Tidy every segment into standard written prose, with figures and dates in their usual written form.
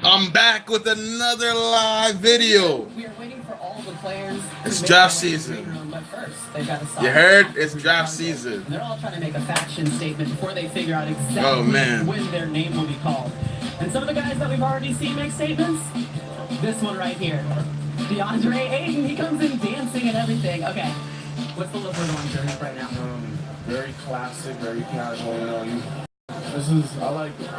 I'm back with another live video. We are waiting for all the players. It's draft season. But first, they've got to stop. You heard? It's draft season. And they're all trying to make a faction statement before they figure out exactly when their name will be called. And some of the guys that we've already seen make statements. This one right here, DeAndre Ayton. He comes in dancing and everything. Okay, what's the look we're going through right now? Very classic, very casual. I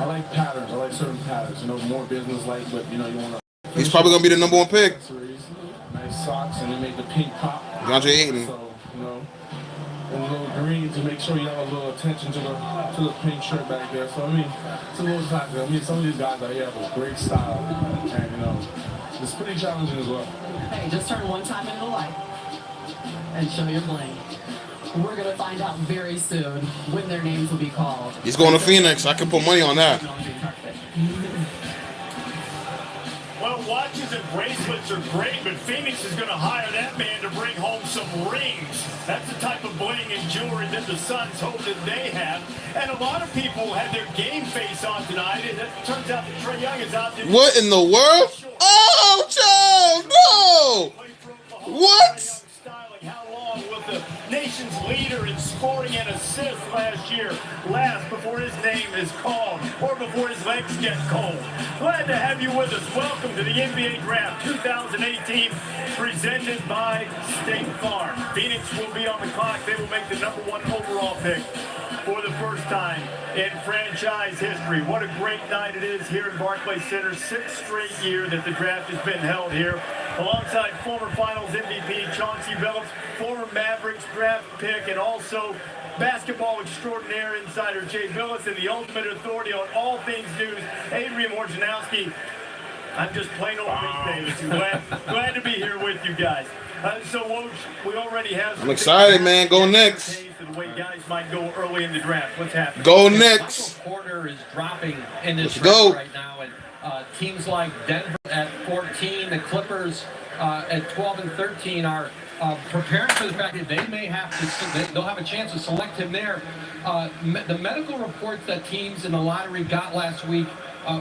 like patterns. I like certain patterns. More business-like, but you want to. He's probably gonna be the number one pick. Nice socks, and they make the pink pop. DeAndre Ayton. So and a little green to make sure you have a little attention to the pink shirt back there. So it's a little classic. Some of these guys out here have a great style, and it's pretty challenging as well. Hey, just turn one time into the light and show your bling. We're going to find out very soon when their names will be called. He's going to Phoenix. I can put money on that. Well, watches and bracelets are great, but Phoenix is going to hire that man to bring home some rings. That's the type of bling and jewelry that the Suns hope that they have. And a lot of people had their game face on tonight, and it turns out that Trae Young is out there. What in the world? Oh, Joe, no! What? How long will the nation's leader in scoring and assists last year last before his name is called or before his legs get cold? Glad to have you with us. Welcome to the NBA Draft 2018 presented by State Farm. Phoenix will be on the clock. They will make the #1 overall pick for the first time in franchise history. What a great night it is here in Barclays Center. 6th straight year that the draft has been held here. Alongside former Finals MVP Chauncey Billups, former Mavericks draft pick, and also basketball extraordinaire insider Jay Billis, and the ultimate authority on all things news, Adrian Wojnarowski. I'm just plain old Rick Davis. Glad to be here with you guys. So Woj, we already have. I'm excited, man. Go Knicks. The way guys might go early in the draft. What's happening? Go Knicks. Michael Porter is dropping in this draft right now, and teams like Denver at 14, the Clippers at 12 and 13 are preparing for the fact that they may have to. They'll have a chance to select him there. The medical reports that teams in the lottery got last week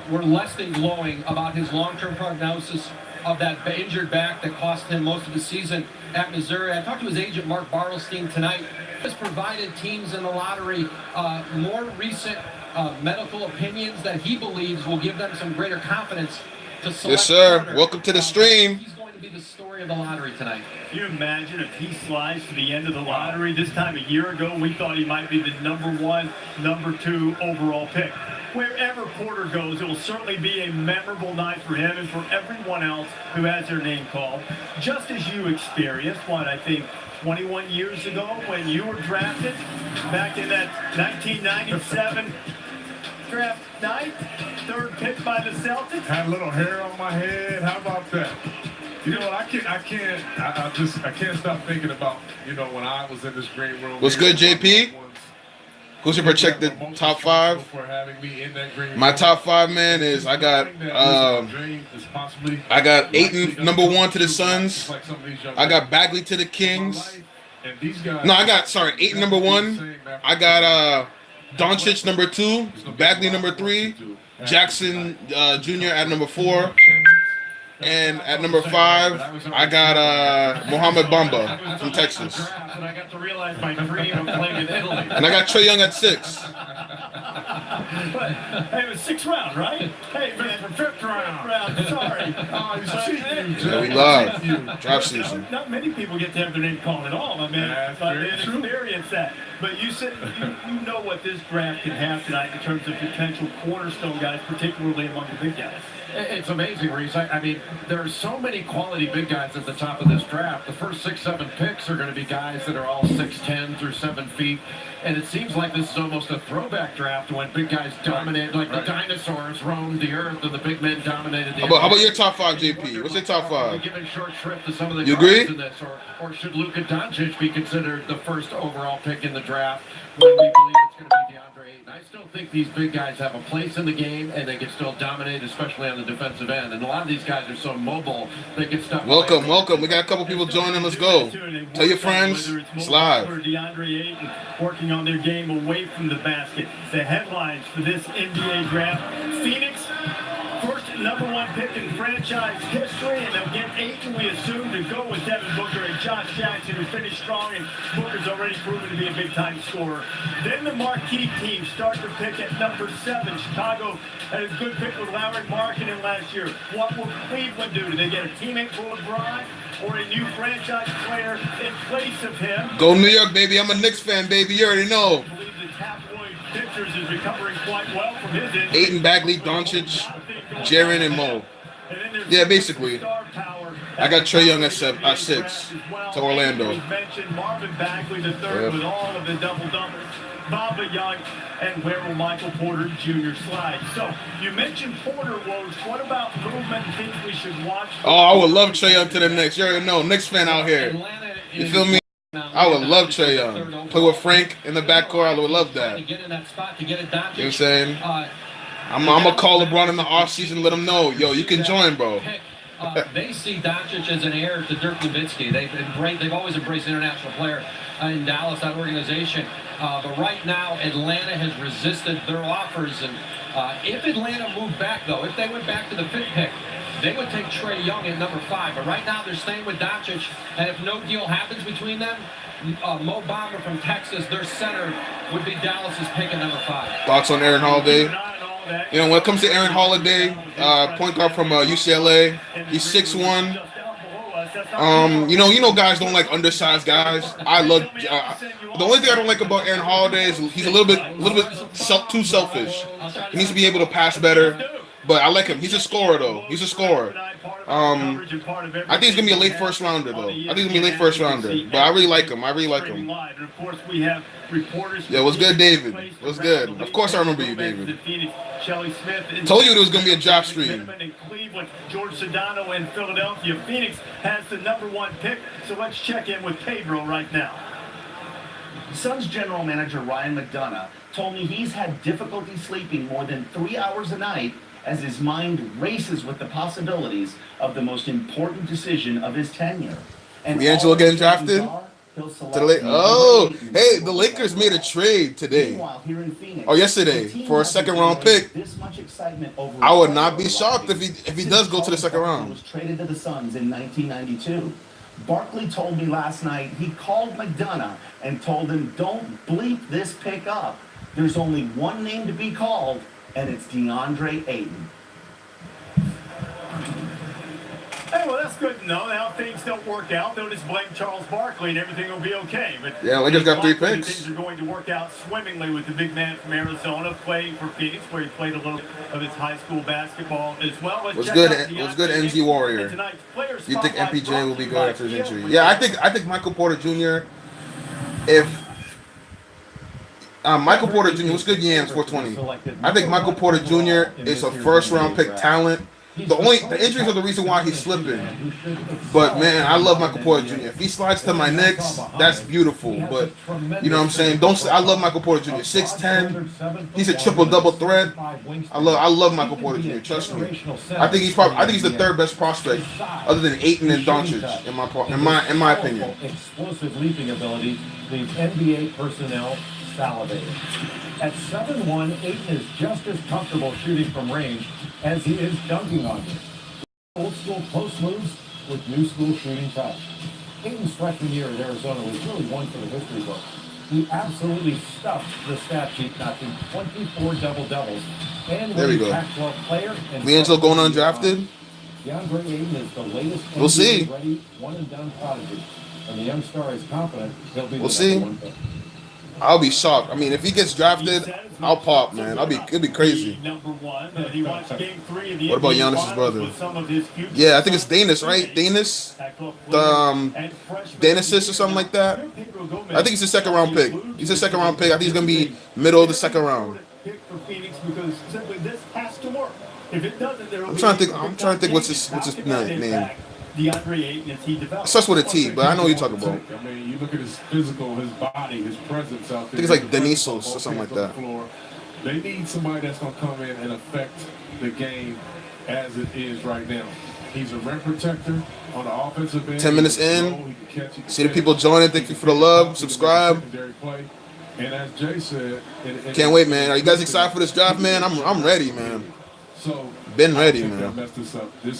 were less than glowing about his long-term prognosis of that injured back that cost him most of the season at Missouri. I talked to his agent, Mark Bartelstein, tonight. He has provided teams in the lottery more recent medical opinions that he believes will give them some greater confidence to select. Yes, sir. Welcome to the stream. He's going to be the story of the lottery tonight. Can you imagine if he slides to the end of the lottery? This time a year ago, we thought he might be the #1, #2 overall pick. Wherever Porter goes, it will certainly be a memorable night for him and for everyone else who has their name called. Just as you experienced, I think 21 years ago when you were drafted, back in that 1997 draft night, 3rd pick by the Celtics. Had a little hair on my head. How about that? You know what? I can't stop thinking about when I was in this green room. What's good, JP? Who's your projected top 5? My top 5, man, is I got Ayton #1 to the Suns. I got Bagley to the Kings. No, Ayton #1. I got Doncic #2, Bagley #3, Jackson Jr. at #4. And at #5, I got Mohamed Bamba from Texas. And I got to realize my dream of playing in Italy. And I got Trae Young at 6. Hey, it was 6th round, right? Hey, man, 5th round. Sorry. Yeah, we love draft season. Not many people get to have their name called at all. I mean, I didn't experience that. But you said you know what this draft can have tonight in terms of potential cornerstone guys, particularly among the big guys. It's amazing, Reese. I mean, there are so many quality big guys at the top of this draft. The first 6, 7 picks are going to be guys that are all 6'10" through 7 feet. And it seems like this is almost a throwback draft when big guys dominate, like the dinosaurs roamed the earth and the big men dominated the How about your top 5, JP? What's your top 5? Giving short shrift to some of the you agree? In this, or should Luka Doncic be considered the first overall pick in the draft when we believe it's going to be DeAndre Ayton? I still think these big guys have a place in the game and they can still dominate, especially on the defensive end. And a lot of these guys are so mobile, they can stop. Welcome. We got a couple people joining. Let's go. Tell your friends. It's live. DeAndre Ayton working on their game away from the basket. The headlines for this NBA draft: Phoenix first in franchise history, and they'll get Ayton, we assume, to go with Devin Booker and Josh Jackson, who finished strong, and Booker's already proven to be a big-time scorer. Then the marquee teams start to pick at number 7. Chicago had a good pick with Larry Markkinen last year. What will Cleveland do? Do they get a teammate for LeBron or a new franchise player in place of him? Go New York, baby. I'm a Knicks fan, baby. You already know. I believe the tabloid Pictures is recovering quite well from his injury. Ayton, Bagley, Doncic, Jaren, and Mo. Yeah, basically. I got Trae Young at 6 to Orlando. We mentioned Marvin Bagley the third with all of the double-doubles. Baba Young, and where will Michael Porter Jr. slide? So, you mentioned Porter, Woj. What about movement and things we should watch? Oh, I would love Trae Young to the Knicks. You already know. Knicks fan out here. You feel me? I would love Trae Young. Play with Frank in the backcourt. I would love that. You know what I'm saying? I'm going to call LeBron in the offseason and let him know, yo, you can join, bro. They see Doncic as an heir to Dirk Nowitzki. They've always embraced international player in Dallas, that organization. But right now, Atlanta has resisted their offers. And if Atlanta moved back, though, if they went back to the 5th pick, they would take Trae Young at number 5. But right now, they're staying with Doncic. And if no deal happens between them, Mo Bamba from Texas, their center, would be Dallas's pick at number 5. Thoughts on Aaron Holiday? You know, when it comes to Aaron Holiday, point guard from UCLA, he's 6'1". You know, guys don't like undersized guys. I love. The only thing I don't like about Aaron Holiday is he's a little bit too selfish. He needs to be able to pass better. But I like him. He's a scorer, though. He's a scorer. I think he's gonna be a late first rounder, though. I think he's gonna be a late first rounder. But I really like him. Yeah, what's good, David? What's good? Of course, I remember you, David. Told you it was gonna be a job stream. George Sedano in Philadelphia. Phoenix has the number 1 pick. So let's check in with Pedro right now. Suns general manager Ryan McDonough told me he's had difficulty sleeping more than 3 hours a night as his mind races with the possibilities of the most important decision of his tenure. And D'Angelo getting drafted? Hey, the Lakers made a trade today. Or yesterday for a 2nd round pick. I would not be shocked if he does go to the 2nd round. Was traded to the Suns in 1992. Barkley told me last night he called McDonough and told him, don't bleep this pick up. There's only one name to be called, and it's DeAndre Ayton. Hey, well, that's good to know. Now, if things don't work out, they'll just blame Charles Barkley and everything will be okay. But yeah, Lakers got 3 picks. Things are going to work out swimmingly with the big man from Arizona playing for Phoenix, where he played a little of his high school basketball as well. What's good, MG Warrior? You think MPJ will be good after his injury? Yeah, I think Michael Porter Jr. If Michael Porter Jr. What's good, Yams 420? I think Michael Porter Jr. is a 1st round pick talent. The injuries are the reason why he's slipping. But man, I love Michael Porter Jr. If he slides to my Knicks, that's beautiful. But you know what I'm saying? I love Michael Porter Jr. 6'10". He's a triple-double threat. I love Michael Porter Jr. Trust me. I think he's the 3rd best prospect, other than Ayton and Doncic, in my opinion. Explosive leaping ability leaves NBA personnel salivating. At 7'1", Ayton is just as comfortable shooting from range as he is dunking on you. Old school post moves with new school shooting touch. Ayton's freshman year at Arizona was really one for the history books. He absolutely stuffed the stat sheet, notching 24 double-doubles. And there we go. Pac-12 player and D'Angelo going undrafted. DeAndre Ayton is the latest we'll see. Ready, one-and-done prodigy. And the young star is confident he'll be we'll see. I'll be shocked. I mean, if he gets drafted, I'll pop, man. It'll be crazy. What about Giannis's brother? Yeah, I think it's Danis, right? Danis, Danis or something like that. I think he's a 2nd round pick. He's a 2nd round pick. I think he's gonna be middle of the 2nd round. I'm trying to think what's his name. DeAndre Ayton as he develops. Starts with a T, but I know what you're talking about. I mean, you look at his physical, his body, his presence out there. I think it's like Denisos or something like that. They need somebody that's going to come in and affect the game as it is right now. He's a rim protector on the offensive end. 10 minutes in. See the people joining. Thank you for the love. Subscribe. And as Jay said, can't wait, man. Are you guys excited for this draft, man? I'm ready, man. So Been ready, I think man. they'll mess this up. He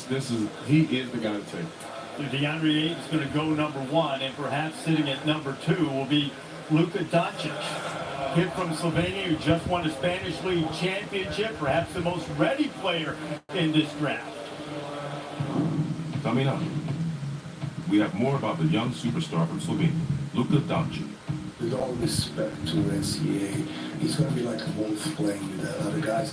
is the guy to take. DeAndre Ayton's going to go number 1, and perhaps sitting at number 2 will be Luka Doncic. Kid from Slovenia who just won the Spanish League Championship, perhaps the most ready player in this draft. Coming up, we have more about the young superstar from Slovenia, Luka Doncic. With all respect to NCAA, he's going to be like a wolf playing with that other guys.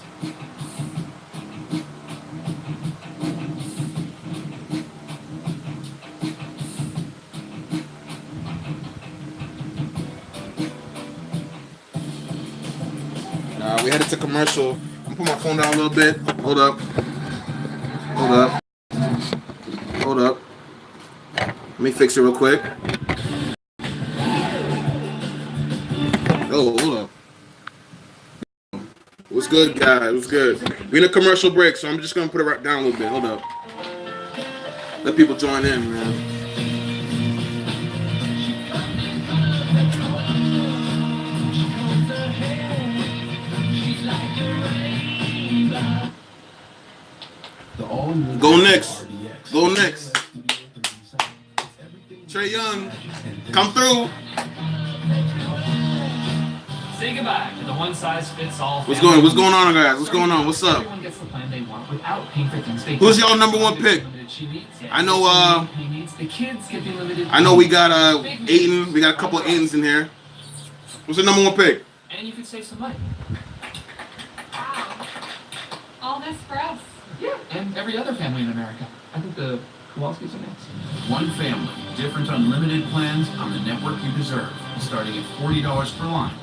We headed to commercial. I'm gonna put my phone down a little bit. Hold up. Hold up. Hold up. Let me fix it real quick. Oh, hold up. What's good, guys? What's good? We in a commercial break, so I'm just gonna put it right down a little bit. Hold up. Let people join in, man. Go Knicks. Go Knicks. Trae Young, come through. Say goodbye to the one-size-fits-all. What's going on, guys? What's going on? What's up? Everyone gets the plan they want without paying for things they Who's don't. y'all number one pick? I know. The kids get the limited. I know we got Ayton. We got a couple of Aytons in here. What's the number one pick? And you could save some money. All this for us. Yeah, and every other family in America. I think the Kowalskis are next. One family, different unlimited plans on the network you deserve, starting at $40 per line.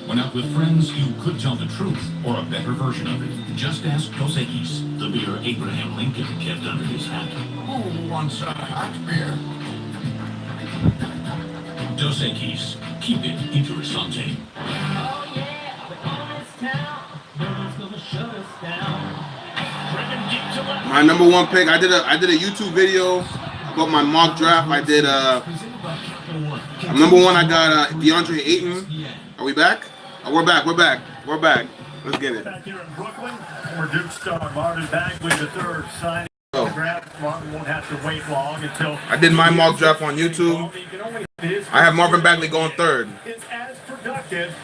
When out with friends, you could tell the truth, or a better version of it. Just ask Dos Equis, the beer Abraham Lincoln kept under his hat. Who wants a hot beer? Dos Equis, keep it interessante. Oh yeah, we're on this town. No one's gonna shut us down. My number one pick. I did a YouTube video about my mock draft. I did number one. I got DeAndre Ayton. Are we back? Oh, we're back. Let's get it. Back here in Brooklyn, former Duke star Marvin Bagley III signing the draft. Marvin won't have to wait long until. I did my mock draft on YouTube. I have Marvin Bagley going third. It's as productive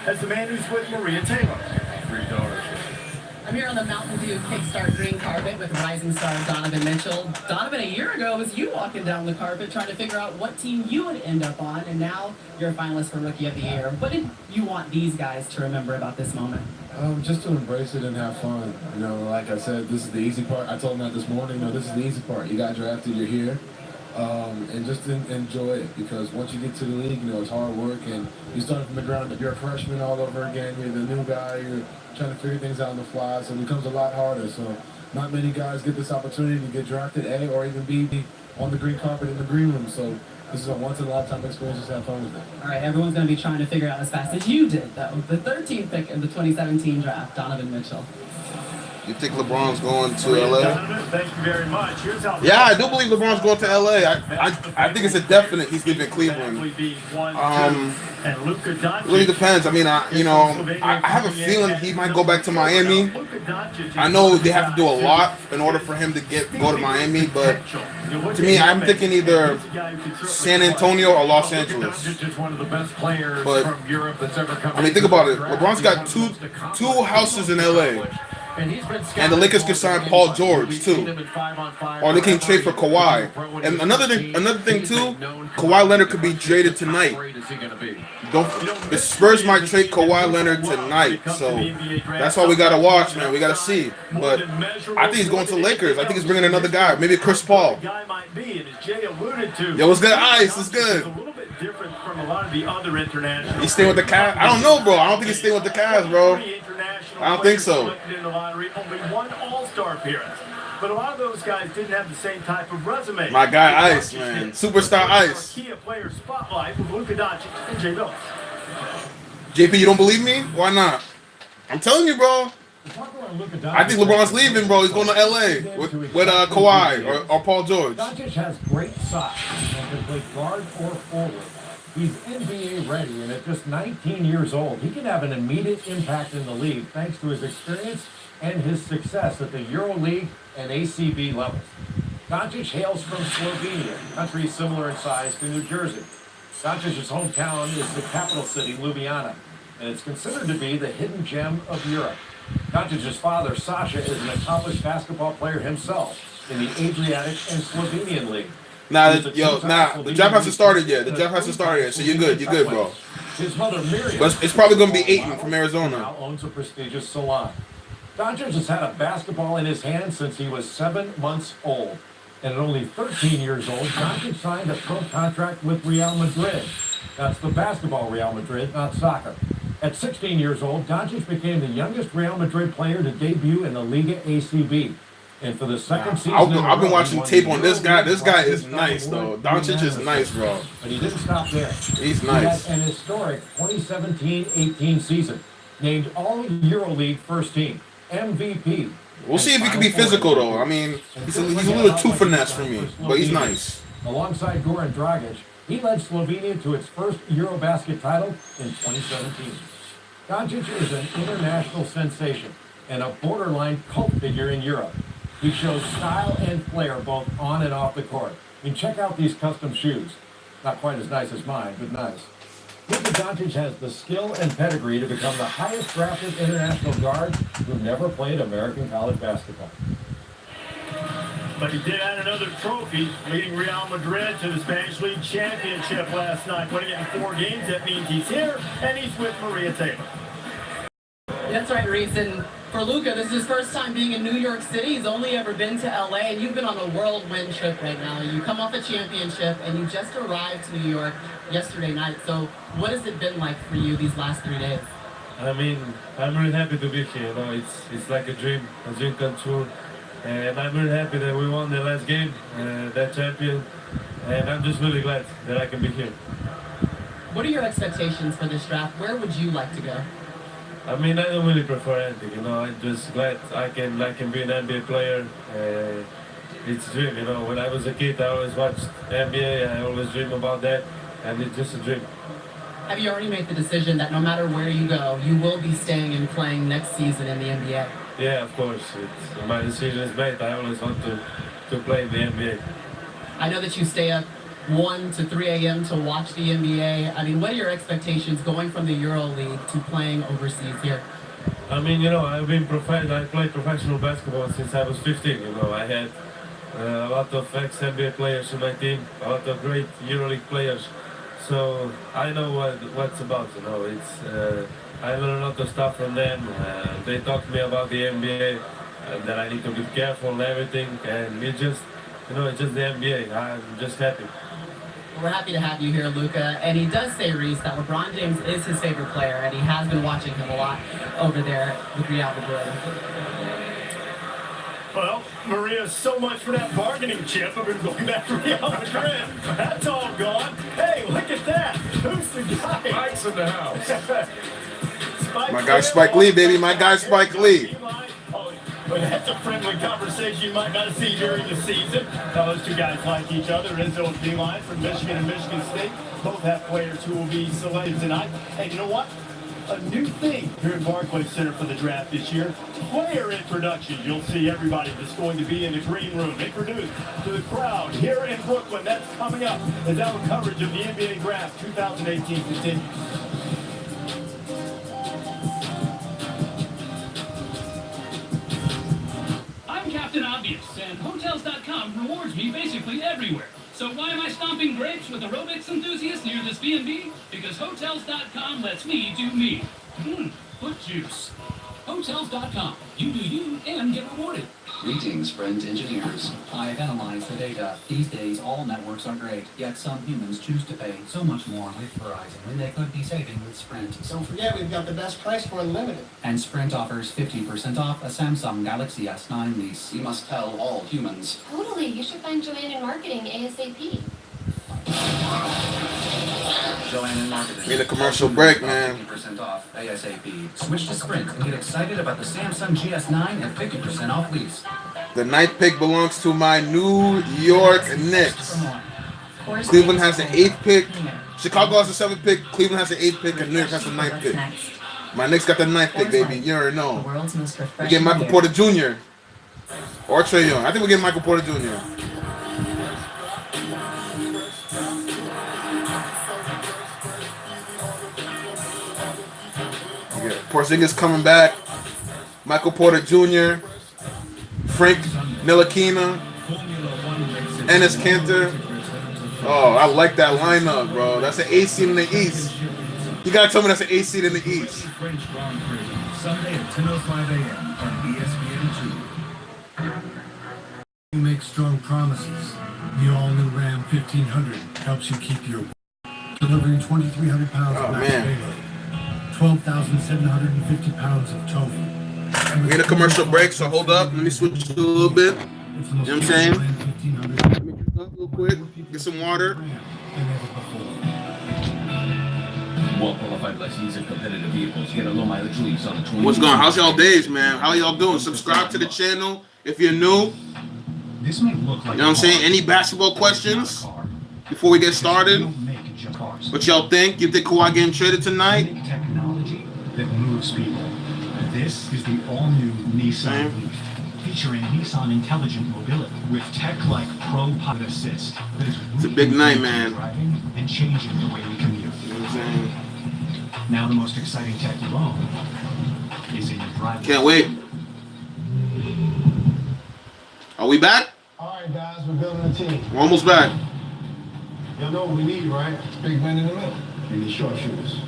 as the man who's with Maria Taylor. I'm here on the Mountain View Kickstart green carpet with rising star Donovan Mitchell. Donovan, a year ago was you walking down the carpet trying to figure out what team you would end up on, and now you're a finalist for Rookie of the Year. What did you want these guys to remember about this moment? Just to embrace it and have fun. You know, like I said, this is the easy part. I told them that this morning. No, this is the easy part. You got drafted, you're here. And just enjoy it, because once you get to the league, you know, it's hard work, and you start from the ground up. You're a freshman all over again. You're the new guy. You're trying to figure things out on the fly, so it becomes a lot harder. So not many guys get this opportunity to get drafted, or even be on the green carpet in the green room. So this is a once-in-a-lifetime experience. Just have fun with it. All right, everyone's going to be trying to figure out as fast as you did, though. The 13th pick in the 2017 draft, Donovan Mitchell. You think LeBron's going to LA? Thank you very much. Here's how Yeah, I do believe LeBron's going to LA. I think it's a definite he's leaving Cleveland. It really depends. I mean, I have a feeling he might go back to Miami. I know they have to do a lot in order for him to go to Miami, but to me, I'm thinking either San Antonio or Los Angeles. But I mean, think about it. LeBron's got two houses in LA. And the Lakers can sign Paul George too, or they can trade for Kawhi. And another thing too, Kawhi Leonard could be traded tonight. The Spurs might trade Kawhi Leonard tonight, so that's all we gotta watch, man. We gotta see. But I think he's going to the Lakers. I think he's bringing another guy, maybe Chris Paul. Yo, what's good, Ice? What's good? Different from a lot of the other international. He's staying with the Cavs? I don't know, bro. I don't think he's staying with the Cavs, bro. I don't think so. In the lottery, only one All-Star appearance. But a lot of those guys didn't have the same type of resume. My guy Ice, man. Superstar Ice. Key player spotlight with Luka Doncic and Jay Billis. JP, you don't believe me? Why not? I'm telling you, bro. I think LeBron's leaving, bro. He's going to LA with Kawhi or Paul George. Doncic has great size and can play guard or forward. He's NBA ready, and at just 19 years old, he can have an immediate impact in the league thanks to his experience and his success at the EuroLeague and ACB levels. Doncic hails from Slovenia, a country similar in size to New Jersey. Doncic's hometown is the capital city, Ljubljana, and it's considered to be the hidden gem of Europe. Doncic's father, Sasha, is an accomplished basketball player himself in the Adriatic and Slovenian League. The draft hasn't started yet. The draft hasn't started yet, so you're good. You're good, bro. His mother, Miriam, but it's probably going to be Ayton from Arizona. Now owns a prestigious salon. Doncic has had a basketball in his hand since he was 7 months old. And at only 13 years old, Doncic signed a pro contract with Real Madrid. That's the basketball Real Madrid, not soccer. At 16 years old, Doncic became the youngest Real Madrid player to debut in the Liga ACB. And for the second season, I've been watching tape on this guy. This guy is nice, though. Doncic is nice, bro. But he didn't stop there. He's nice. He had an historic 2017-18 season, named All EuroLeague First Team, MVP. We'll see if he can be physical, though. I mean, he's a little too finesse for me, but he's nice. Alongside Goran Dragic, he led Slovenia to its first Eurobasket title in 2017. Doncic is an international sensation and a borderline cult figure in Europe. He shows style and flair both on and off the court. I mean, check out these custom shoes. Not quite as nice as mine, but nice. Luka Doncic has the skill and pedigree to become the highest drafted international guard who never played American college basketball. But he did add another trophy, leading Real Madrid to the Spanish League Championship last night. Winning it in 4 games, that means he's here, and he's with Maria Taylor. That's right, Reese. And for Luka, this is his first time being in New York City. He's only ever been to LA, and you've been on a whirlwind trip right now. You come off a championship, and you just arrived to New York yesterday night. So what has it been like for you these last 3 days? I mean, I'm really happy to be here. You know, it's like a dream come true. And I'm really happy that we won the last game, that champion. And I'm just really glad that I can be here. What are your expectations for this draft? Where would you like to go? I mean, I don't really prefer anything, you know. I'm just glad I can be an NBA player. It's a dream, you know. When I was a kid, I always watched NBA. I always dream about that, and it's just a dream. Have you already made the decision that no matter where you go, you will be staying and playing next season in the NBA? Yeah, of course. My decision is made. I always want to play in the NBA. I know that you stay up 1 to 3 a.m. to watch the NBA. I mean, what are your expectations going from the EuroLeague to playing overseas here? I mean, you know, I played professional basketball since I was 15. You know, I had a lot of ex-NBA players in my team, a lot of great EuroLeague players. So I know what's about. You know, I learned a lot of stuff from them. They talked to me about the NBA, that I need to be careful and everything. And it's just the NBA. I'm just happy. We're happy to have you here, Luka. And he does say, Reese, that LeBron James is his favorite player, and he has been watching him a lot over there with Real Madrid. Well, Maria, so much for that bargaining chip. I've been going back to Real Madrid. That's all gone. Hey, look at that. Who's the guy? Mike's in the house. My guy Spike Lee, baby. My guy Spike Lee. But that's a friendly conversation you might not see during the season. Now, those two guys like each other. Izzo and D-Line from Michigan and Michigan State. Both have players who will be selected tonight. And you know what? A new thing here at Barclays Center for the draft this year. Player introduction. You'll see everybody that's going to be in the green room introduced to the crowd here in Brooklyn. That's coming up as our coverage of the NBA Draft 2018 continues. Captain Obvious, and Hotels.com rewards me basically everywhere. So why am I stomping grapes with aerobics enthusiasts near this B&B? Because Hotels.com lets me do me. Foot juice. Hotels.com. You do you and get rewarded. Greetings, friends engineers. I've analyzed the data. These days, all networks are great, yet some humans choose to pay so much more with Verizon when they could be saving with Sprint. Don't forget, we've got the best price for unlimited. And Sprint offers 50% off a Samsung Galaxy S9 lease. You must tell all humans. Totally. You should find Joanne in marketing ASAP. Joanne in marketing. Need a commercial break, man. 50% off ASAP. Switch to Sprint and get excited about the Samsung GS9 and 50% off lease. The 9th pick belongs to my New York Knicks. Cleveland has the 8th pick. Chicago has the 7th pick. Cleveland has the 8th pick, and New York has the 9th pick. My Knicks got the 9th pick, baby. You already The know. world's most We refreshing get Michael beer. Porter Jr. or Trae Young. I think we get Michael Porter Jr. Yeah, Porzingis coming back. Michael Porter Jr. Frank Ntilikina. Enes Kanter. Oh, I like that lineup, bro. That's an 8 seed in the East. You gotta tell me that's an 8 seed in the East. French Grand Prix, Sunday at 10:05 a.m. on ESPN2. You make strong promises. The all-new Ram 1500 helps you keep your delivering 2,300 pounds of max payload, 12,750 pounds of tofu. We need a commercial break, so hold up. Let me switch a little bit. You know what I'm saying? Let me drink up real quick. Get some water. Well-qualified license and competitive vehicles get a low mileage lease on the 20. What's going on? How's y'all days, man? How y'all doing? Subscribe to the channel if you're new. This may look like You know what I'm saying? Any basketball questions before we get started? What y'all think? You think Kawhi getting traded tonight? Technology that moves people. This is the all-new Nissan Leaf, featuring Nissan Intelligent Mobility with tech like Pro Pilot Assist. That is It's a big night, man. driving and changing the way we commute. You know what I'm saying? Now the most exciting tech you own is in your driveway. Can't wait. Are we back? All right, guys, we're building a team. We're almost back. Y'all know what we need, right? Big men in the middle. We need short shooters.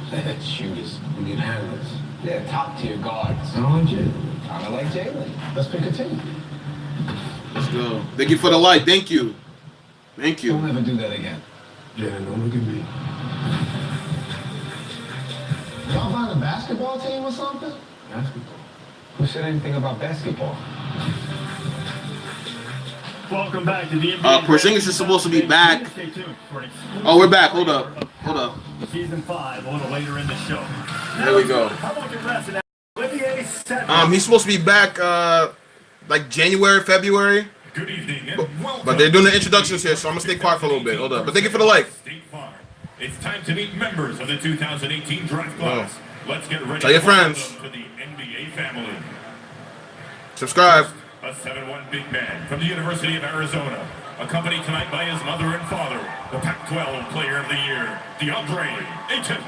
Shooters. We need handlers. Yeah, top tier guards. Kind Kinda like Jalen. Let's pick a team. Let's go. Thank you for the light. Thank you. Thank you. Don't ever do that again. Jalen, don't look at me. Y'all buying a basketball team or something? Basketball. Who said anything about basketball? Welcome back to the NBA. Porzingis is supposed to be back. Stay tuned for an exclusive Oh, we're back. Hold up. Hold up. Season 5 a little later in the show. There we go. How about your rest and Olivier Settler. He's supposed to be back like January, February. Good evening and welcome. But they're doing the introductions here, so I'm gonna stay quiet for a little bit. Hold up. But thank you for the like. State Farm. It's time to meet members of the 2018 draft class. Let's get ready Tell your to welcome friends. them to the NBA family. Subscribe. A 7'1" big man from the University of Arizona, accompanied tonight by his mother and father, the Pac-12 Player of the Year, DeAndre Ayton.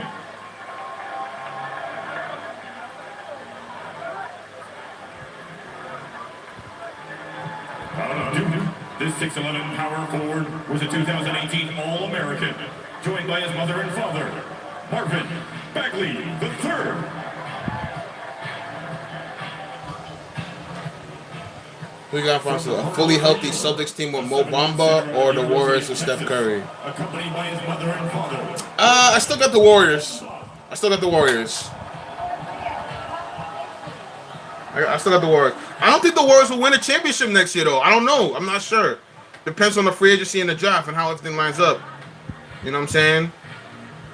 Out of Duke, this 6'11" power forward was a 2018 All-American, joined by his mother and father, Marvin Bagley III. Who you got for us? A fully healthy Celtics team with Mo Bamba or the Warriors with Steph Curry? Accompanied by his mother and father. I still got the Warriors. I still got the Warriors. I still got the Warriors. I don't think the Warriors will win a championship next year, though. I don't know. I'm not sure. Depends on the free agency and the draft and how everything lines up. You know what I'm saying?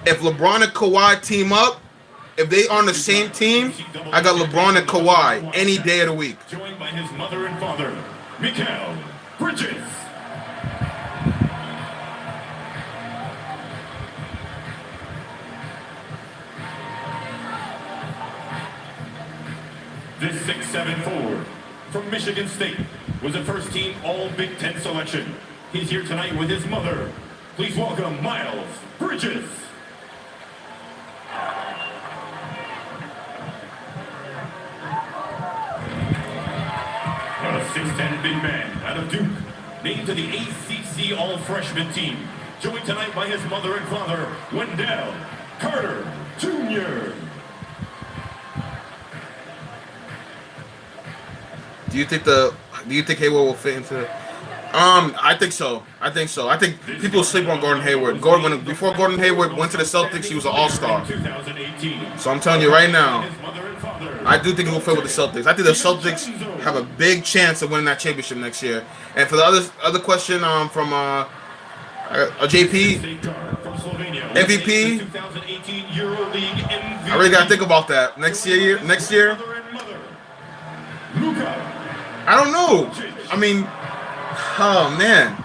If LeBron and Kawhi team up, if they are on the same team, I got LeBron and Kawhi any day of the week. Joined by his mother and father, Mikal Bridges. This 6'7" forward from Michigan State was a first-team All-Big Ten selection. He's here tonight with his mother. Please welcome Miles Bridges. A 6'10" big man out of Duke, named to the ACC All-Freshman team. Joined tonight by his mother and father, Wendell Carter Jr. Do you think Hayward will fit into? I think so. I think people sleep on Gordon Hayward. Before Gordon Hayward went to the Celtics, he was an all-star. So I'm telling you right now, I do think he will fit with the Celtics. I think the Celtics have a big chance of winning that championship next year. And for the other question from JP, MVP, I really gotta think about that next year. I don't know. I mean, oh man,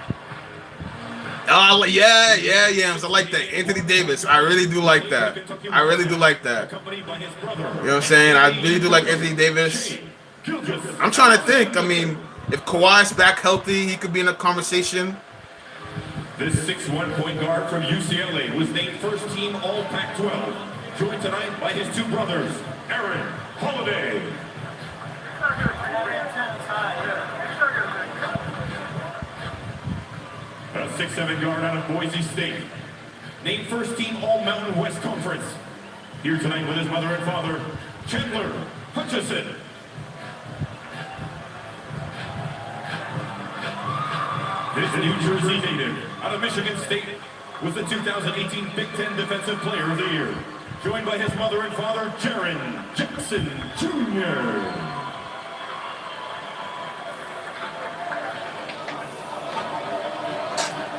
Oh, yeah, Yams. I like that. Anthony Davis. I really do like that. I really do like that. You know what I'm saying? I really do like Anthony Davis. I'm trying to think. I mean, if Kawhi's back healthy, he could be in a conversation. This 6'1" point guard from UCLA was named first team All Pac-12. Joined tonight by his two brothers, Aaron Holiday. A 6'7" guard out of Boise State. Named first team All Mountain West Conference. Here tonight with his mother and father, Chandler Hutchison. This New Jersey native out of Michigan State was the 2018 Big Ten Defensive Player of the Year. Joined by his mother and father, Jaren Jackson Jr.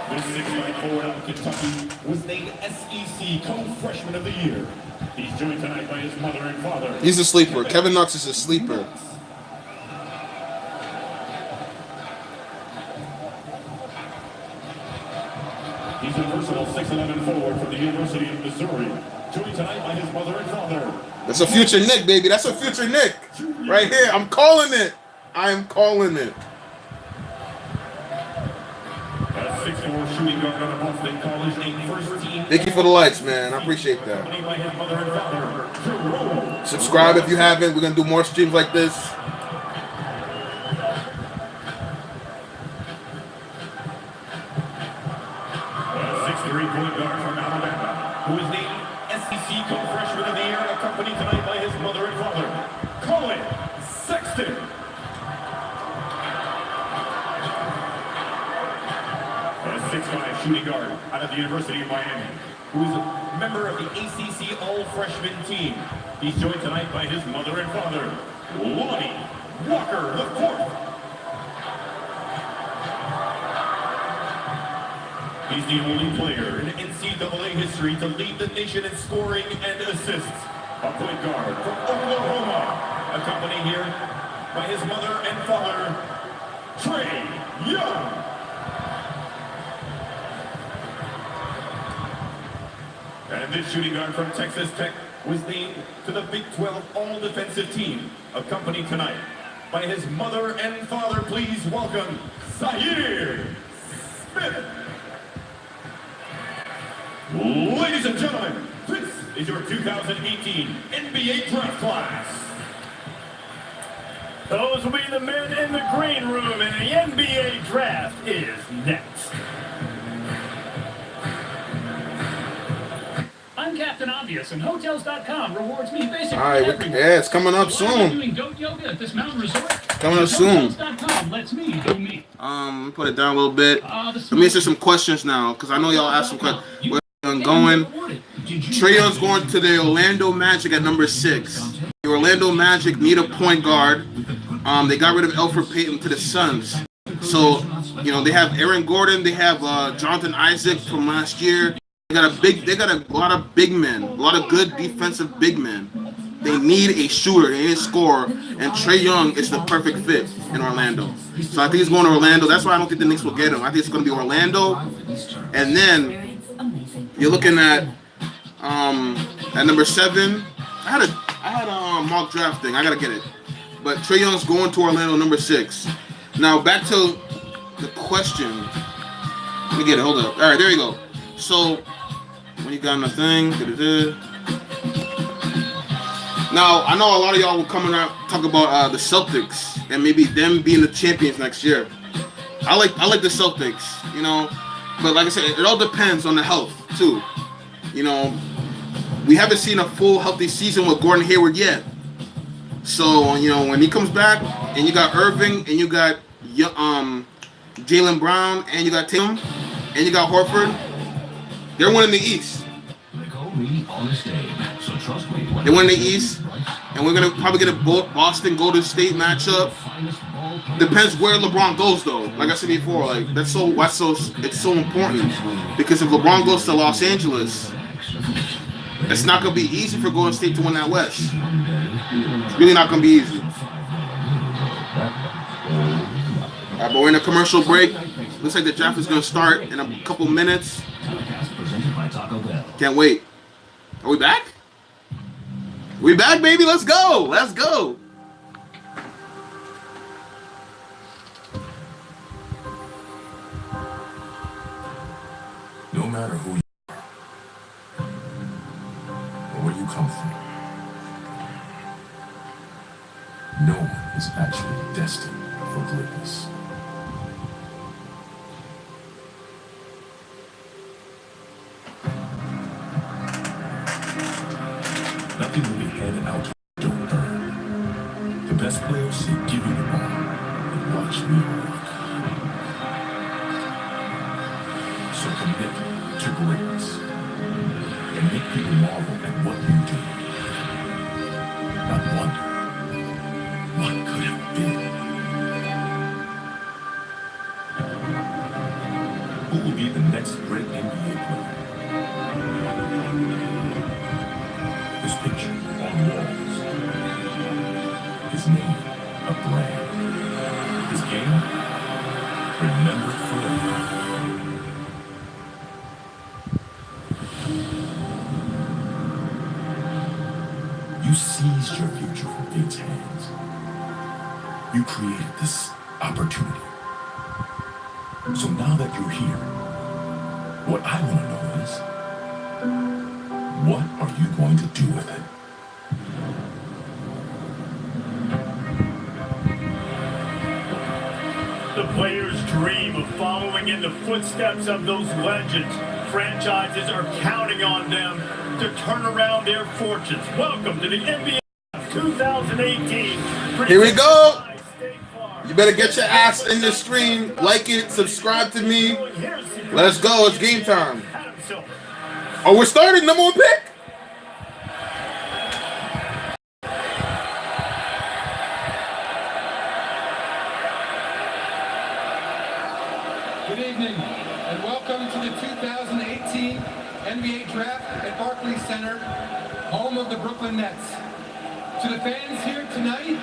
This 6'9" forward out of Kentucky was named SEC Co-Freshman of the Year. He's joined tonight by his mother and father. He's a sleeper. Kevin Knox is a sleeper. He's a versatile 6'11" forward from the University of Missouri. Joined tonight by his mother and father. That's a future Nick, baby. That's a future Nick. Right here. I'm calling it. I'm calling it. A 6'4" shooting guard out of Boston College named first team. Thank you for the likes, man. I appreciate that. Subscribe if you haven't. We're going to do more streams like this. Point guard from Alabama, who is named SEC Co-Freshman of the Year, accompanied tonight by his mother and father, Colin Sexton. A 6'5" shooting guard out of the University of Miami, who is a member of the ACC All-Freshman team. He's joined tonight by his mother and father, Lonnie Walker IV. He's the only player in NCAA history to lead the nation in scoring and assists. A point guard from Oklahoma, accompanied here by his mother and father, Trae Young. And this shooting guard from Texas Tech was named to the Big 12 All-Defensive Team, accompanied tonight by his mother and father. Please welcome Zahir Smith. Ladies and gentlemen, this is your 2018 NBA Draft Class. Those will be the men in the green room, and the NBA Draft is next. I'm Captain Obvious, and Hotels.com rewards me basically All right, everywhere. yeah, it's coming up So why am I soon. doing goat yoga at this mountain resort? Coming up soon. Hotels.com lets me do me. Put it down a little bit. Let me answer some questions now, because I know y'all asked some questions. Where I'm going. Trae Young's going to the Orlando Magic at number 6. The Orlando Magic need a point guard. They got rid of Elfrid Payton to the Suns. So, you know, they have Aaron Gordon. They have Jonathan Isaac from last year. They got a lot of big men, a lot of good defensive big men. They need a shooter, they need a scorer, and Trae Young is the perfect fit in Orlando. So I think he's going to Orlando. That's why I don't think the Knicks will get him. I think it's going to be Orlando, and then you're looking at number 7. I had a mock draft thing. I gotta get it, but Trae Young's going to Orlando, number 6. Now back to the question. Let me get it. Hold up. All right, there you go. So. When you got on the thing, now I know a lot of y'all will come and talk about the Celtics and maybe them being the champions next year. I like the Celtics, you know, but like I said, it all depends on the health too. You know, we haven't seen a full healthy season with Gordon Hayward yet. So you know, when he comes back and you got Irving and you got Jaylen Brown and you got Tatum and you got Horford. They're winning the East. They win the East, and we're gonna probably get a Boston Golden State matchup. Depends where LeBron goes, though. Like I said before, like it's so important because if LeBron goes to Los Angeles, it's not gonna be easy for Golden State to win that West. It's really not gonna be easy. All right, but we're in a commercial break. Looks like the draft is going to start in a couple minutes. Can't wait. Are we back? We back, baby. Let's go. Let's go. No matter who you are or where you come from, no one is actually destined for greatness. Nothing will be handed out to don't earn. The best players say give you the ball and watch me work. So commit to greatness and make people marvel at what you do. Not wonder what could have been. Who will be the next great NBA player? His picture on walls. His name a brand. His game remembered forever. You seized your future from fate's hands. You created this opportunity. So now that you're here, what I want to know is, what are you going to do with it? The players dream of following in the footsteps of those legends. Franchises are counting on them to turn around their fortunes. Welcome to the NBA 2018. Here we go. You better get your ass in the stream, like it, subscribe to me. Let's go. It's game time. Oh, we're starting. Number one pick. Good evening, and welcome to the 2018 NBA Draft at Barclays Center, home of the Brooklyn Nets. To the fans here tonight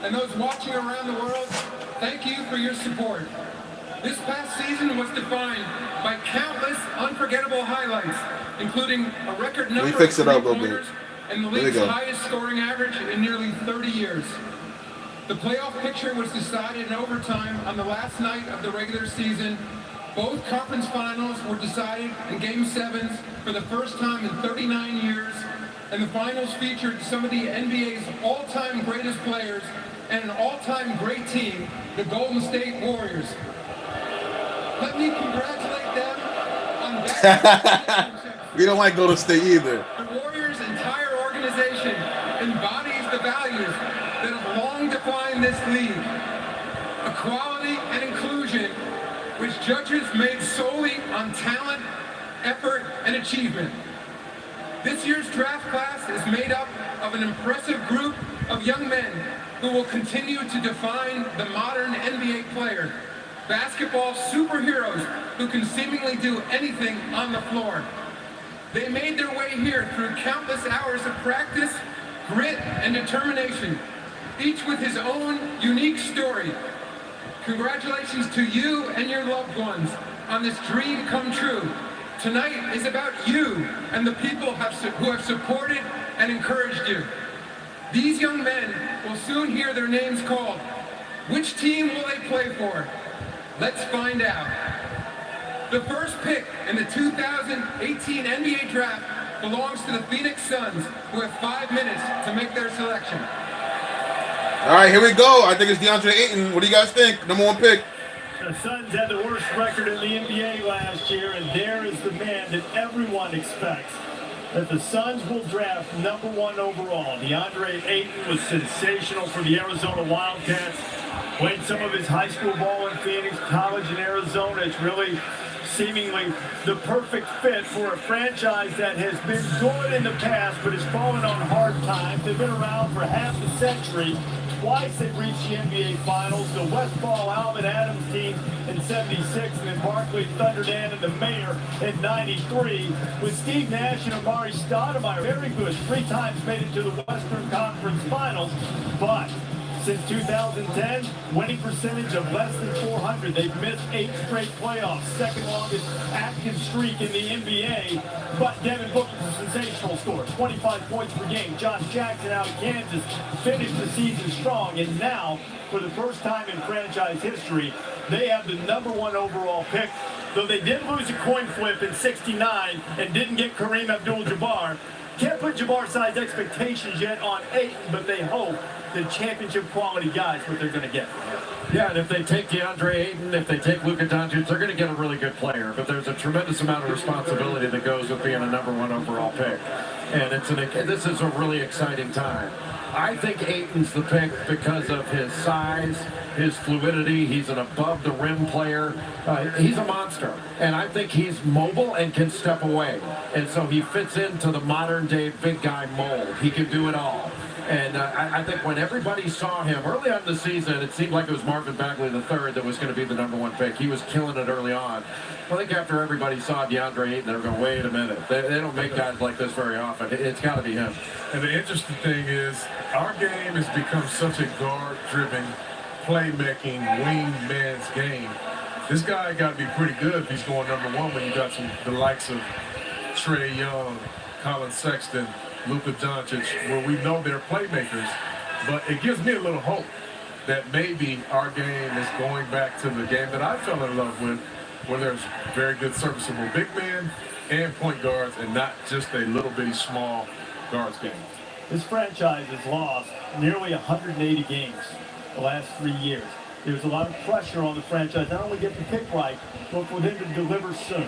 and those watching around the world, thank you for your support. This past season was defined by countless unforgettable highlights, including a record number of three-pointers and the league's highest scoring average in nearly 30 years. The playoff picture was decided in overtime on the last night of the regular season. Both conference finals were decided in Game 7s for the first time in 39 years, and the finals featured some of the NBA's all-time greatest players and an all-time great team, the Golden State Warriors. Let me congratulate them on that. We don't like Golden State either. The Warriors' entire organization embodies the values that have long defined this league. Equality and inclusion, which judges made solely on talent, effort, and achievement. This year's draft class is made up of an impressive group of young men who will continue to define the modern NBA player. Basketball superheroes who can seemingly do anything on the floor. They made their way here through countless hours of practice, grit, and determination, each with his own unique story. Congratulations to you and your loved ones on this dream come true. Tonight is about you and the people who have supported and encouraged you. These young men will soon hear their names called. Which team will they play for? Let's find out. The first pick in the 2018 NBA Draft belongs to the Phoenix Suns, who have 5 minutes to make their selection. All right, here we go. I think it's DeAndre Ayton. What do you guys think? Number one pick. The Suns had the worst record in the NBA last year, and there is the man that everyone expects that the Suns will draft number 1 overall. DeAndre Ayton was sensational for the Arizona Wildcats. Played some of his high school ball in Phoenix, college in Arizona. It's really seemingly the perfect fit for a franchise that has been good in the past but has fallen on hard times. They've been around for half a century. Twice they've reached the NBA Finals. The Westfall Alvin Adams team in '76, and then Barclay Thunderdan and the Mayor in '93. With Steve Nash and Amari Stoudemire, very good. 3 times made it to the Western Conference Finals, but Since 2010, winning percentage of less than .400. They've missed 8 straight playoffs, second longest active streak in the NBA. But Devin Booker's a sensational score, 25 points per game. Josh Jackson out of Kansas finished the season strong, and now, for the first time in franchise history, they have the #1 overall pick. Though they did lose a coin flip in '69 and didn't get Kareem Abdul-Jabbar, can't put Jabbar-sized expectations yet on Ayton, but they hope the championship quality guys what they're going to get. Yeah, and if they take DeAndre Ayton, if they take Luka Doncic, they're going to get a really good player. But there's a tremendous amount of responsibility that goes with being a #1 overall pick. And this is a really exciting time. I think Ayton's the pick because of his size, his fluidity. He's an above-the-rim player. He's a monster. And I think he's mobile and can step away. And so he fits into the modern-day big guy mold. He can do it all. And I think when everybody saw him early on in the season, it seemed like it was Marvin Bagley III that was going to be the #1 pick. He was killing it early on. I think after everybody saw DeAndre Ayton, they were going, wait a minute. They don't make guys like this very often. It's got to be him. And the interesting thing is, our game has become such a guard-driven, playmaking, wingman's game. This guy got to be pretty good if he's going #1 when you got the likes of Trae Young, Colin Sexton, Luka Doncic, where we know they're playmakers. But it gives me a little hope that maybe our game is going back to the game that I fell in love with, where there's very good serviceable big men and point guards, and not just a little bitty small guards game. This franchise has lost nearly 180 games the last 3 years. There's a lot of pressure on the franchise, not only get the pick right, but for them to deliver soon.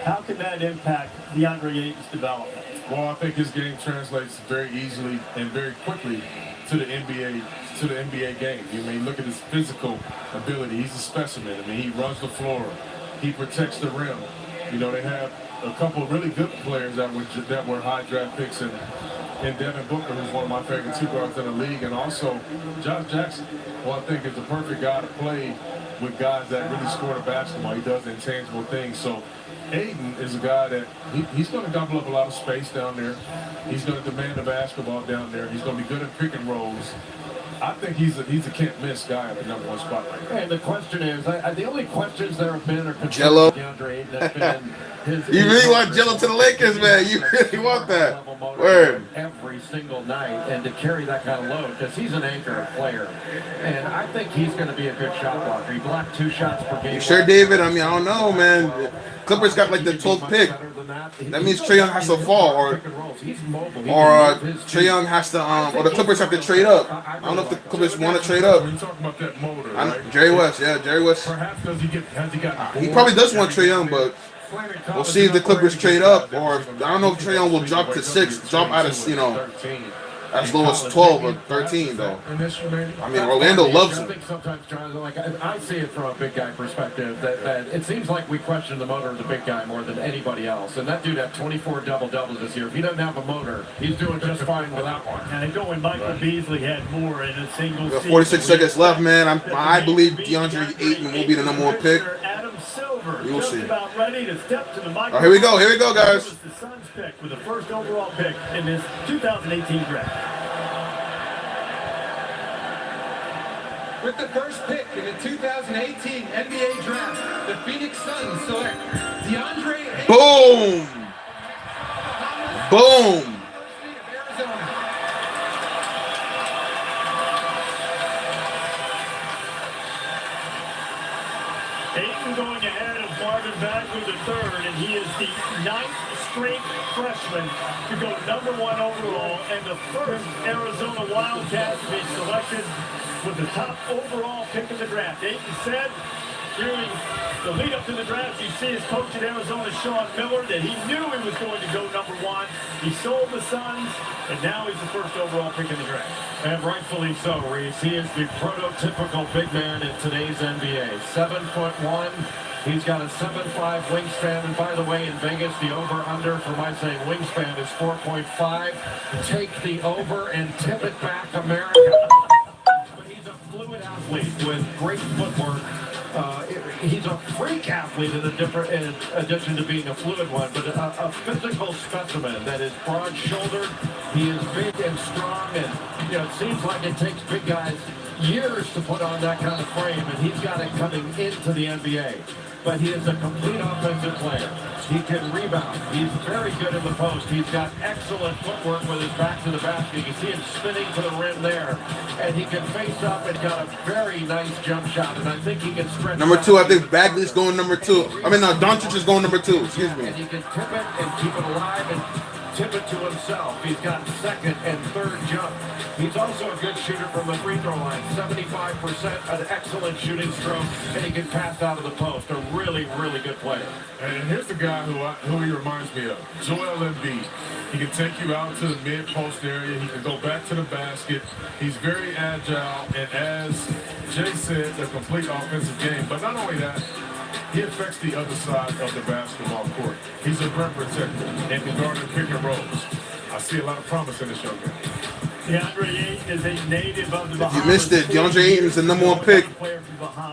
How can that impact DeAndre Ayton's development? Well, I think his game translates very easily and very quickly to the NBA game. You may look at his physical ability. He's a specimen. I mean, he runs the floor. He protects the rim. You know, they have a couple of really good players that were high draft picks, and Devin Booker, who's one of my favorite 2 guards in the league, and also Josh Jackson, who I think is the perfect guy to play with guys that really score the basketball. He does intangible things. So Ayton is a guy that he's going to gobble up a lot of space down there. He's going to demand the basketball down there. He's going to be good at pick and rolls. I think he's a can't-miss guy at the #1 spot right now. And the question is, the only questions there have been are Jello. DeAndre Ayton has been You really want Jello to the Lakers, man. You really want that. Word. Every single night, and to carry that kind of load, because he's an anchor player. And I think he's going to be a good shot blocker. He blocked 2 shots per game. You sure, David? I mean, I don't know, man. Clippers got like the 12th pick. That means Trae Young has to fall, or Trae Young has to, or the Clippers have to trade up. I don't know if the Clippers want to trade up. When you talk about that motor, right? Jerry West, Jerry West. Perhaps has he gotten He probably does want Trae Young, but we'll see if the Clippers trade up, or I don't know if Trae Young will drop to 6, drop out of, as low as 12 or 13, though. I mean, Orlando loves him. I think sometimes, John, like I see it from a big guy perspective, that it seems like we question the motor of the big guy more than anybody else. And that dude had 24 double-doubles this year. If he doesn't have a motor, he's doing just fine without one. And I know when Michael Beasley had more in a single We got season. 46 seconds left, man. I believe DeAndre Ayton will be the #1 pick. Adam Silver We will just see. about ready to step to the microphone. All right, here we go, guys. This was the Suns pick with the first overall pick in this 2018 draft. With the first pick in the 2018 NBA Draft, the Phoenix Suns select DeAndre Ayton. Boom! Boom! Ayton going ahead of Marvin Bagley III, and he is the 9th straight freshman to go #1 overall and the first Arizona Wildcat to be selected with the top overall pick in the draft. Ayton said during the lead up to the draft, you see his coach at Arizona, Sean Miller, that he knew he was going to go #1. He sold the Suns, and now he's the first overall pick in the draft. And rightfully so, Reese. He is the prototypical big man in today's NBA. 7'1". He's got a 7'5" wingspan. And by the way, in Vegas, the over-under for my saying wingspan is 4.5. Take the over and tip it back, America. But he's a fluid athlete with great footwork. He's a freak athlete in addition to being a fluid one, but a physical specimen that is broad-shouldered. He is big and strong, and it seems like it takes big guys years to put on that kind of frame, and he's got it coming into the NBA. But he is a complete offensive player. He can rebound. He's very good in the post. He's got excellent footwork with his back to the basket. You can see him spinning to the rim there. And he can face up and got a very nice jump shot. And I think he can stretch. Number 2, I think Bagley's going number 2. I mean, Doncic is going number 2. Excuse me. And he can tip it and keep it alive and tip it to himself. He's got second and third jump. He's also a good shooter from the free throw line. 75%, an excellent shooting stroke, and he can pass out of the post. A really, really good player. And here's the guy who he reminds me of, Joel Embiid. He can take you out to the mid-post area. He can go back to the basket. He's very agile, and as Jay said, a complete offensive game. But not only that, he affects the other side of the basketball court. He's a rim protector and can guard and pick and rolls. I see a lot of promise in this young man. DeAndre Ayton is a native of the Bahamas. If you missed it, DeAndre Ayton is the number 1 pick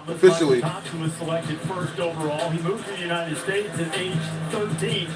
officially. Thompson was selected first overall. He moved to the United States at age 13.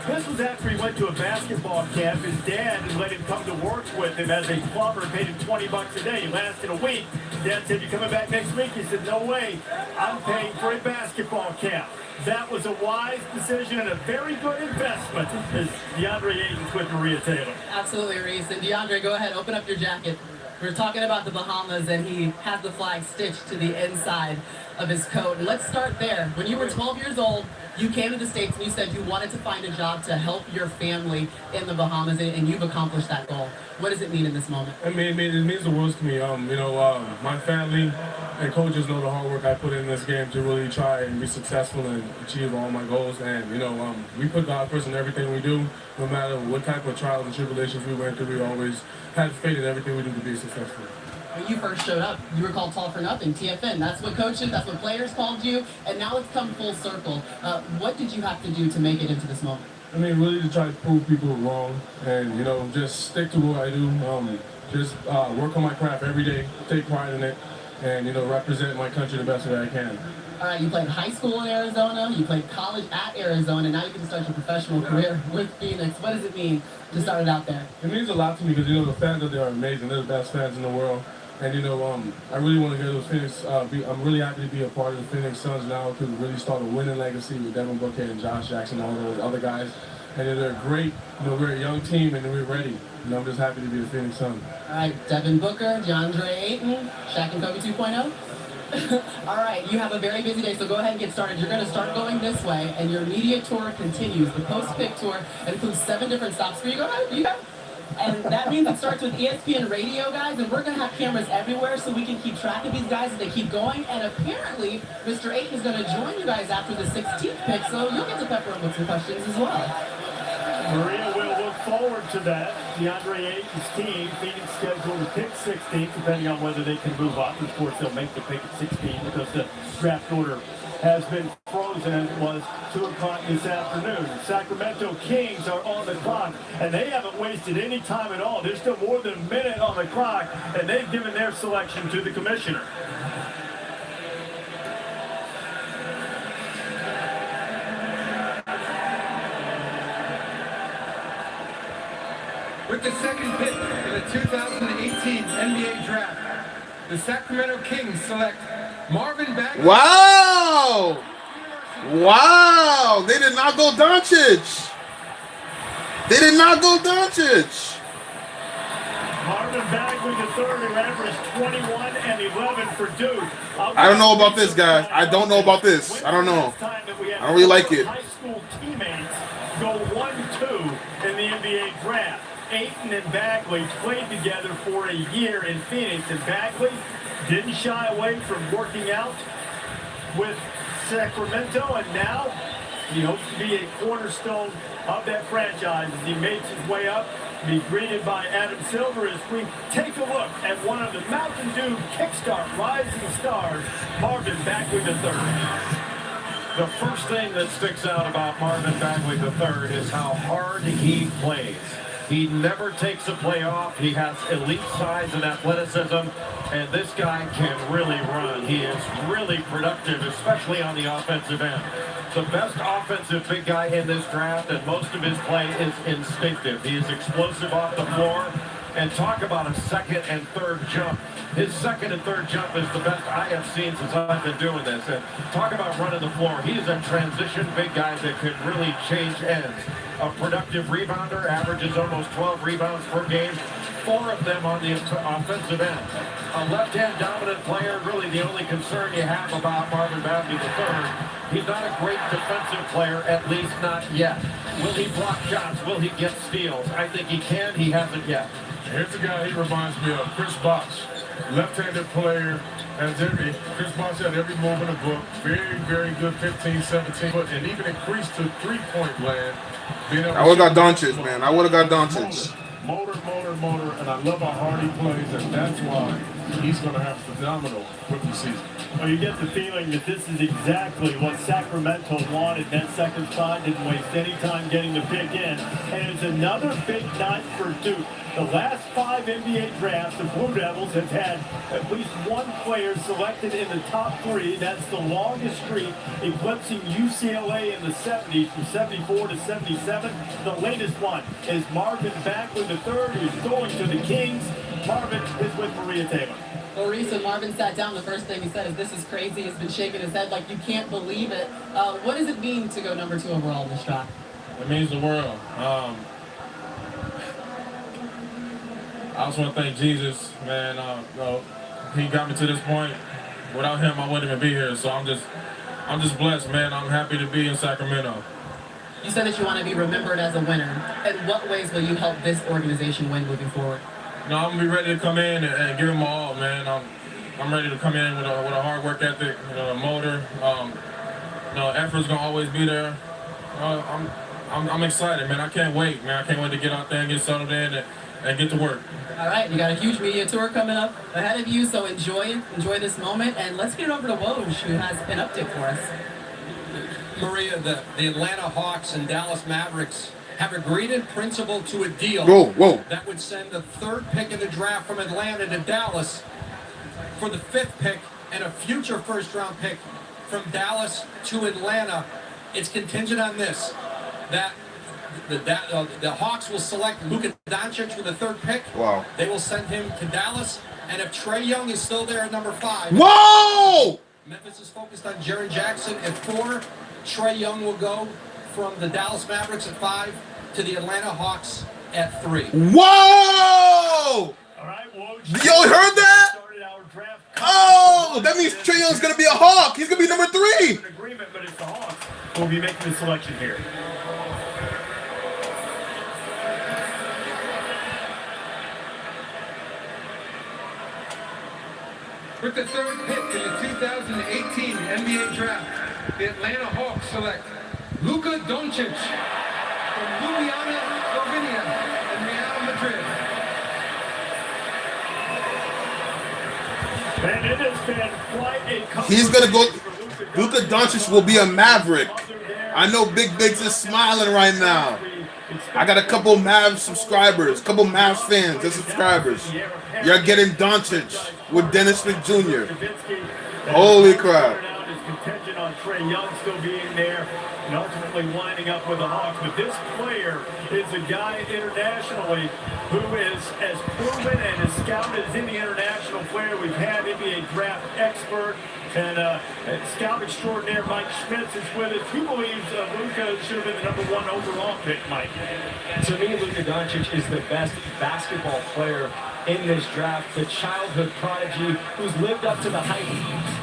This was after he went to a basketball camp. His dad let him come to work with him as a plumber, paid him $20 a day. He lasted a week. Dad said, "You coming back next week?" He said, "No way. I'm paying for a basketball camp." That was a wise decision and a very good investment as DeAndre Ayton's with Maria Taylor. Absolutely, Reese. And DeAndre, go ahead, open up your jacket. We're talking about the Bahamas, and he has the flag stitched to the inside of his coat. And let's start there. When you were 12 years old, you came to the States and you said you wanted to find a job to help your family in the Bahamas, and you've accomplished that goal. What does it mean in this moment? I mean, it means the world to me. My family and coaches know the hard work I put in this game to really try and be successful and achieve all my goals. And, we put God first in everything we do. No matter what type of trials and tribulations we went through, we always had faith in everything we do to be successful. When you first showed up, you were called Tall for Nothing, TFN. That's what coaches, that's what players called you, and now it's come full circle. What did you have to do to make it into this moment? I mean, really to try to prove people wrong and, just stick to what I do. Just work on my craft every day, take pride in it, and, represent my country the best way I can. All right, you played high school in Arizona, you played college at Arizona, now you can start your professional career with Phoenix. What does it mean to start it out there? It means a lot to me because, the fans out there are amazing. They're the best fans in the world. And, I really want to go to Phoenix. I'm really happy to be a part of the Phoenix Suns now to really start a winning legacy with Devin Booker and Josh Jackson and all those other guys. And they're a great, we're a young team and we're ready. I'm just happy to be the Phoenix Suns. All right, Devin Booker, DeAndre Ayton, Shaq and Kobe 2.0. All right, you have a very busy day, so go ahead and get started. You're going to start going this way, and your media tour continues. The post-pick tour includes 7 different stops for you. Go ahead, you go. And that means it starts with ESPN Radio, guys, and we're going to have cameras everywhere so we can keep track of these guys as they keep going. And apparently, Mr. Ayton is going to join you guys after the 16th pick, so you'll get to pepper him with some questions as well. Maria will look forward to that. DeAndre Ayton's team, Phoenix scheduled to pick 16, depending on whether they can move up. Of course, they'll make the pick at 16 because the draft order has been frozen and it was 2 o'clock this afternoon. Sacramento Kings are on the clock, and they haven't wasted any time at all. There's still more than a minute on the clock, and they've given their selection to the commissioner. With the second pick in the 2018 NBA Draft, the Sacramento Kings select Marvin Bagley. Wow! Wow! They did not go Doncic. They did not go Doncic. Marvin Bagley III, who averaged 21 and 11 for Duke. I don't know about this, guys. I don't know about this. I don't know. I don't really like it. High school teammates go 1-2 in the NBA Draft. Ayton and Bagley played together for a year in Phoenix, and Bagley didn't shy away from working out with Sacramento, and now he hopes to be a cornerstone of that franchise as he makes his way up, be greeted by Adam Silver as we take a look at one of the Mountain Dew Kickstart Rising Stars, Marvin Bagley III. The first thing that sticks out about Marvin Bagley III is how hard he plays. He never takes a play off. He has elite size and athleticism, and this guy can really run. He is really productive, especially on the offensive end. The best offensive big guy in this draft, and most of his play is instinctive. He is explosive off the floor. And talk about a second and third jump. His second and third jump is the best I have seen since I've been doing this. And talk about running the floor. He's a transition big guy that can really change ends. A productive rebounder, averages almost 12 rebounds per game. 4 of them on the offensive end. A left-hand dominant player, really the only concern you have about Marvin Bagley III. He's not a great defensive player, at least not yet. Will he block shots? Will he get steals? I think he can. He hasn't yet. Here's a guy, he reminds me of Chris Bosh. Left-handed player, Chris Bosh had every move in the book. Very, very good 15, 17 foot, and even increased to three-point land. I would have got Doncic, man. I would have got Doncic. Motor, and I love how hard he plays, and that's why he's going to have a phenomenal rookie season. Well, you get the feeling that this is exactly what Sacramento wanted. That second spot didn't waste any time getting the pick in. And it's another big night for Duke. The last 5 NBA drafts, the Blue Devils have had at least one player selected in the top 3. That's the longest streak, eclipsing UCLA in the 70s from 74 to 77. The latest one is Marvin Bagley III, who's going to the Kings. Marvin is with Maria Taylor. Well, Reese, when Marvin sat down, the first thing he said is, "This is crazy." He's been shaking his head like you can't believe it. What does it mean to go number 2 overall in this draft? It means the world. I just want to thank Jesus, man. He got me to this point. Without him, I wouldn't even be here. So I'm just blessed, man. I'm happy to be in Sacramento. You said that you want to be remembered as a winner. In what ways will you help this organization win moving forward? No, I'm gonna be ready to come in and give him my all, man. I'm ready to come in with a hard work ethic, a motor. Effort's gonna always be there. I'm excited, man. I can't wait, man. I can't wait to get out there and get settled in and get to work. All right, you got a huge media tour coming up ahead of you, so enjoy this moment, and let's get it over to Woj, who has an update for us. Maria, the Atlanta Hawks and Dallas Mavericks have agreed in principle to a deal that would send the 3rd pick in the draft from Atlanta to Dallas for the 5th pick and a future first-round pick from Dallas to Atlanta. It's contingent on this, that the Hawks will select Luka Doncic for the 3rd pick. Wow. They will send him to Dallas, and if Trae Young is still there at number 5. Whoa! Memphis is focused on Jaren Jackson at 4. Trae Young will go from the Dallas Mavericks at 5 to the Atlanta Hawks at 3. Whoa! All right, Yo, heard that? Oh, that means Trae Young's gonna be a Hawk. He's gonna be number 3. An agreement, but it's the Hawks who will be making the selection here. With the 3rd pick in the 2018 NBA Draft, the Atlanta Hawks select Luka Doncic from Ljubljana, Slovenia, and Real Madrid. And it has been quite a He's gonna go. Luka Doncic will be a Maverick. I know Big Bigs is smiling right now. I got a couple Mavs subscribers, couple Mavs fans and subscribers. You're getting Doncic with Dennis Smith Jr. Holy crap. Contingent on Trae Young still being there and ultimately winding up with the Hawks. But this player is a guy internationally who is as proven and as scouted as any international player we've had. NBA draft expert and scout extraordinaire Mike Schmitz is with us. Who believes Luka should have been the number 1 overall pick, Mike? To me, Luka Doncic is the best basketball player in this draft. The childhood prodigy who's lived up to the hype.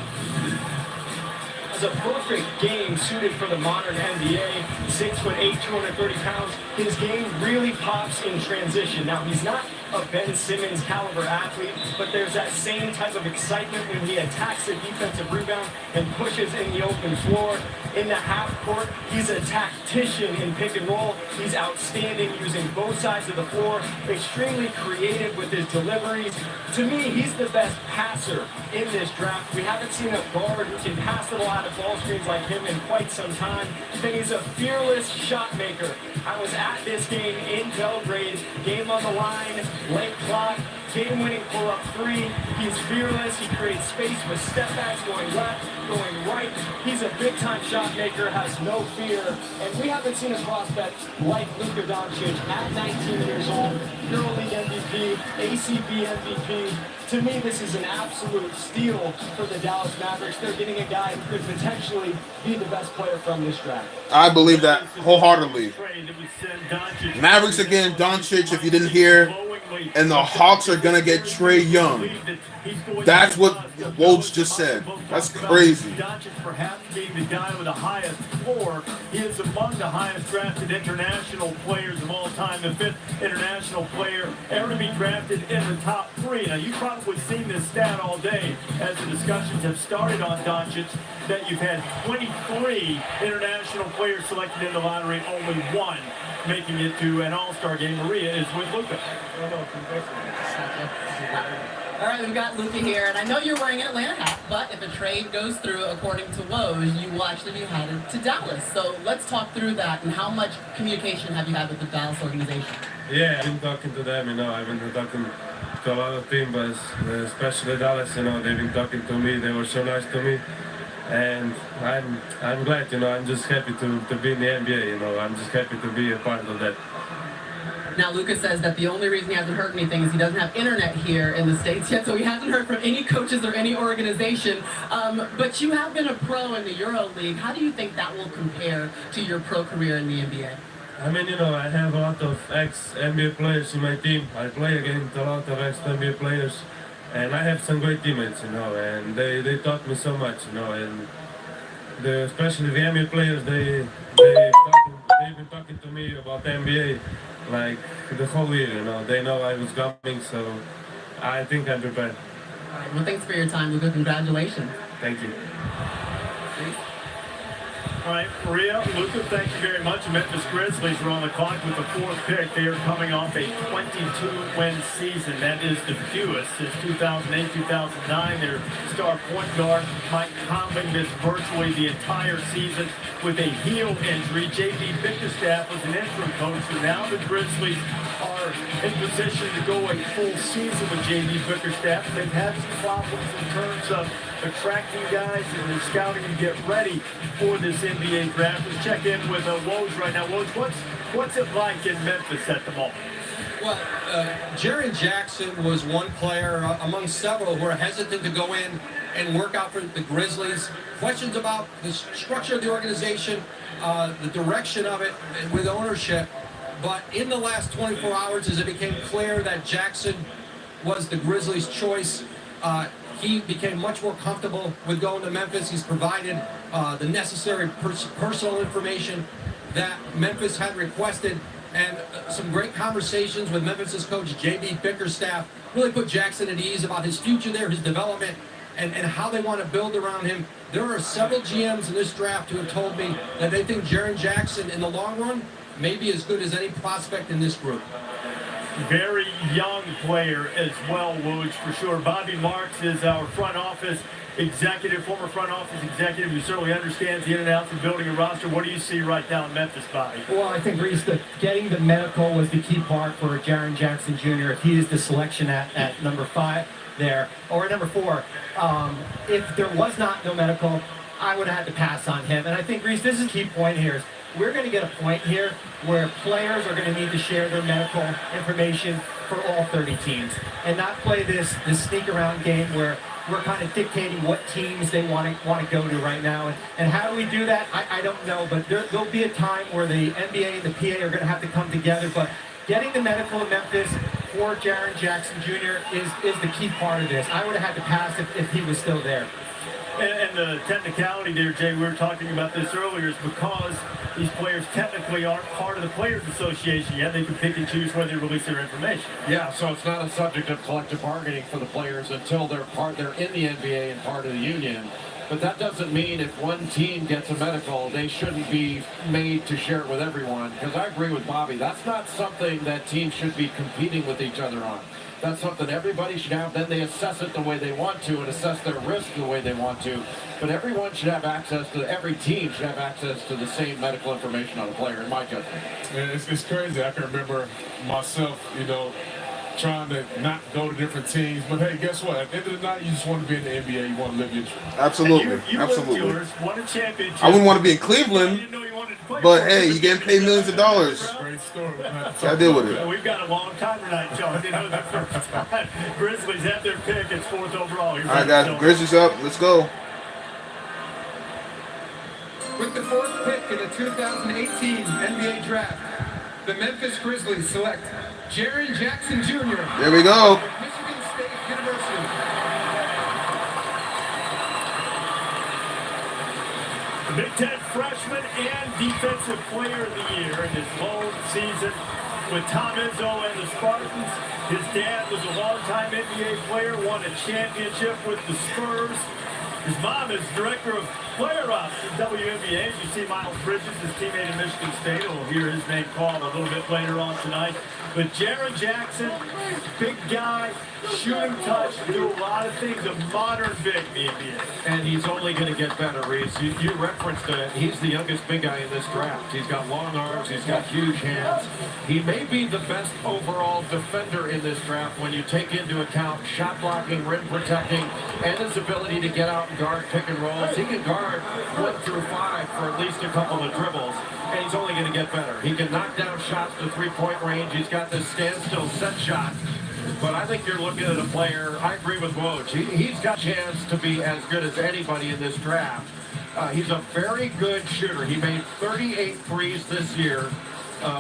A perfect game suited for the modern NBA. 6'8", 230 pounds. His game really pops in transition. Now, he's not Ben Simmons caliber athlete, but there's that same type of excitement when he attacks a defensive rebound and pushes in the open floor. In the half court, he's a tactician in pick and roll. He's outstanding using both sides of the floor, extremely creative with his deliveries. To me, he's the best passer in this draft. We haven't seen a guard who can pass the ball out of ball screens like him in quite some time. And he's a fearless shot maker. I was at this game in Belgrade, game on the line, late clock, game-winning pull-up three. He's fearless. He creates space with step-backs going left, going right. He's a big-time shot maker, has no fear. And we haven't seen a prospect like Luka Doncic at 19 years old, EuroLeague MVP, ACB MVP. To me, this is an absolute steal for the Dallas Mavericks. They're getting a guy who could potentially be the best player from this draft. I believe that wholeheartedly. Mavericks again, Doncic, if you didn't hear, and the Hawks are going to get Trae Young. That's what Woj just said. That's crazy. Doncic perhaps being the guy with the highest floor. He is among the highest drafted international players of all time, the 5th international player ever to be drafted in the top 3. Now, you've probably seen this stat all day as the discussions have started on Doncic, that you've had 23 international players selected in the lottery, only one making it to an all-star game. Maria is with Luka. All right, we've got Luka here, and I know you're wearing an Atlanta hat, but if a trade goes through according to Woj, you will actually be headed to Dallas. So let's talk through that, and how much communication have you had with the Dallas organization? Yeah, I've been talking to them, I've been talking to a lot of teams, but especially Dallas, they've been talking to me. They were so nice to me. And I'm glad, I'm just happy to be in the NBA, I'm just happy to be a part of that. Now, Luka says that the only reason he hasn't heard anything is he doesn't have internet here in the States yet, so he hasn't heard from any coaches or any organization. But you have been a pro in the EuroLeague. How do you think that will compare to your pro career in the NBA? I mean, I have a lot of ex-NBA players in my team. I play against a lot of ex-NBA players. And I have some great teammates, and they taught me so much, and especially the NBA players, they've been talking to me about the NBA like the whole year, They know I was coming, so I think I'm prepared. All right, well, thanks for your time, Luka. Congratulations. Thank you. All right, Maria, Luka, thank you very much. The Memphis Grizzlies are on the clock with the 4th pick. They are coming off a 22-win season. That is the fewest since 2008-2009. Their star point guard, Mike Conley, missed virtually the entire season with a heel injury. J.B. Bickerstaff was an interim coach, so now the Grizzlies are in position to go a full season with J.B. Bickerstaff. They've had some problems in terms of attracting guys and their scouting to get ready for this NBA draft. Let's check in with Woj right now. Woj, what's it like in Memphis at the moment? Well, Jaren Jackson was one player among several who are hesitant to go in and work out for the Grizzlies. Questions about the structure of the organization, the direction of it with ownership. But in the last 24 hours, as it became clear that Jackson was the Grizzlies' choice, he became much more comfortable with going to Memphis. He's provided the necessary personal information that Memphis had requested, and some great conversations with Memphis's coach, J.B. Bickerstaff, really put Jackson at ease about his future there, his development, and how they want to build around him. There are several GMs in this draft who have told me that they think Jaren Jackson, in the long run, may be as good as any prospect in this group. Very young player as well, Woj, for sure. Bobby Marks is our front office executive, former front office executive, who certainly understands the in and outs of building a roster. What do you see right now in Memphis, Bobby? Well, I think, Reese, getting the medical was the key part for Jaren Jackson Jr. If he is the selection at number 5 there, or number 4. If there was no medical, I would have had to pass on him. And I think, Reese, this is a key point here. Is we're going to get a point here where players are going to need to share their medical information for all 30 teams and not play this sneak around game where we're kind of dictating what teams they want to go to right now. And how do we do that? I don't know, but there'll be a time where the NBA and the PA are going to have to come together. But getting the medical in Memphis for Jaren Jackson Jr. is the key part of this. I would have had to pass if he was still there. And the technicality there, Jay, we were talking about this earlier, is because these players technically aren't part of the Players Association yet. They can pick and choose whether to release their information. Yeah, so it's not a subject of collective bargaining for the players until they're in the NBA and part of the union. But that doesn't mean if one team gets a medical, they shouldn't be made to share it with everyone. Because I agree with Bobby, that's not something that teams should be competing with each other on. That's something everybody should have. Then they assess it the way they want to and assess their risk the way they want to. But everyone should have access to, every team should have access to the same medical information on a player, in my judgment. Man, it's crazy. I can remember myself, trying to not go to different teams. But hey, guess what? At the end of the night, you just want to be in the NBA. You want to live your dream. Absolutely. You Absolutely. Yours, won a championship. I wouldn't want to be in Cleveland, but hey, you're getting paid millions of dollars. Great story. I deal with it. We've got a long time tonight, John. The first time Grizzlies have their pick. It's 4th overall. All right, guys. Grizzlies up. Let's go. With the 4th pick in the 2018 NBA Draft, the Memphis Grizzlies select Jaren Jackson Jr. There we go. Michigan State University. The Big Ten freshman and defensive player of the year in his lone season with Tom Izzo and the Spartans. His dad was a longtime NBA player, won a championship with the Spurs. His mom is director of player ops in WNBA. You see Miles Bridges, his teammate in Michigan State. We'll hear his name called a little bit later on tonight. But Jaren Jackson, big guy, shooting touch, do a lot of things, a modern big in the NBA. And he's only going to get better, Reese. You referenced it. He's the youngest big guy in this draft. He's got long arms. He's got huge hands. He may be the best overall defender in this draft when you take into account shot blocking, rim protecting, and his ability to get out and guard pick and rolls. He can guard 1 through 5 for at least a couple of dribbles, and he's only going to get better. He can knock down shots to three-point range. He's got this standstill set shot. But I think you're looking at a player, I agree with Woj. He's got a chance to be as good as anybody in this draft. He's a very good shooter. He made 38 threes this year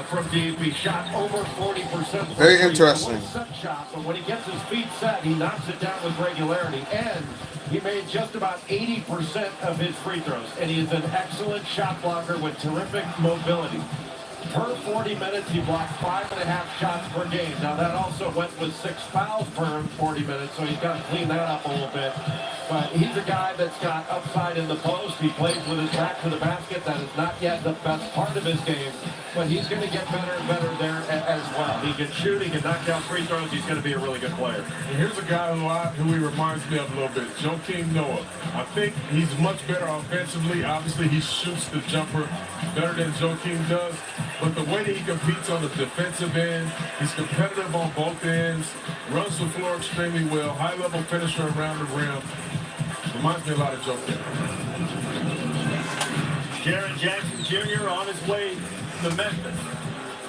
from deep. He shot over 40%. Very interesting. Set shot, but when he gets his feet set, he knocks it down with regularity. And he made just about 80% of his free throws. And he is an excellent shot blocker with terrific mobility. Per 40 minutes, he blocked 5.5 shots per game. Now, that also went with 6 fouls per 40 minutes, so he's got to clean that up a little bit. But he's a guy that's got upside in the post. He plays with his back to the basket. That is not yet the best part of his game, but he's going to get better and better there as well. He can shoot. He can knock down free throws. He's going to be a really good player. And here's a guy who he reminds me of a little bit, Joakim Noah. I think he's much better offensively. Obviously, he shoots the jumper better than Joakim does. But the way that he competes on the defensive end, he's competitive on both ends, runs the floor extremely well, high-level finisher around the rim. Reminds me a lot of Joakim. Jaren Jackson Jr. on his way to Memphis.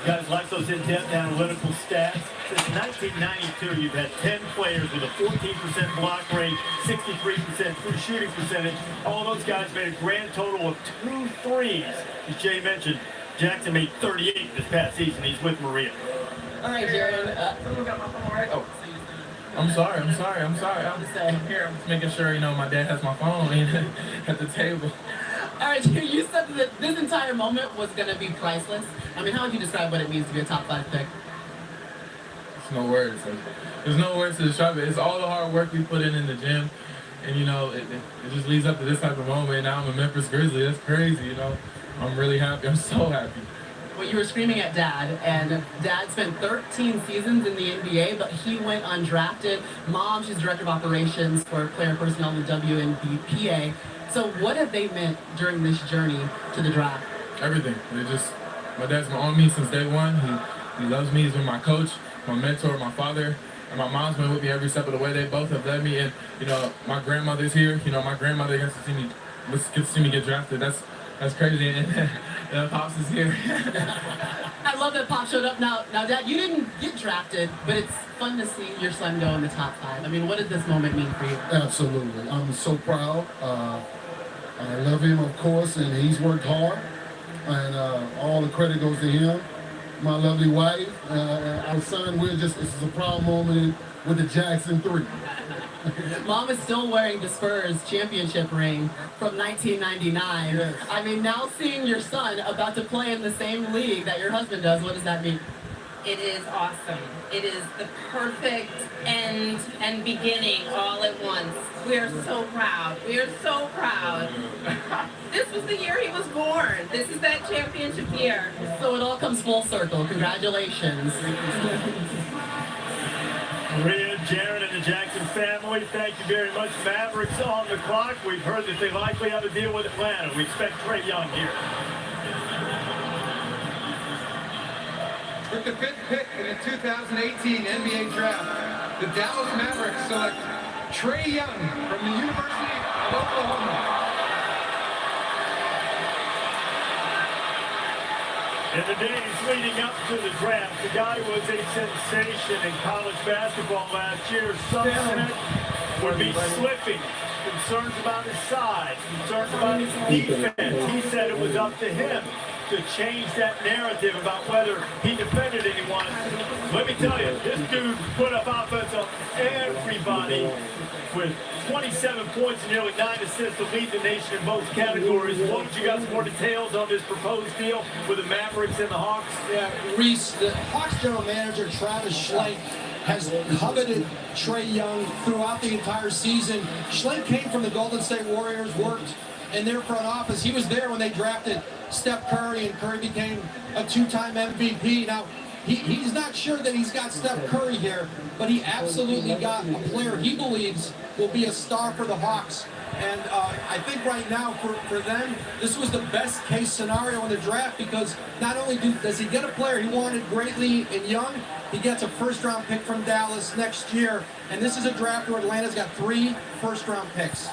Guys like those in-depth analytical stats. Since 1992, you've had 10 players with a 14% block rate, 63% true shooting percentage. All those guys made a grand total of 2 threes. As Jay mentioned, Jackson made 38 this past season. He's with Maria. All right, Jaren. I'm sorry. I'm here. I'm just making sure, my dad has my phone at the table. All right, you said that this entire moment was going to be priceless. I mean, how would you describe what it means to be a top 5 pick? There's no words. There's no words to describe it. It's all the hard work we put in the gym. And, it just leads up to this type of moment. Now I'm a Memphis Grizzly. That's crazy, I'm really happy. I'm so happy. Well, you were screaming at Dad, and Dad spent 13 seasons in the NBA, but he went undrafted. Mom, she's director of operations for player personnel in the WNBPA. So what have they meant during this journey to the draft? Everything. My dad's been on me since day one. He loves me. He's been my coach, my mentor, my father. And my mom's been with me every step of the way. They both have led me. And, my grandmother's here. My grandmother gets to see me get drafted. That's crazy. And Pops is here. I love that Pop showed up. Now, Dad, you didn't get drafted, but it's fun to see your son go in the top 5. I mean, what did this moment mean for you? Absolutely. I'm so proud. I love him, of course, and he's worked hard. And all the credit goes to him. my lovely wife, our son. This is a proud moment with the Jackson 3. Mom is still wearing the Spurs championship ring from 1999. Yes. I mean, now seeing your son about to play in the same league that your husband does, what does that mean? It is awesome. It is the perfect end and beginning all at once. We are so proud. We are so proud. This was the year he was born. This is that championship year. So it all comes full circle. Congratulations. Maria, Jared, and the Jackson family, thank you very much. Mavericks on the clock. We've heard that they likely have a deal with Atlanta. We expect Trae Young here. With the 5th pick in the 2018 NBA Draft, the Dallas Mavericks select Trae Young from the University of Oklahoma. In the days leading up to the draft, the guy was a sensation in college basketball last year. Some said would be slipping. Concerns about his size, concerns about his defense. He said it was up to him to change that narrative about whether he defended anyone. Let me tell you, this dude put up offense on everybody with 27 points and nearly 9 assists to lead the nation in both categories. What would you got some more details on this proposed deal with the Mavericks and the Hawks? Yeah, Reese, the Hawks general manager, Travis Schlenk, has coveted Trae Young throughout the entire season. Schlenk came from the Golden State Warriors, worked in their front office. He was there when they drafted Steph Curry, and Curry became a 2-time MVP. Now, he's not sure that he's got Steph Curry here, but he absolutely got a player he believes will be a star for the Hawks. And I think right now for them, this was the best case scenario in the draft, because not only does he get a player he wanted greatly in Young, he gets a first-round pick from Dallas next year. And this is a draft where Atlanta's got 3 first-round picks.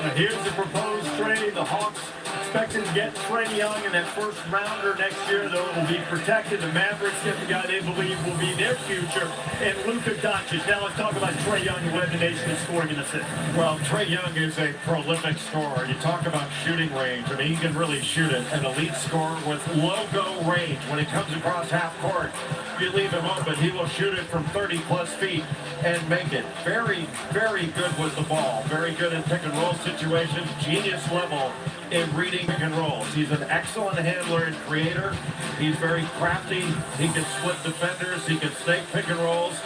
Now here's the proposed trade. The Hawks expecting to get Trae Young in that first rounder next year, though it will be protected. The Mavericks get the guy they believe will be their future, and Luka Doncic. Now let's talk about Trae Young, who led the nation in scoring and assists. Well, Trae Young is a prolific scorer. You talk about shooting range. I mean, he can really shoot it. An elite scorer with logo range. When he comes across half court, you leave him open, he will shoot it from 30-plus feet and make it. Very, very good with the ball. Very good in pick-and-roll situations. Genius level in reading pick and rolls. He's an excellent handler and creator. He's very crafty. He can split defenders. He can snake pick and rolls.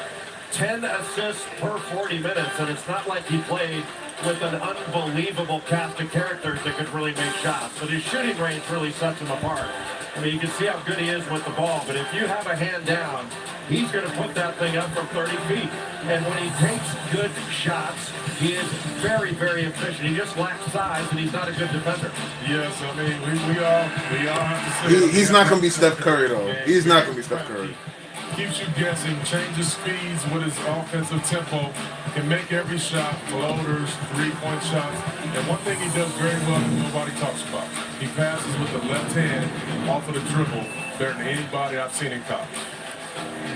10 assists per 40 minutes, and it's not like he played with an unbelievable cast of characters that could really make shots. But his shooting range really sets him apart. I mean, you can see how good he is with the ball, but if you have a hand down, he's going to put that thing up from 30 feet. And when he takes good shots, he is very, very efficient. He just lacks size, and he's not a good defender. Yes, I mean, we all have to say... He's not going to be Steph Curry, though. He's not going to be Steph Curry. Keeps you guessing, changes speeds with his offensive tempo, can make every shot, floaters, three-point shots. And one thing he does very well that nobody talks about, he passes with the left hand off of the dribble better than anybody I've seen in college.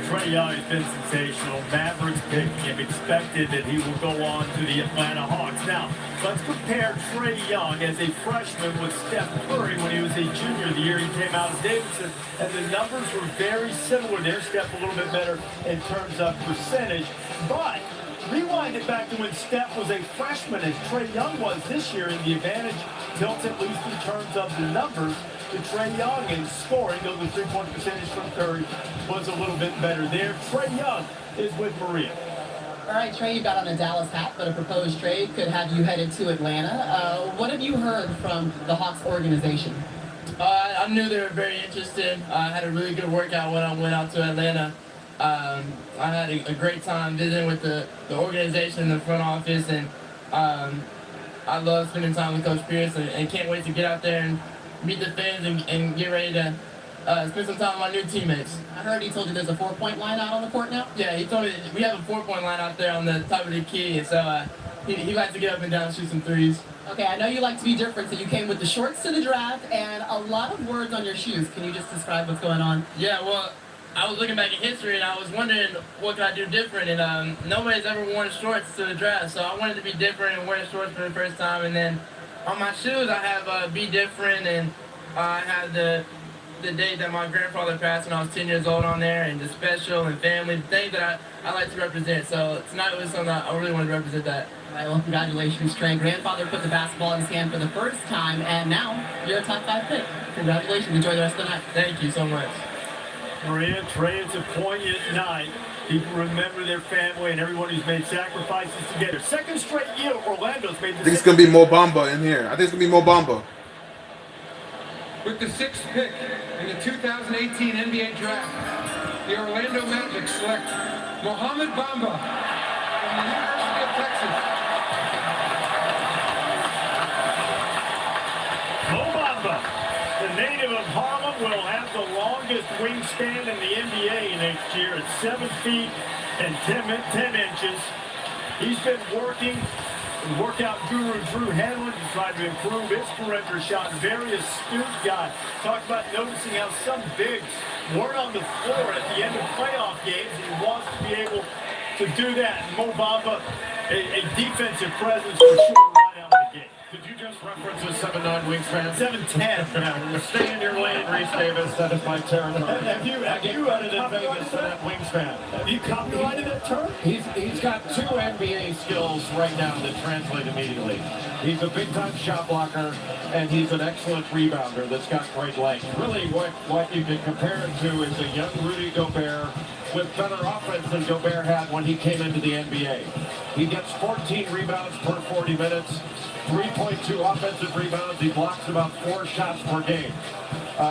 Trae Young has been sensational. Mavericks picking him, expected that he will go on to the Atlanta Hawks. Now, let's compare Trae Young as a freshman with Steph Curry when he was a junior the year he came out of Davidson. And the numbers were very similar there. Steph a little bit better in terms of percentage. But rewind it back to when Steph was a freshman, as Trae Young was this year, and the advantage tilts at least in terms of the numbers to Trae Young in scoring, though the three-point percentage from Curry was a little bit better there. Trae Young is with Maria. All right, Trae, you got on a Dallas hat, but a proposed trade could have you headed to Atlanta. What have you heard from the Hawks organization? I knew they were very interested. I had a really good workout when I went out to Atlanta. I had a great time visiting with the organization in the front office, and I love spending time with Coach Pierce, and can't wait to get out there and meet the fans and get ready to spend some time with my new teammates. I heard he told you there's a 4-point line out on the court now? Yeah, he told me we have a 4-point line out there on the top of the key, and so he likes to get up and down and shoot some threes. Okay, I know you like to be different, so you came with the shorts to the draft and a lot of words on your shoes. Can you just describe what's going on? Yeah, well, I was looking back at history and I was wondering what could I do different, and nobody's ever worn shorts to the draft, so I wanted to be different and wear shorts for the first time. And then on my shoes I have Be Different, and I have the the day that my grandfather passed when I was 10 years old on there, and the special and family, things that I like to represent. So tonight was something that I really wanted to represent that. All right, well, congratulations, Trey. Grandfather put the basketball in his hand for the first time, and now you're a top 5 pick. Congratulations. Enjoy the rest of the night. Thank you so much. Maria, Trey, it's a poignant night. People remember their family and everyone who's made sacrifices together. Second straight year, Orlando's made the I think it's going to be Mo Bamba in here. I think it's going to be Mo Bamba. With the 6th pick in the 2018 NBA Draft, the Orlando Magic select Mohamed Bamba from the University of Texas. Mo Bamba, the native of Harlem, will have the longest wingspan in the NBA next year at 7 feet and 10 inches. He's been working. Workout guru Drew Hanlon to try to improve his perimeter shot. Very astute guy. Talk about noticing how some bigs weren't on the floor at the end of playoff games. He wants to be able to do that. Mo Bamba, a defensive presence for sure right out of the gate. Did you just reference a 7'9" wingspan? 7'10". Stay in your lane, Reese Davis. That is my territory. Have you Vegas for that wingspan? Have you copyrighted that term? He's got 2 NBA skills right now that translate immediately. He's a big-time shot blocker, and he's an excellent rebounder that's got great length. Really, what you can compare it to is a young Rudy Gobert with better offense than Gobert had when he came into the NBA. He gets 14 rebounds per 40 minutes. 3.2 offensive rebounds. He blocks about 4 shots per game.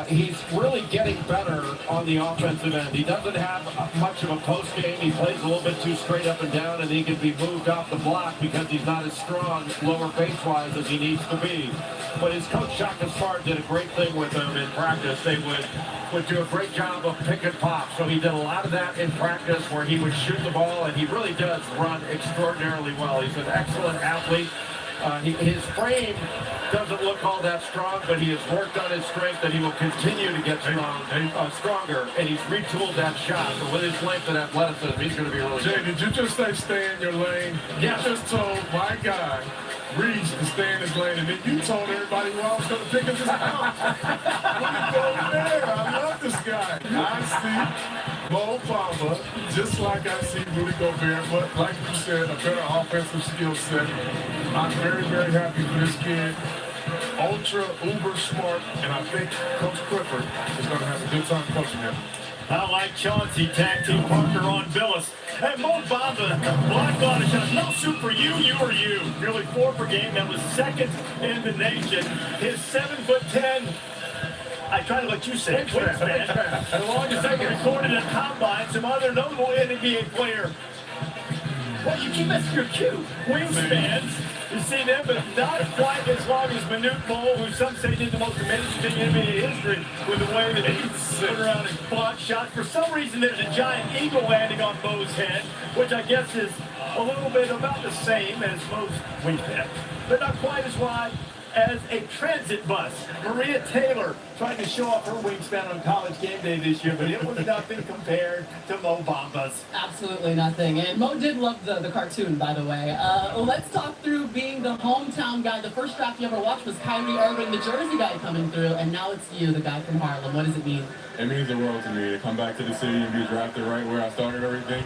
He's really getting better on the offensive end. He doesn't have much of a post game. He plays a little bit too straight up and down, and he can be moved off the block because he's not as strong lower base-wise as he needs to be. But his coach, Shaka Smart, did a great thing with him in practice. They would do a great job of pick and pop. So he did a lot of that in practice where he would shoot the ball, and he really does run extraordinarily well. He's an excellent athlete. His frame doesn't look all that strong, but he has worked on his strength, and he will continue to get stronger. And he's retooled that shot. So with his length and athleticism, he's going to be really good. Jay, did you just say stay in your lane? Yes. You just told my guy, Reese, to stay in his lane, and then you told everybody who I was going to pick as his out. What are you doing there? I love this guy. I see Mo Bamba, just like I see Rudy Gobert, but like you said, a better offensive skill set. I'm very, very happy for this kid. Ultra, uber smart, and I think Coach Clifford is going to have a good time coaching him. I like Chauncey tag team partner on Billis. And Mo Bamba, block on a shot. No shoot for you, you or you. Nearly 4 per game. That was second in the nation. His 7'10". I try to let you say it. Wingspan. The longest ever recorded at Combine. Some other notable NBA player. Well, you keep missing your cue. Wingspans. You see them, but not quite as long as Manute Bol, who some say did the most amazing thing in NBA history with the way that he put around his block shot. For some reason, there's a giant eagle landing on Bo's head, which I guess is a little bit about the same as most wingspans, but not quite as wide as a transit bus. Maria Taylor tried to show off her wingspan on College Game Day this year, but it was nothing compared to Mo Bamba's. Absolutely nothing. And Mo did love the cartoon, by the way. Let's talk through being the hometown guy. The first draft you ever watched was Kyrie Irving, the Jersey guy coming through, and now it's you, the guy from Harlem. What does it mean? It means the world to me to come back to the city and be drafted right where I started everything.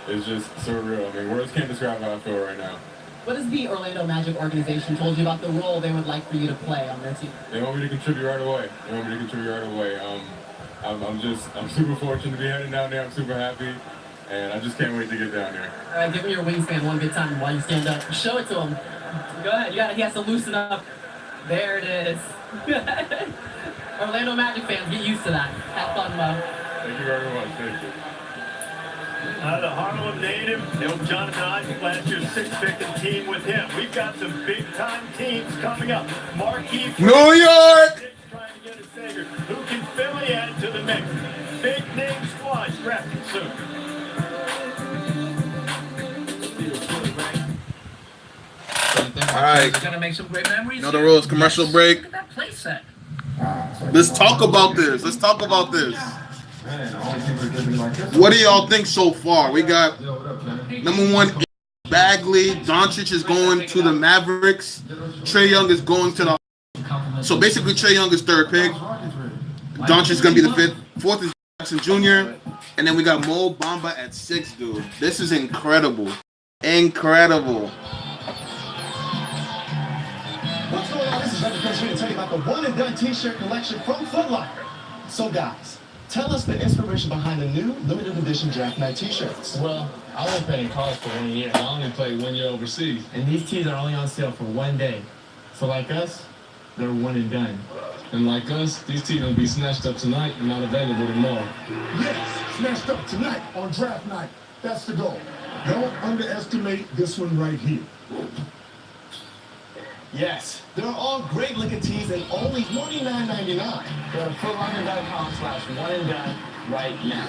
It's just surreal. I mean, words can't describe how I feel right now. What has the Orlando Magic organization told you about the role they would like for you to play on their team? They want me to contribute right away. I'm super fortunate to be heading down there. I'm super happy, and I just can't wait to get down there. All right, give me your wingspan one good time while you stand up. Show it to him. Go ahead. He has to loosen up. There it is. Orlando Magic fans, get used to that. Have fun, Mo. Thank you very much. Thank you. The Harlem native, Jonathan Isaac, last year's 6th pick and team with him. We've got some big-time teams coming up. Marquis, New York! Trying to get a savior. Who can Philly add to the mix? Big name squad drafting soon. All right. Gonna make some great memories. Know the rules. Commercial break. Look at that play set. Let's talk about this. What do y'all think so far? We got number 1, Bagley. Doncic is going to the Mavericks. Trae Young is going to the. So basically, Trae Young is 3rd pick. Doncic is going to be the fifth. Fourth is Jackson Jr. And then we got Mo Bamba at 6, dude. This is incredible. Incredible. What's going on? This is Evan Chris here to tell you about the One and Done t-shirt collection from Foot Locker. So guys, tell us the inspiration behind the new limited edition Draft Night t-shirts. Well, I only played in college for 1 year. I only played 1 year overseas. And these tees are only on sale for 1 day. So like us, they're one and done. And like us, these tees will be snatched up tonight and not available tomorrow. Yes, snatched up tonight on draft night. That's the goal. Don't underestimate this one right here. Yes, they're all great looking tees and only $49.99. Go to footlocker.com/one and done right now.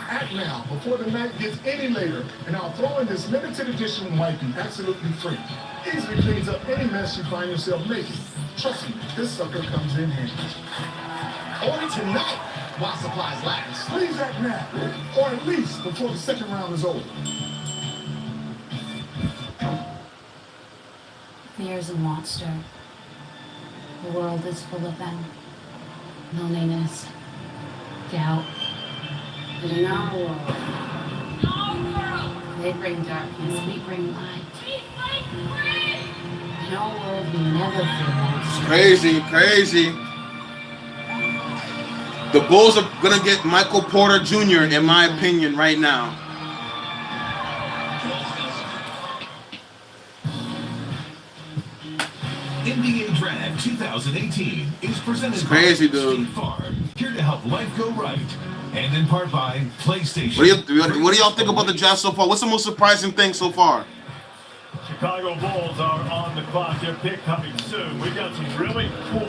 Act now before the night gets any later, and I'll throw in this limited edition wipey absolutely free. Easily cleans up any mess you find yourself making. Trust me, this sucker comes in handy. Order tonight while supplies last. Please act now, or at least before the second round is over. Fear's a monster. The world is full of them. Loneliness, doubt. But in our world, they bring darkness, we bring light. In our world, we never feel lost. Crazy, crazy. The Bulls are going to get Michael Porter Jr., in my opinion, right now. NBA Draft 2018 is presented It's crazy, by dude. State Farm, here to help life go right, and in part by PlayStation. What do y'all think about the draft so far? What's the most surprising thing so far? Chicago Bulls are on the clock. Their pick coming soon. We've got some really cool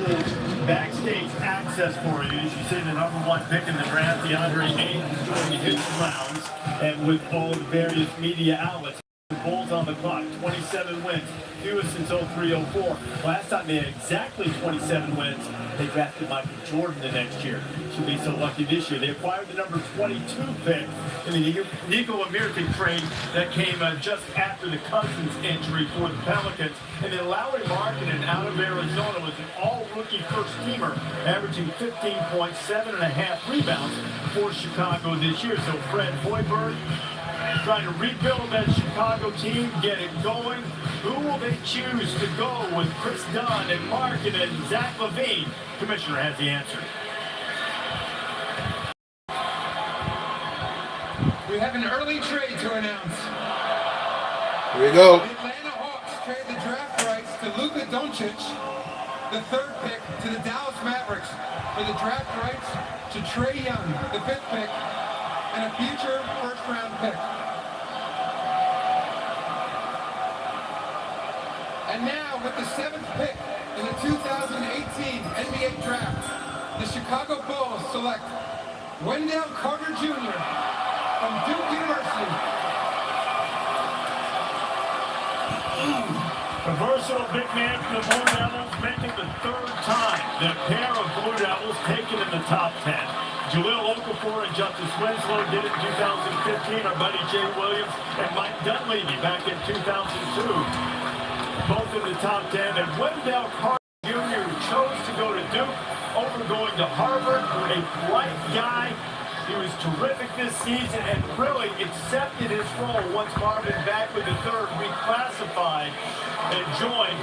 backstage access for you. You see the number 1 pick in the draft, DeAndre Ayton, is doing his rounds, and with all the various media outlets. The Bulls on the clock, 27 wins, fewest since 03-04. Last time they had exactly 27 wins, they drafted Michael Jordan the next year. Should be so lucky this year. They acquired the number 22 pick in the Nico American trade that came just after the Cousins injury for the Pelicans. And then Lowry Markkanen out of Arizona was an all-rookie first-teamer, averaging 15.7.5 rebounds for Chicago this year. So Fred Hoiberg trying to rebuild that Chicago team, get it going. Who will they choose to go with Chris Dunn and Markkanen and Zach LaVine? Commissioner has the answer. We have an early trade to announce. Here we go. The Atlanta Hawks trade the draft rights to Luka Doncic, the 3rd pick, to the Dallas Mavericks for the draft rights to Trae Young, the 5th pick, and a future first-round pick. And now, with the 7th pick in the 2018 NBA Draft, the Chicago Bulls select Wendell Carter Jr. from Duke University. A versatile big man for the Blue Devils, making the 3rd time that pair of Blue Devils taken in the top 10. Jahlil Okafor and Justice Winslow did it in 2015. Our buddy Jay Williams and Mike Dunleavy back in 2002. Both in the top 10. And Wendell Carter Jr. chose to go to Duke over going to Harvard. A bright guy. He was terrific this season and really accepted his role once Marvin Bagley III reclassified and joined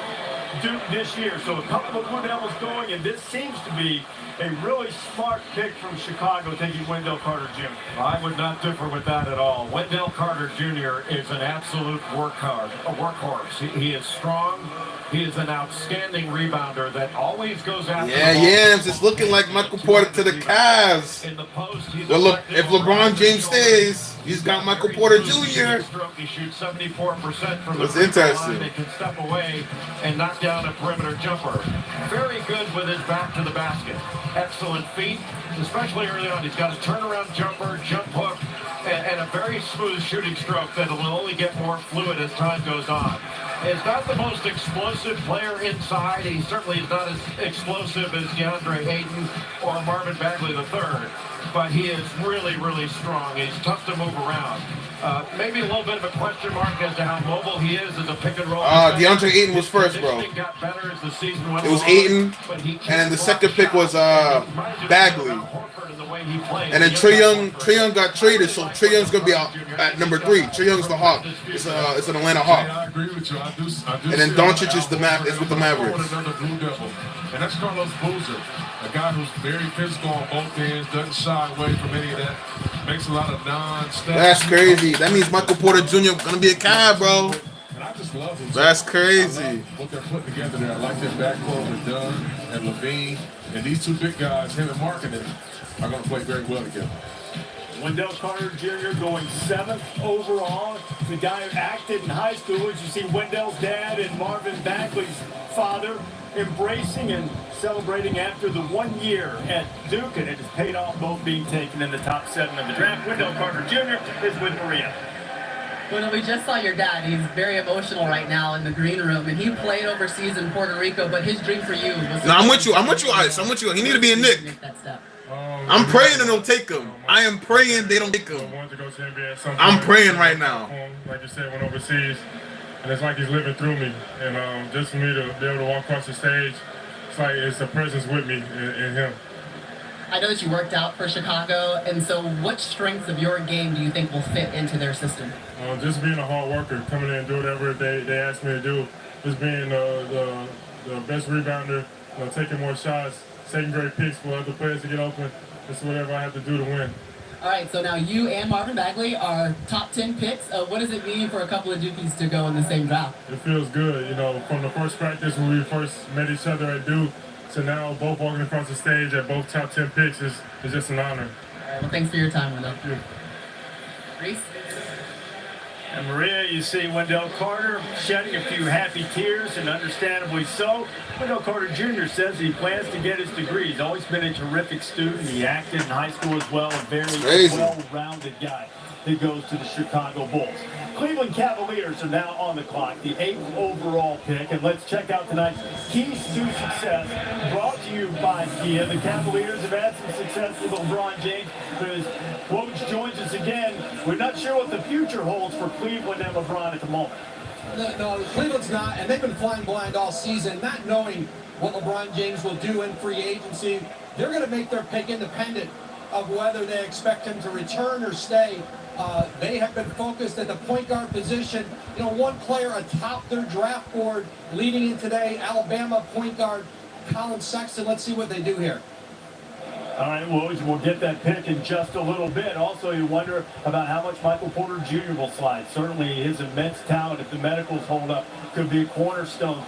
Duke this year. So a couple of Blue Devils going, and this seems to be a really smart pick from Chicago, taking Wendell Carter Jr. I would not differ with that at all. Wendell Carter Jr. is an absolute workhorse. He is strong. He is an outstanding rebounder that always goes after Yeah, the ball. Yams, it's looking like Michael Porter to the Cavs. In the post, he's Well, look, if LeBron James stays, he's got Michael Porter Jr. He shoots 74% from the That's free throw interesting. line. They can step away and knock down a perimeter jumper. Very good with his back to the basket. Excellent feet, especially early on. He's got a turnaround jumper, jump hook, and a very smooth shooting stroke that will only get more fluid as time goes on. is not the most explosive player inside. He certainly is not as explosive as DeAndre Ayton or Marvin Bagley III, but he is really, really strong. He's tough to move around. Maybe a little bit of a question mark as to how mobile he is as a pick and roll. DeAndre Ayton was first, bro. It was Ayton, and the second pick was Bagley. And then Trae Young got traded, so Trae Young's gonna be out at number 3. Trae Young's the Hawk. It's an Atlanta Hawk. I agree with you. I do And then Doncic is with the Mavericks. Another Blue Devil, and that's Carlos Boozer, a guy who's very physical on both ends, doesn't shy away from any of that, makes a lot of non-step. That's crazy. That means Michael Porter Jr. gonna be a Cavs, bro. And I just love him. That's crazy. I love what they're putting together there. I like their backcourt with Dunn and Levine, and these two big guys, him and Markkanen, are going to play very well together. Wendell Carter Jr. going 7th overall. The guy who acted in high school. As you see Wendell's dad and Marvin Bagley's father embracing and celebrating after the 1 year at Duke, and it has paid off, both being taken in the top 7 of the draft. Wendell Carter Jr. is with Maria. Well, we just saw your dad. He's very emotional right now in the green room, and he played overseas in Puerto Rico, but his dream for you was... No, I'm with you, Ice. I'm with you. He need to be a Knick. I'm praying they don't take him. I am praying they don't take him. I'm praying right now. Like you said, went overseas, and it's like he's living through me. And just for me to be able to walk across the stage, it's like it's a presence with me in him. I know that you worked out for Chicago, and so what strengths of your game do you think will fit into their system? Just being a hard worker, coming in and do whatever they ask me to do. Just being the best rebounder, taking more shots, taking great picks for other players to get open. Just whatever I have to do to win. All right, so now you and Marvin Bagley are top 10 picks. What does it mean for a couple of Dukies to go in the same draft? It feels good. From the first practice when we first met each other at Duke, to now both walking across the stage at both top 10 picks is just an honor. All right, well, thanks for your time, Wendell. Thank you. Reese? And Maria, you see Wendell Carter shedding a few happy tears, and understandably so. Wendell Carter Jr. says he plans to get his degree. He's always been a terrific student. He acted in high school as well, a very well-rounded guy that goes to the Chicago Bulls. Cleveland Cavaliers are now on the clock, the 8th overall pick. And let's check out tonight's keys to success, brought to you by Kia. The Cavaliers have had some success with LeBron James, but as Woj joins us again, we're not sure what the future holds for Cleveland and LeBron at the moment. No, Cleveland's not, and they've been flying blind all season, not knowing what LeBron James will do in free agency. They're going to make their pick independent of whether they expect him to return or stay. They have been focused at the point guard position. One player atop their draft board leading in today, Alabama point guard Colin Sexton. Let's see what they do here. All right, we'll get that pick in just a little bit. Also, you wonder about how much Michael Porter Jr. will slide. Certainly his immense talent, if the medicals hold up, could be a cornerstone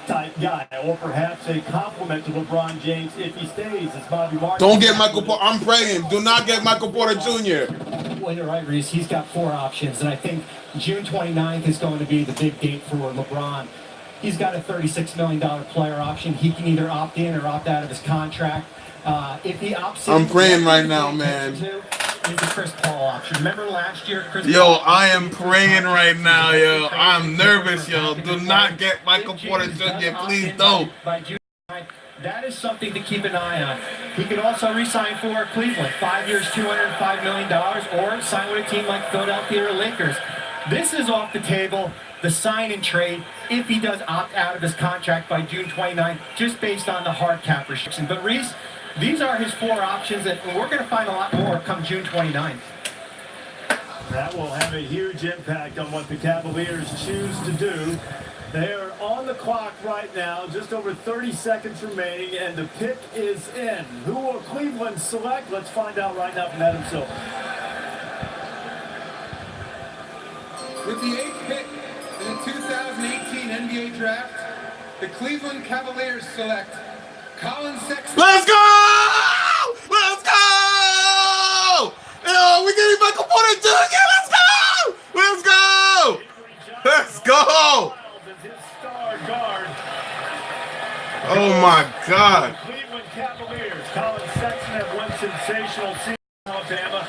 type guy, or perhaps a compliment to LeBron James if he stays, as Bobby Martin. Don't get Michael Porter. I'm praying. Do not get Michael Porter Jr. Well, you're right, Reese. He's got 4 options, and I think June 29th is going to be the big date for LeBron. He's got a $36 million player option. He can either opt in or opt out of his contract. If he opts in, I'm praying right now, man. Is the Chris Paul option. Remember last year, Chris Yo, Paul? I am praying right now, yo. I'm nervous, yo. Do not get Michael Porter Jr. Please don't. By June 9th, that is something to keep an eye on. He could also re-sign for Cleveland, 5 years, $205 million, or sign with a team like Philadelphia or Lakers. This is off the table, the sign and trade, if he does opt out of his contract by June 29th, just based on the hard cap restriction. But Reese, these are his 4 options, and we're going to find a lot more come June 29th. That will have a huge impact on what the Cavaliers choose to do. They are on the clock right now, just over 30 seconds remaining, and the pick is in. Who will Cleveland select? Let's find out right now from Adam Silver. With the 8th pick in the 2018 NBA Draft, the Cleveland Cavaliers select Colin Sexton. Let's go! Let's go! Yo, we getting Michael Porter Jr. Let's go! Let's go! Let's go! Oh my God! Cleveland Cavaliers. Colin Sexton had one sensational season in Alabama.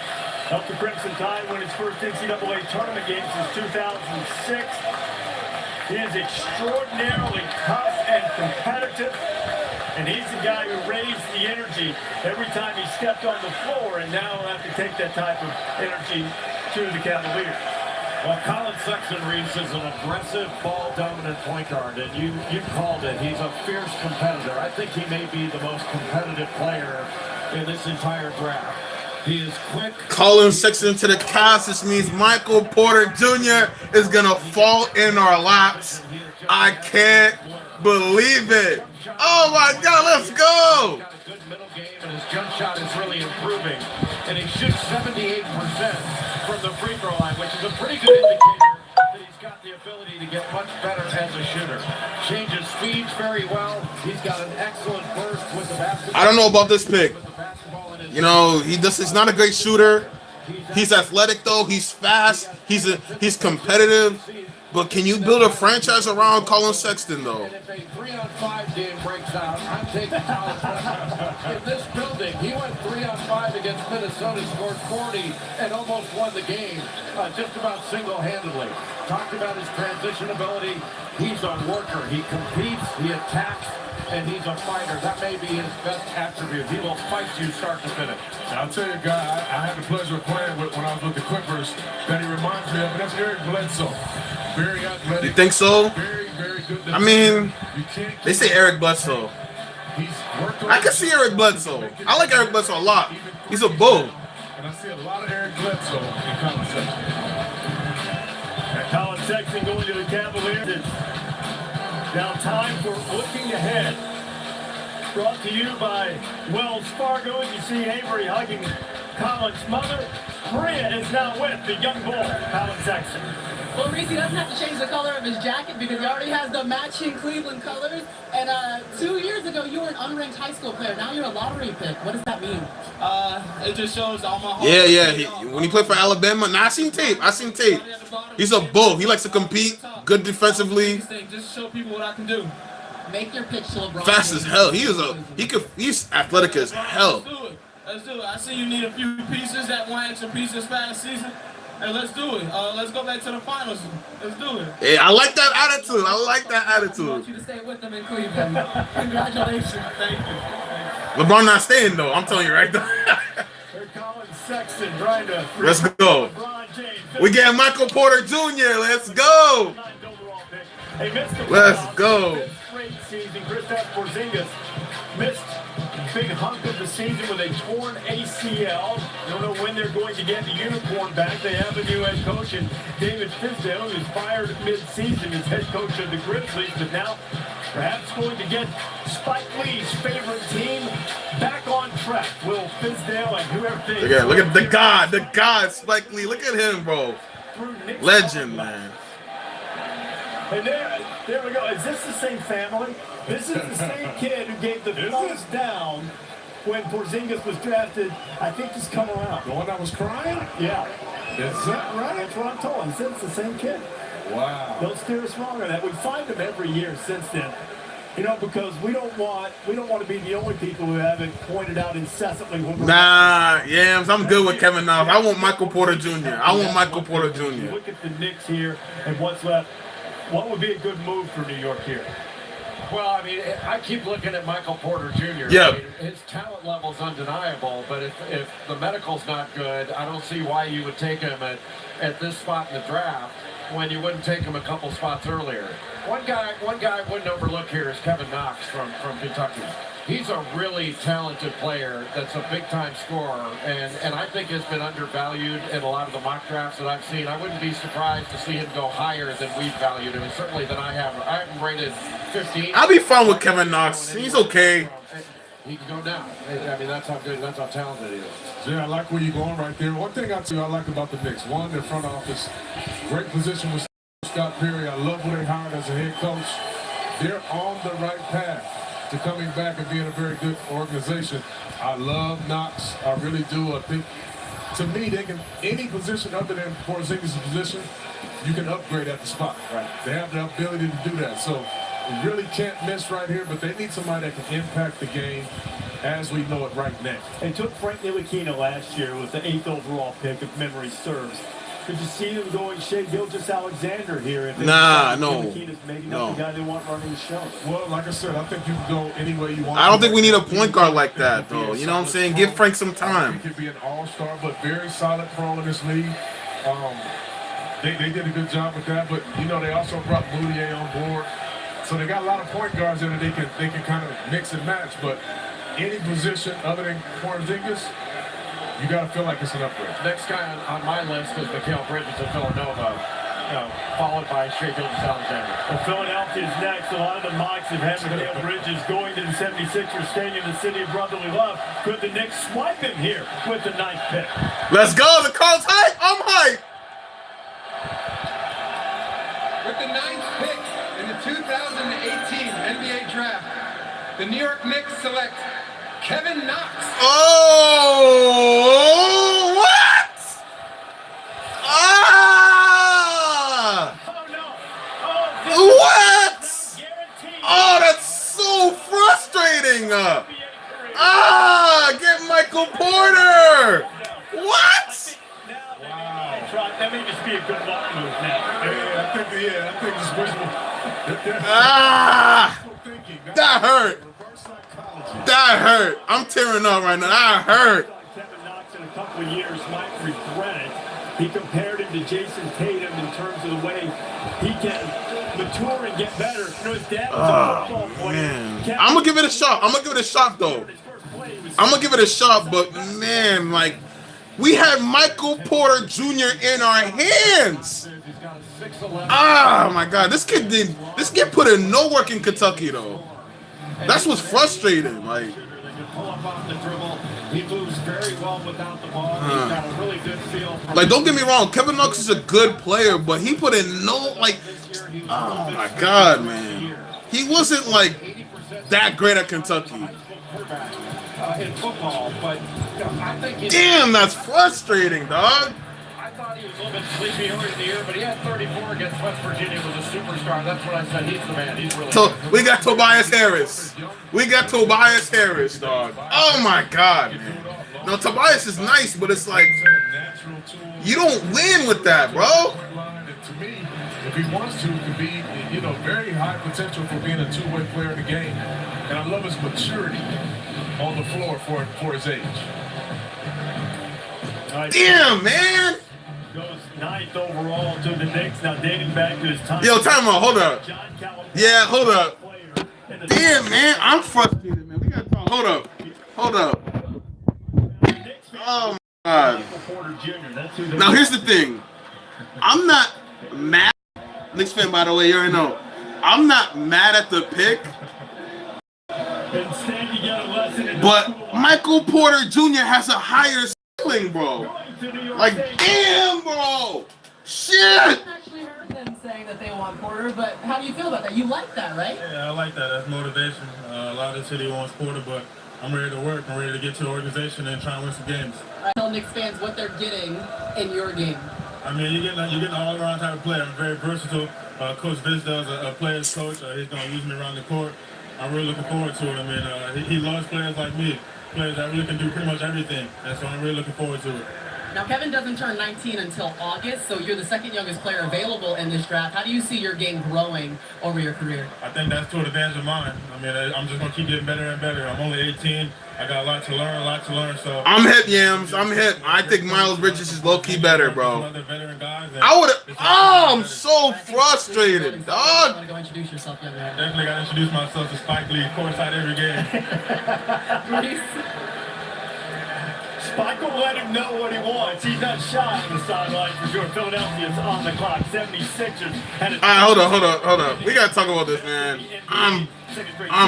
Helped the Crimson Tide win its first NCAA tournament game since 2006. He is extraordinarily tough and competitive, and he's the guy who raised the energy every time he stepped on the floor, and now he'll have to take that type of energy to the Cavaliers. Well, Colin Sexton, Reese, is an aggressive, ball-dominant point guard, and you called it. He's a fierce competitor. I think he may be the most competitive player in this entire draft. He is quick. Colin Sexton to the cast. This means Michael Porter Jr. is going to fall in our laps. I can't believe it. Oh, my God, let's go. Good middle game, and his jump shot is really improving. And he shoots 78% from the free throw line, which is a pretty good indicator that he's got the ability to get much better as a shooter. Changes speeds very well. He's got an excellent burst with the basketball. I don't know about this pick. You know, he's not a great shooter. He's athletic though. He's fast. He's competitive. But can you build a franchise around Colin Sexton though? And if a 3-on-5 game breaks out, I'm taking Colin Sexton. In this building, he went 3-on-5 against Minnesota, scored 40, and almost won the game, just about single-handedly. Talked about his transition ability. He's a worker. He competes. He attacks. And he's a fighter. That may be his best attribute. He will fight you start to finish. Now, I'll tell you a guy I had the pleasure of playing with when I was with the Clippers that he reminds me of, and that's Eric Bledsoe. Very athletic. You think so? Very, very good. I mean, they say Eric Bledsoe. I can see Eric Bledsoe. I like Eric Bledsoe a lot. He's a bull. And I see a lot of Eric Bledsoe in Colin Sexton. And Colin Sexton going to the Cavaliers. Now time for looking ahead. Brought to you by Wells Fargo. You see Avery hugging Colin's mother. Maria is now with the young boy, Colin Sexton. Well, Reese, he doesn't have to change the color of his jacket because he already has the matching Cleveland colors. And 2 years ago, you were an unranked high school player. Now you're a lottery pick. What does that mean? It just shows all my Yeah, yeah. When he played for Alabama, I seen tape. He's a bull. He likes to compete. Good defensively. Just show people what I can do. Make your pitch to LeBron. Fast as hell. He's athletic as hell. Let's do it. I see you need a few pieces, that one extra piece this past season. Hey, let's do it. Let's go back to the finals. Let's do it. Yeah, I like that attitude. I want you to stay with them in Cleveland. Congratulations. Thank you. LeBron not staying though. I'm telling you right there. Colin Sexton trying to. Let's go. We get Michael Porter Jr. Let's go. Let's go. Great season. Kristaps Porzingis missed a big hunk of the season with a torn ACL. Don't know when they're going to get the uniform back. They have a new head coach, and David Fizdale, who's fired mid-season as head coach of the Grizzlies, but now perhaps going to get Spike Lee's favorite team back on track. Will Fizdale and whoever thinks. Look at the God, Spike Lee. Look at him, bro. Legend, man. And there we go. Is this the same family? This is the same kid who gave the thumbs down when Porzingis was drafted. I think he's come around. The one that was crying? Yeah. Is that right? That's what I'm told. He said it's the same kid. Wow. Don't steer us wrong on that. We find him every year since then. You know, because we don't want to be the only people who have it pointed out incessantly. Nah, Yams, I'm good with Kevin Knox. I want Michael Porter Jr. I want Michael Porter Jr. Look at the Knicks here and what's left. What would be a good move for New York here? Well, I mean, I keep looking at Michael Porter Jr. Yeah. I mean, his talent level's undeniable, but if the medical's not good, I don't see why you would take him at this spot in the draft when you wouldn't take him a couple spots earlier. One guy I wouldn't overlook here is Kevin Knox from Kentucky. He's a really talented player that's a big-time scorer, and I think has been undervalued in a lot of the mock drafts that I've seen. I wouldn't be surprised to see him go higher than we've valued him, and certainly than I have. I have him rated 15. I'll be fine with Kevin Knox. He's okay. He can go down. I mean, that's how good, that's how talented he is. Yeah, I like where you're going right there. One thing I like about the Knicks, one, their front office, great position with Scott Perry. I love who they hired as a head coach. They're on the right path to coming back and being a very good organization. I love Knox. I really do. I think, to me, they can, any position other than Porzingis' position, you can upgrade at the spot. Right. They have the ability to do that. So you really can't miss right here, but they need somebody that can impact the game as we know it right now. They took Frank Ntilikina last year with the 8th overall pick, if memory serves. Could you see them going Shea Gilgeous-Alexander here? If Nah, no. Maybe No. not the guy they want running the show. Well, like I said, I think you can go any way you want. I don't think we need a point guard like that, though. You know what I'm saying? Give Frank some time. He could be an all-star, but very solid pro in this league. They did a good job with that, but you know they also brought Moutier on board, so they got a lot of point guards in it. They can kind of mix and match, but any position other than Porzingis, you got to feel like it's an upgrade. Next guy on my list is Mikal Bridges of Villanova, followed by Shea Gilgeous-Alexander. Well, Philadelphia's next. A lot of the mocks have had Mikal Bridges going to the 76ers, staying in the city of brotherly love. Could the Knicks swipe him here with the 9th pick? Let's go. The Carl's hype. I'm hype. With the 9th pick in the 2018 NBA Draft, the New York Knicks select Kevin Knox. Oh, what? Ah! What? Oh, that's so frustrating. Get Michael Porter. What? That may just be a good luck move now. I think it's wishful. That hurt. That hurt. I'm tearing up right now. That hurt. Kevin Knox in a couple of years might regret it. He compared him to Jason Tatum in terms of the way he can mature and get better. You know, his dad was a football player. I'm gonna give it a shot. I'm gonna give it a shot though. I'm gonna give it a shot, but man, like we had Michael Porter Jr. in our hands. Oh my God, this kid put in no work in Kentucky though. That's what's frustrating. Like, pull up off the dribble. He moves very well without the ball. He's got a really good feel. Like, don't get me wrong, Kevin Knox is a good player, but he put in no, like, oh my God, man. He wasn't like that great at Kentucky. In football, but I think damn, that's frustrating, dog. I thought he was a little bit sleepy earlier in the year, but he had 34 against West Virginia. Was a superstar. That's what I said. He's the man. He's really. So we got Tobias Harris. We got Tobias Harris, dog. Oh my God, man. No, Tobias is nice, but it's like you don't win with that, bro. To me, if he wants to, it could be, very high potential for being a two-way player in the game. And I love his maturity on the floor for his age. Damn, man. Goes 9th overall to the Knicks. Now dating back to his time. Yo, time out. Hold up. Yeah, hold up. Damn, man. I'm frustrated, man. We gotta talk. Hold up. Oh my God. Now here's the thing. I'm not mad. Knicks fan, by the way, you already know. I'm not mad at the pick. Instead, you get a lesson. But Michael Porter Jr. has a higher ceiling, bro. Like, damn, bro. Shit. I've actually heard them saying that they want Porter, but how do you feel about that? You like that, right? Yeah, I like that. That's motivation. A lot of the city wants Porter, but I'm ready to work. I'm ready to get to the organization and try and win some games. Tell Knicks fans what they're getting in your game. I mean, you're getting an all-around type of player. I'm very versatile. Coach Vizda is a player's coach. He's going to use me around the court. I'm really looking forward to it. I mean, he loves players like me, players that really can do pretty much everything. And so I'm really looking forward to it. Now, Kevin doesn't turn 19 until August, so you're the second youngest player available in this draft. How do you see your game growing over your career? I think that's to the advantage of mine. I mean, I'm just going to keep getting better and better. I'm only 18. I got a lot to learn, so. I'm hip, Yams. I'm hip. I think Miles Bridges is low-key better, bro. I would have. Oh, I'm so frustrated, dog. Go introduce yourself, young man. Definitely got to introduce myself to Spike Lee, courtside every game. Spike will let him know what he wants. He's not shy on the sideline for sure. Philadelphia's on the clock. 76ers. All right, hold up. We gotta talk about this, man. I'm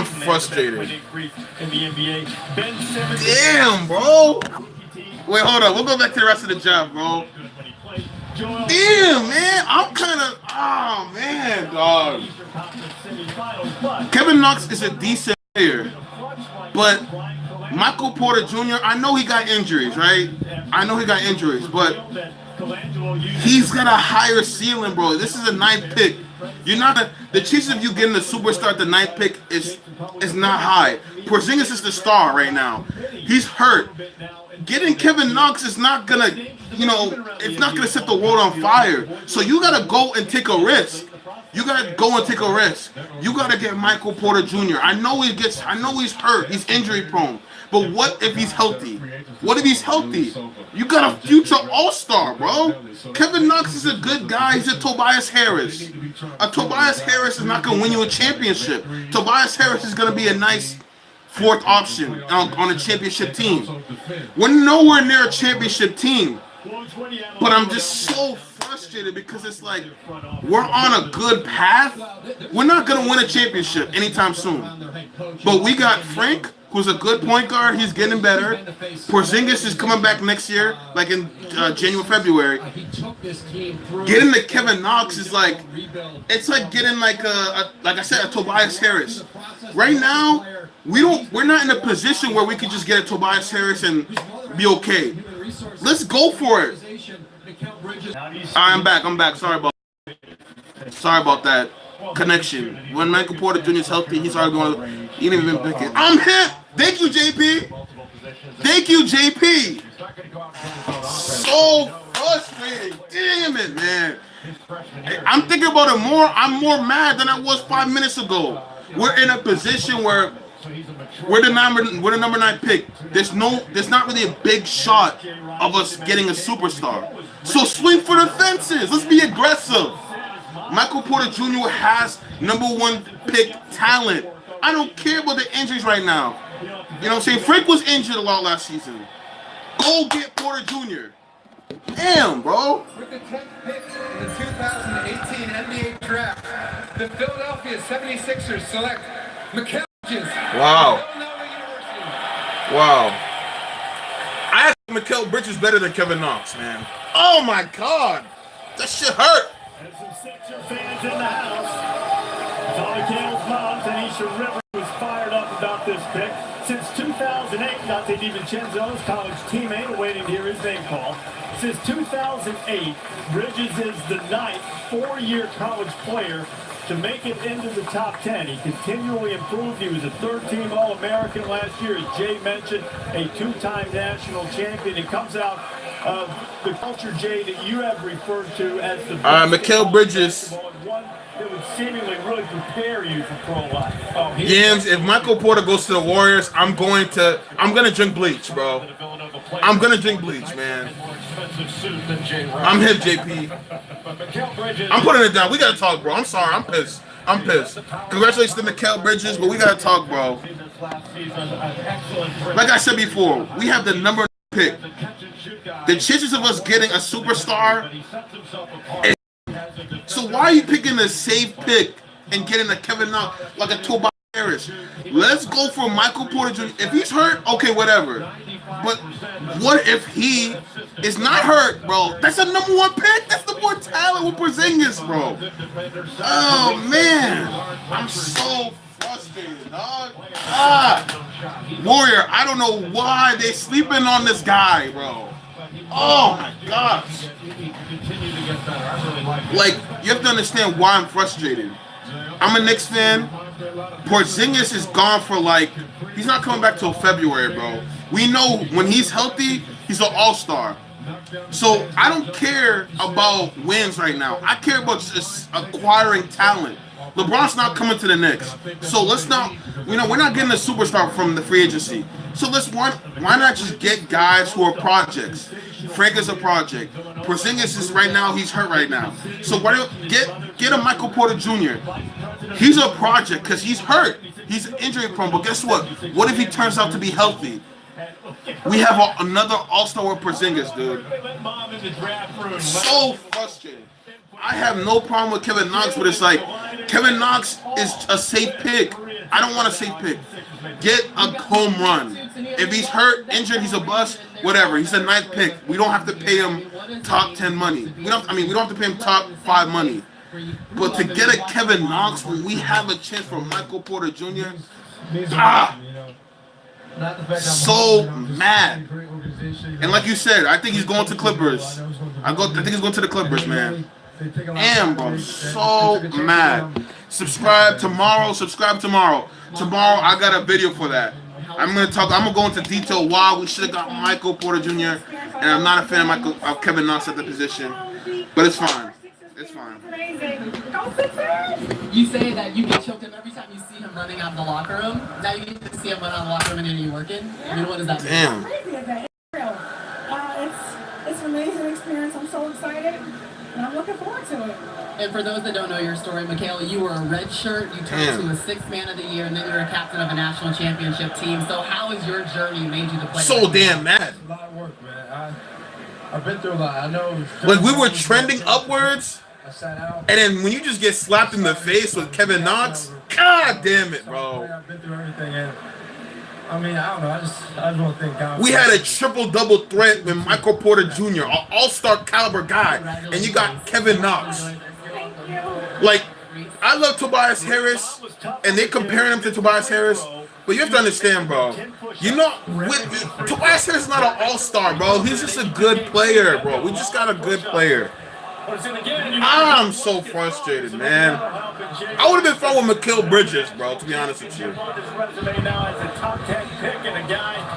frustrated. In the NBA. Ben Simmons. Damn, bro. Wait, hold up. We'll go back to the rest of the job, bro. Damn, man. I'm kind of. Oh, man, dog. Kevin Knox is a decent player, but Michael Porter Jr., I know he got injuries, right? But he's got a higher ceiling, bro. This is a 9th pick. You're not the chances of you getting a superstar at the 9th pick is not high. Porzingis is the star right now. He's hurt. Getting Kevin Knox is not gonna, it's not gonna set the world on fire. So you gotta go and take a risk. You gotta go and take a risk. You gotta get Michael Porter Jr. I know he's hurt. He's injury prone. But what if he's healthy? What if he's healthy? You got a future all-star, bro. Kevin Knox is a good guy. He's a Tobias Harris. A Tobias Harris is not gonna win you a championship. Tobias Harris is gonna be a nice fourth option on a championship team. We're nowhere near a championship team. But I'm just so frustrated because it's like we're on a good path. We're not going to win a championship anytime soon. But we got Frank, who's a good point guard. He's getting better. Porzingis is coming back next year, like in January, February. Getting to Kevin Knox is like, it's like getting like I said, a Tobias Harris. Right now, we're not in a position where we can just get a Tobias Harris and be okay. Let's go for it. I'm back. Sorry about that connection. When Michael Porter Jr. is healthy, he's already going to. He didn't even pick it. I'm hip. Thank you, JP. So frustrating. Damn it, man. I'm thinking about it more. I'm more mad than I was 5 minutes ago. We're in a position where we're the number 9 pick. There's not really a big shot of us getting a superstar. So swing for the fences. Let's be aggressive. Michael Porter Jr. has number 1 pick talent. I don't care about the injuries right now. You know what I'm saying? Frank was injured a lot last season. Go get Porter Jr. Damn, bro. With the 10th pick in the 2018 NBA draft, the Philadelphia 76ers select Mikal Bridges. Wow. I think Mikal Bridges better than Kevin Knox, man. Oh my God. That shit hurt. And some Sixer fans in the house. Tommy Cale's mom, Tanisha Rivers, was fired up about this pick. Since 2008, Dante DiVincenzo's college teammate, waiting to hear his name called. Since 2008, Bridges is the 9th 4-year college player to make it into the top 10. He continually improved. He was a 3rd-team All-American last year, as Jay mentioned, a 2-time national champion. It comes out of the culture, Jay, that you have referred to as the Mikal Bridges. One that would seemingly really prepare you for pro life. Yams, if Michael Porter goes to the Warriors, I'm gonna drink bleach, bro. I'm gonna drink bleach, man. I'm hip, JP. I'm putting it down. We gotta talk, bro. I'm sorry. I'm pissed. Congratulations to Mikal Bridges, but we gotta talk, bro. Like I said before, we have the number 1 pick. The chances of us getting a superstar. So why are you picking a safe pick and getting a Kevin Knox like a Tobias Harris? Let's go for Michael Porter Jr. If he's hurt, okay, whatever. But what if he is not hurt, bro? That's a number 1 pick. That's the more talent with Porzingis, bro. Oh man, I'm so frustrated, dog. Warrior, I don't know why they sleeping on this guy, bro. Oh my gosh. Like, you have to understand why I'm frustrated. I'm a Knicks fan. Porzingis is gone for he's not coming back till February, bro. We know when he's healthy, he's an all-star. So I don't care about wins right now. I care about just acquiring talent. LeBron's not coming to the Knicks. So let's not, we're not getting a superstar from the free agency. So why not just get guys who are projects? Frank is a project. Porzingis is right now, he's hurt right now. So why don't get a Michael Porter Jr.? He's a project because he's hurt. He's injury prone. But guess what? What if he turns out to be healthy? We have another all-star with Porzingis, dude. So frustrated. I have no problem with Kevin Knox, but it's like Kevin Knox is a safe pick. I don't want a safe pick. Get a home run. If he's hurt, injured, he's a bust, whatever. He's a 9th pick. We don't have to pay him top 10 money. We don't have to pay him top 5 money. But to get a Kevin Knox when we have a chance for Michael Porter Jr., so mad. And like you said, I think he's going to Clippers. I think he's going to the Clippers, man. Damn, bro, so mad. Subscribe tomorrow. Tomorrow I got a video for that. I'm gonna go into detail why we should have got Michael Porter Jr. And I'm not a fan of Kevin Knox at the position, but it's fine. It's fine. You say that you get choked up every time you see him running out of the locker room. Now you get to see him run out of the locker room and you're working. I mean, what does that mean? Damn. It's an amazing experience. I'm so excited, and I'm looking forward to it. And for those that don't know your story, Michaela, you were a red shirt. You turned to a 6th man of the year, and then you were a captain of a national championship team. So how has your journey made you the player? So damn mad. A lot of work, man. I've been through a lot. I know. Like we were trending upwards, I sat out. and then when you just get slapped in the face with Kevin Knox, god damn it, bro. I've been through everything, and I mean, I don't know. I just want to thank God. We had a triple-double threat with Michael Porter Jr., an all-star caliber guy, and you got Kevin Knox. Like, I love Tobias Harris, and they comparing him to Tobias Harris, but you have to understand, bro. You know, Tobias Harris is not an all-star, bro. He's just a good player, bro. We just got a good player. I'm so frustrated, man. I would have been fine with Mikal Bridges, bro, to be honest with you.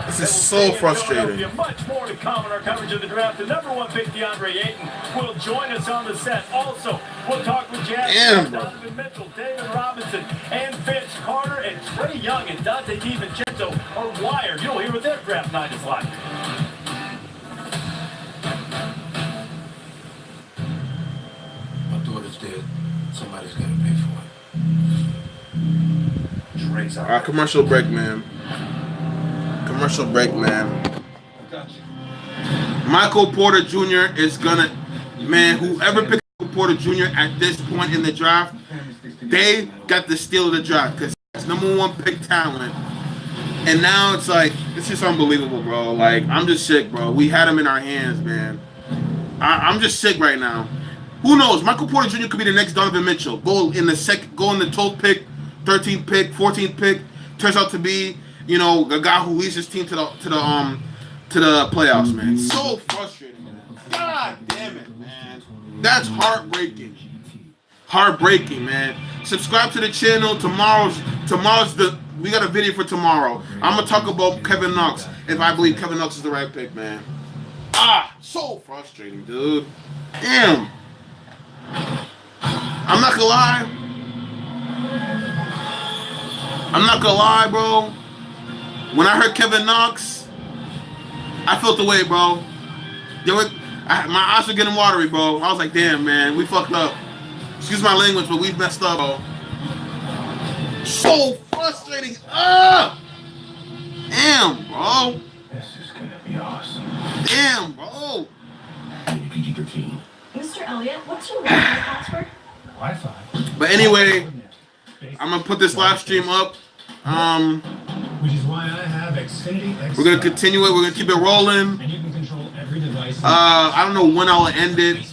This is so frustrating. Much more to come in our coverage of the draft. The #1 pick, DeAndre Ayton, will join us on the set. Also, we'll talk with Jazz, Donovan Mitchell, David Robinson, and Vince Carter, and Trae Young and Dante DiVincenzo are wired. You'll hear what their draft night is like. Dead. Somebody's gonna pay for it. All right, commercial break, man. Commercial break, man. Michael Porter Jr. is gonna, man, whoever picked Michael Porter Jr. at this point in the draft, they got the steal of the draft because it's #1 pick talent. And now it's like, it's just unbelievable, bro. Like, I'm just sick, bro. We had him in our hands, man. I'm just sick right now. Who knows? Michael Porter Jr. could be the next Donovan Mitchell. Go in the 12th pick, 13th pick, 14th pick. Turns out to be, you know, a guy who leads his team to the playoffs, man. So frustrating, man. God damn it, man. That's heartbreaking. Heartbreaking, man. Subscribe to the channel. Tomorrow's we got a video for tomorrow. I'm gonna talk about Kevin Knox if I believe Kevin Knox is the right pick, man. So frustrating, dude. Damn. I'm not gonna lie, bro. When I heard Kevin Knox, I felt the way, bro. My eyes were getting watery, bro. I was like, damn, man, we fucked up. Excuse my language, but we messed up, bro. So frustrating. Damn, bro. This is gonna be awesome. Damn, bro. Mr. Elliott, what's your Wi-Fi password? Wi-Fi. But anyway, I'm gonna put this live stream up. Which is why I have Xfinity X. We're gonna continue it. We're gonna keep it rolling. And you can control every device. I don't know when I'll end it.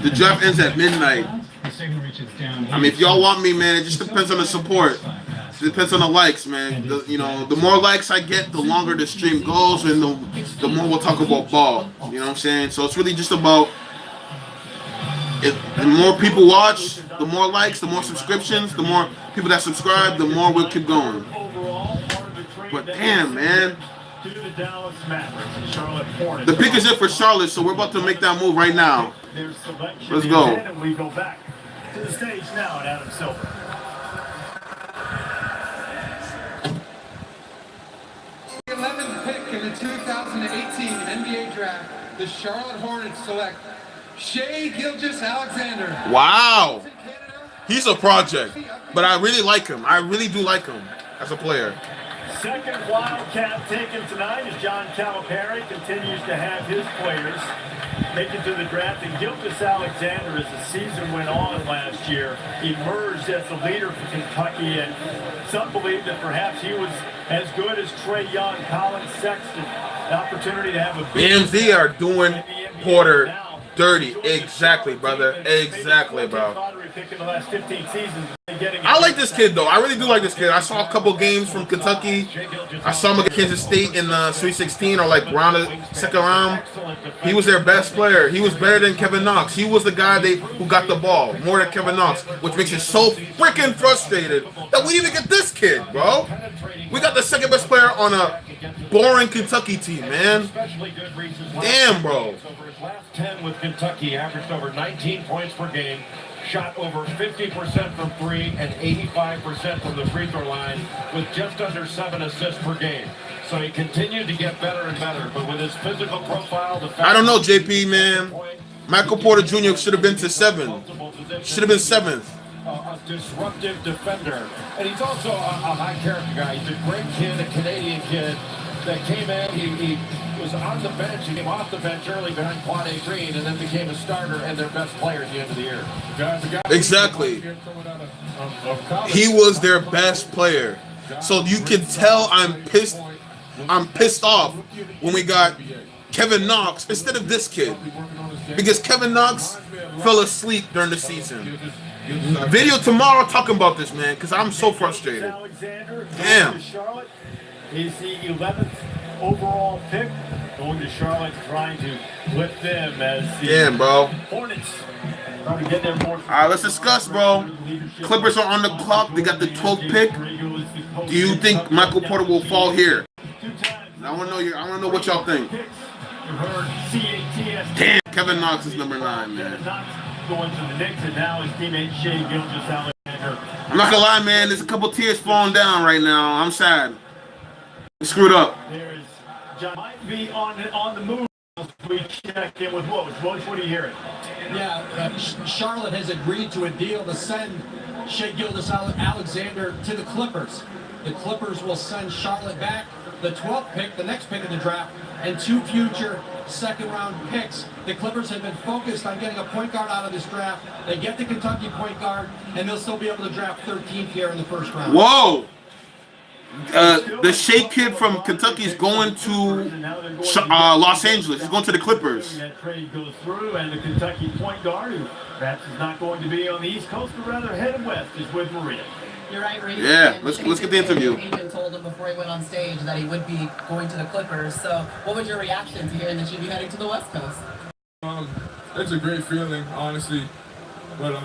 The draft ends at midnight. The signal reaches down. I mean, if y'all want me, man, it just depends on the support. It depends on the likes, man. The more likes I get, the longer the stream goes, and the more we'll talk about ball. You know what I'm saying? So it's really just about if the more people watch, the more likes, the more subscriptions, the more people that subscribe, the more we'll keep going. But damn, man. The pick is it for Charlotte, so we're about to make that move right now. Let's go. And we go back to the stage now at Adam Silver. The 11th pick in the 2018 NBA Draft, the Charlotte Hornets select Shai Gilgeous-Alexander. Wow. He's a project, but I really like him. I really do like him as a player. Second Wildcat taken tonight as John Calipari continues to have his players make it to the draft. And Gilgeous-Alexander, as the season went on last year, emerged as the leader for Kentucky. And some believe that perhaps he was as good as Trae Young, Colin Sexton. The opportunity to have a big BMZ are doing Porter Dirty. Exactly, brother. Exactly, bro. Lottery pick in the last 15 seasons. I like this kid, though. I really do like this kid. I saw a couple games from Kentucky. I saw him against Kansas State in the Sweet 16 or like second round. He was their best player. He was better than Kevin Knox. He was the guy who got the ball more than Kevin Knox, which makes you so freaking frustrated that we didn't even get this kid, bro. We got the second best player on a boring Kentucky team, man. Damn, bro. Over his last 10 with Kentucky, averaged over 19 points per game, shot over 50% from three and 85% from the free throw line with just under 7 assists per game. So he continued to get better and better, but with his physical profile, I don't know, JP, man. Michael Porter Jr. should have been to 7. Should have been 7th. A disruptive defender. And he's also a high character guy. He's a great kid, a Canadian kid that came in. He was on the bench. He came off the bench early behind Quade Green and then became a starter and their best player at the end of the year. Exactly. He was their best player. So you can tell I'm pissed off when we got Kevin Knox instead of this kid. Because Kevin Knox fell asleep during the season. Video tomorrow talking about this, man, because I'm so frustrated. Damn. He's the 11th overall pick, going to Charlotte, trying to lift them as the Hornets. All right, let's discuss, bro. Clippers are on the clock. They got the 12th pick. Do you think Michael Porter will fall here? I want to know what y'all think. Damn, Kevin Knox is number 9, man. Going to the Knicks, and now his teammate Shai Gilgeous-Alexander. I'm not gonna lie, man. There's a couple tears falling down right now. I'm sad. We screwed up. There's John might be on the move. We check in with Woj. Woj, what are you hearing? Yeah, Charlotte has agreed to a deal to send Shai Gilgeous-Alexander to the Clippers. The Clippers will send Charlotte back the 12th pick, the next pick in the draft, and 2 future second-round picks. The Clippers have been focused on getting a point guard out of this draft. They get the Kentucky point guard, and they'll still be able to draft 13th here in the first round. Whoa! The Shea kid from Kentucky is going to Los Angeles. He's going to the Clippers. That trade goes through, and the Kentucky point guard, who perhaps is not going to be on the East Coast, but rather headed west, is with Maria. You're right, Reed. Yeah, let's get the interview. Agent told him before he went on stage that he would be going to the Clippers. So, what was your reaction to hearing that you'd be heading to the West Coast? It's a great feeling, honestly. But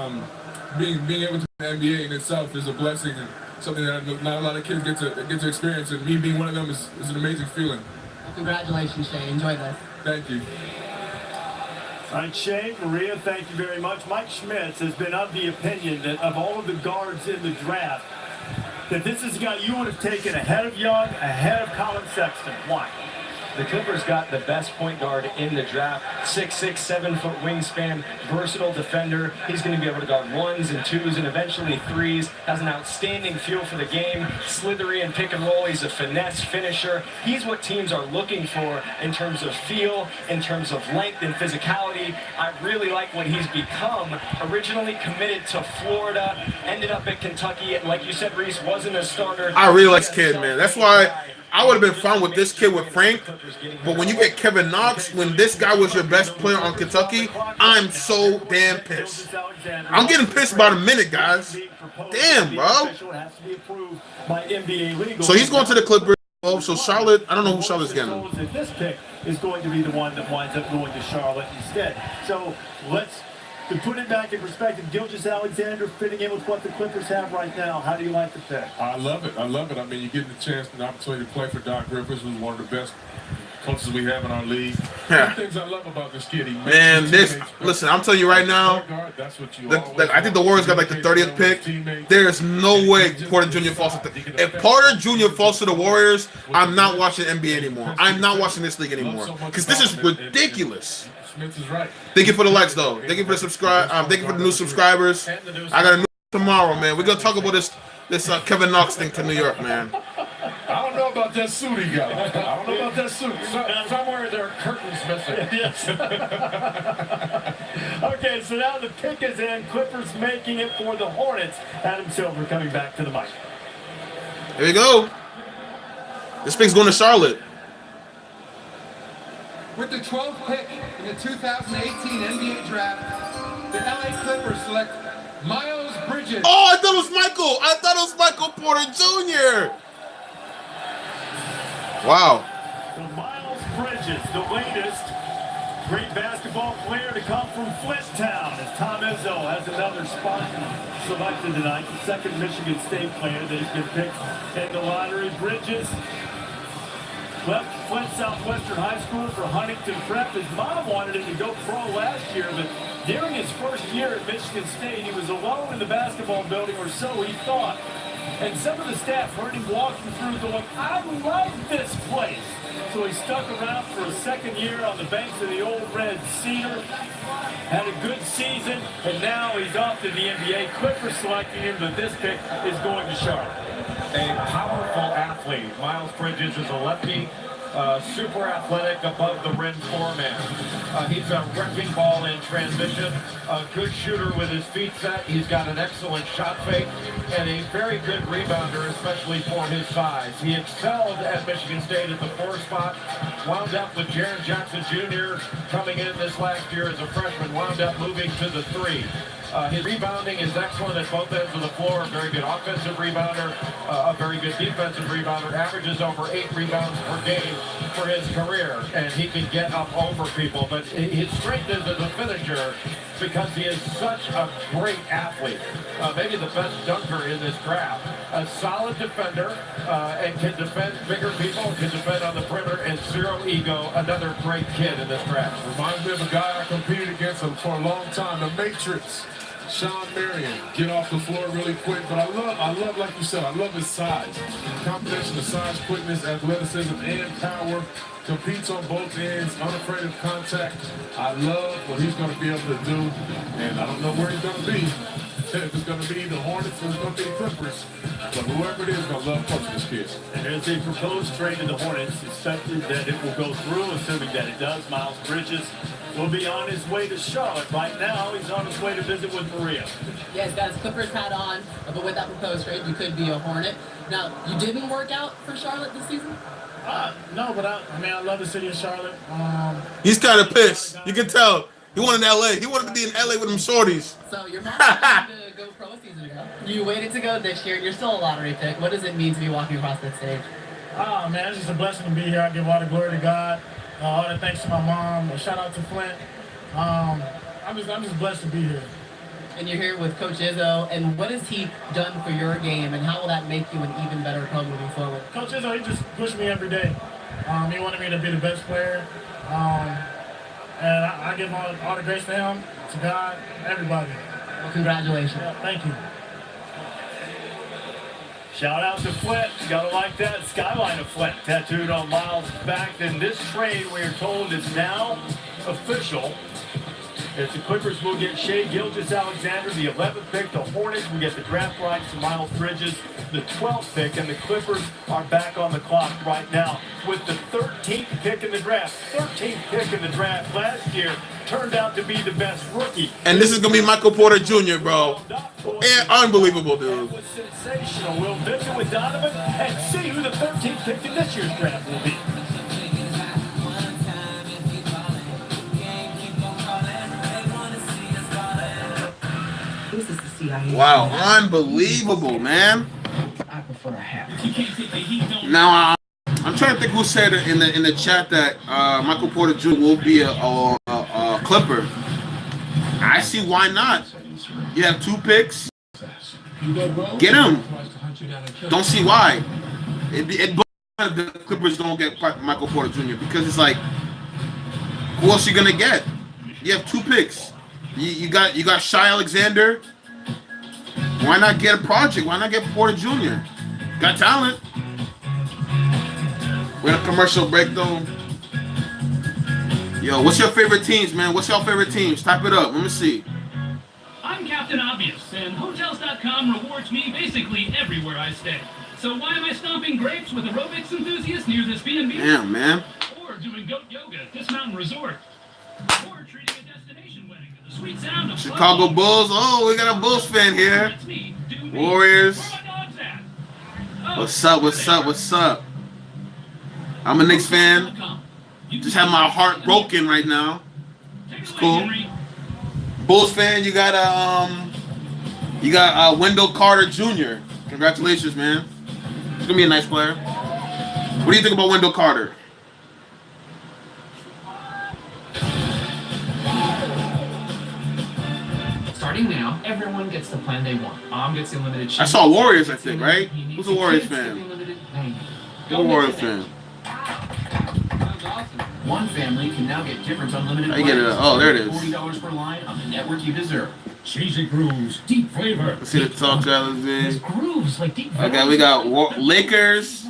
being able to the NBA in itself is a blessing and something that not a lot of kids get to experience. And me being one of them is an amazing feeling. Well, congratulations, Shai. Enjoy this. Thank you. All right, Shai, Maria, thank you very much. Mike Schmitz has been of the opinion that of all of the guards in the draft, that this is a guy you would have taken ahead of Young, ahead of Colin Sexton. Why? The Clippers got the best point guard in the draft. 6'6", 7-foot wingspan, versatile defender. He's going to be able to guard 1s and 2s and eventually 3s. Has an outstanding feel for the game. Slithery and pick and roll. He's a finesse finisher. He's what teams are looking for in terms of feel, in terms of length and physicality. I really like what he's become. Originally committed to Florida, ended up at Kentucky. And like you said, Reese, wasn't a starter. I really like this kid, man. That's why I would have been fine with this kid with Frank, but when you get Kevin Knox, when this guy was your best player on Kentucky, I'm so damn pissed. I'm getting pissed by the minute, guys. Damn, bro. So he's going to the Clippers. Oh, so Charlotte, I don't know who Charlotte's getting. This pick is going to be the one that winds up going to Charlotte instead. So to put it back in perspective, Gilgeous-Alexander fitting in with what the Clippers have right now. How do you like the pick? I love it. I mean, you get the chance and the opportunity to play for Doc Rivers, who's one of the best coaches we have in our league. Yeah. Things I love about this kid. Man, listen, I'm telling you right now, I think the Warriors got like the 30th pick. There's no way Porter Jr. falls to If Porter Jr. falls to the Warriors, I'm not watching NBA anymore. I'm not watching this league anymore. Because this is ridiculous. Smith is right. Thank you for the likes, though. Thank you for the thank you for the new subscribers. I got a new tomorrow, man. We're gonna talk about this Kevin Knox thing to New York, man. I don't know about that suit he got. I don't know about that suit. Somewhere there are curtains missing. Yes. Okay, so now the pick is in. Clippers making it for the Hornets. Adam Silver coming back to the mic. There you go. This pick's going to Charlotte. With the 12th pick in the 2018 NBA Draft, the LA Clippers select Miles Bridges. Oh, I thought it was Michael. I thought it was Michael Porter Jr. Wow. So Miles Bridges, the latest great basketball player to come from Flint Town, as Tom Izzo has another spot selected tonight. The second Michigan State player that has been picked in the lottery. Bridges left Flint Southwestern High School for Huntington Prep. His mom wanted him to go pro last year, but during his first year at Michigan State, he was alone in the basketball building, or so he thought. And some of the staff heard him walking through going, I love this place. So he stuck around for a second year on the banks of the old Red Cedar. Had a good season, and now he's off to the NBA. Clippers selecting him, but this pick is going to Charlotte. A powerful athlete. Miles Bridges is a lefty, super athletic, above the rim foreman. He's a wrecking ball in transition, a good shooter with his feet set. He's got an excellent shot fake and a very good rebounder, especially for his size. He excelled at Michigan State at the 4 spot, wound up with Jaren Jackson Jr. coming in this last year as a freshman, wound up moving to the 3. His rebounding is excellent at both ends of the floor. A very good offensive rebounder, a very good defensive rebounder. Averages over 8 rebounds per game for his career, and he can get up over people. But his strength is as a finisher because he is such a great athlete. Maybe the best dunker in this draft. A solid defender and can defend bigger people, can defend on the perimeter, and zero ego. Another great kid in this draft. Reminds me of a guy I competed against him for a long time, the Matrix. Sean Marion, get off the floor really quick, but I love, like you said, I love his size. The combination of size, quickness, athleticism, and power. Competes on both ends, unafraid of contact. I love what he's going to be able to do, and I don't know where he's going to be. If it's going to be the Hornets or it's going to be the Clippers, but whoever it is, going to love coaching this kid. And there's a proposed trade to the Hornets. Expected that it will go through, assuming that it does. Miles Bridges will be on his way to Charlotte. Right now, he's on his way to visit with Maria. Yeah, he's got his Clippers hat on, but with that proposed trade, you could be a Hornet. Now, you didn't work out for Charlotte this season? No, but I love the city of Charlotte. He's kind of pissed. You can tell. He wanted LA. He wanted to be in LA with them shorties. So your mom wanted to go pro a season ago. You waited to go this year. You're still a lottery pick. What does it mean to be walking across that stage? Oh, man, it's just a blessing to be here. I give all the glory to God. All the thanks to my mom. A shout out to Flint. I'm just blessed to be here. And you're here with Coach Izzo. And what has he done for your game, and how will that make you an even better pro moving forward? Coach Izzo, he just pushed me every day. He wanted me to be the best player. And I give all the grace to him, to God, everybody. Well, congratulations. Yeah, thank you. Shout out to Flint. Gotta like that skyline of Flint tattooed on Miles' back. And this trade, we are told, is now official. If the Clippers will get Shai Gilgeous-Alexander, the 11th pick, the Hornets will get the draft rights to Miles Bridges, the 12th pick, and the Clippers are back on the clock right now with the 13th pick in the draft. 13th pick in the draft last year turned out to be the best rookie. And this is going to be Michael Porter Jr., bro. Unbelievable, dude. That was sensational. We'll visit with Donovan and see who the 13th pick in this year's draft will be. Wow, unbelievable, man. I prefer a hat. Now, I'm trying to think who said in the chat that Michael Porter Jr. will be a Clipper. I see why not. You have 2 picks. Get him. Don't see why. It the Clippers don't get Michael Porter Jr. because it's like, who else you gonna get? You have 2 picks. You got Shai Alexander. Why not get a project? Why not get Porter Jr.? Got talent. We're in a commercial break, though. Yo, what's your favorite teams, man? What's your favorite teams? Type it up. Let me see. I'm Captain Obvious, and Hotels.com rewards me basically everywhere I stay. So why am I stomping grapes with aerobics enthusiasts near this B&B? Damn, man. Or doing goat yoga at this mountain resort? Or treating a destination wedding to the sweet sound of Chicago Bulls. Oh, we got a Bulls fan here. Warriors. What's up? What's up? What's up? I'm a Knicks fan. Just have my heart broken right now. It's cool. Bulls fan, you got Wendell Carter Jr. Congratulations, man. He's gonna be a nice player. What do you think about Wendell Carter? Starting now, everyone gets the plan they want. Gets the unlimited. I saw Warriors, I think, right? Who's a Warriors fan? Who's a Warriors fan? One family can now get different unlimited. I get it. Oh, there it is. $40 per line on the network you deserve. Cheesy grooves, deep flavor. Let's see the talk guys. Grooves like deep. Okay, we got Lakers.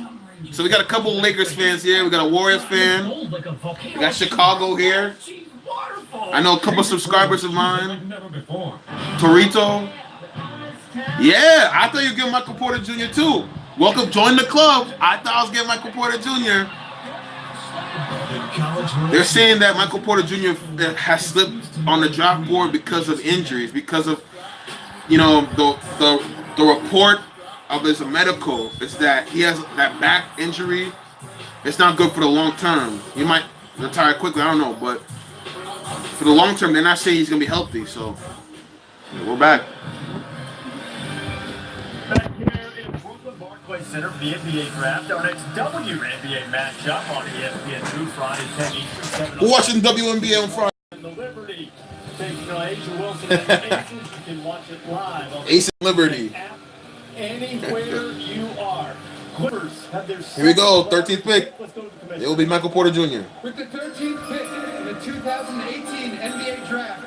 So we got a couple Lakers fans here. We got a Warriors fan. We got Chicago here. I know a couple subscribers of mine. Torito. Yeah, I thought you were getting Michael Porter Jr. too. Welcome, join the club. I thought I was getting Michael Porter Jr. They're saying that Michael Porter Jr. has slipped on the draft board because of injuries, because of, you know, the report of his medical is that he has that back injury. It's not good for the long term. He might retire quickly. I don't know, but for the long term, they're not saying he's gonna be healthy. So we're back. Barclays Center for the NBA Draft. Our next WNBA matchup on ESPN2 Friday 10 Eastern. 7 We're watching WNBA on Friday. The Liberty taking on Asia Wilson and Aces. You can watch it live on Ace and Liberty. Anywhere you are. Clippers have their. Here we go, 13th pick. It will be Michael Porter Jr. With the 13th pick in the 2018 NBA Draft,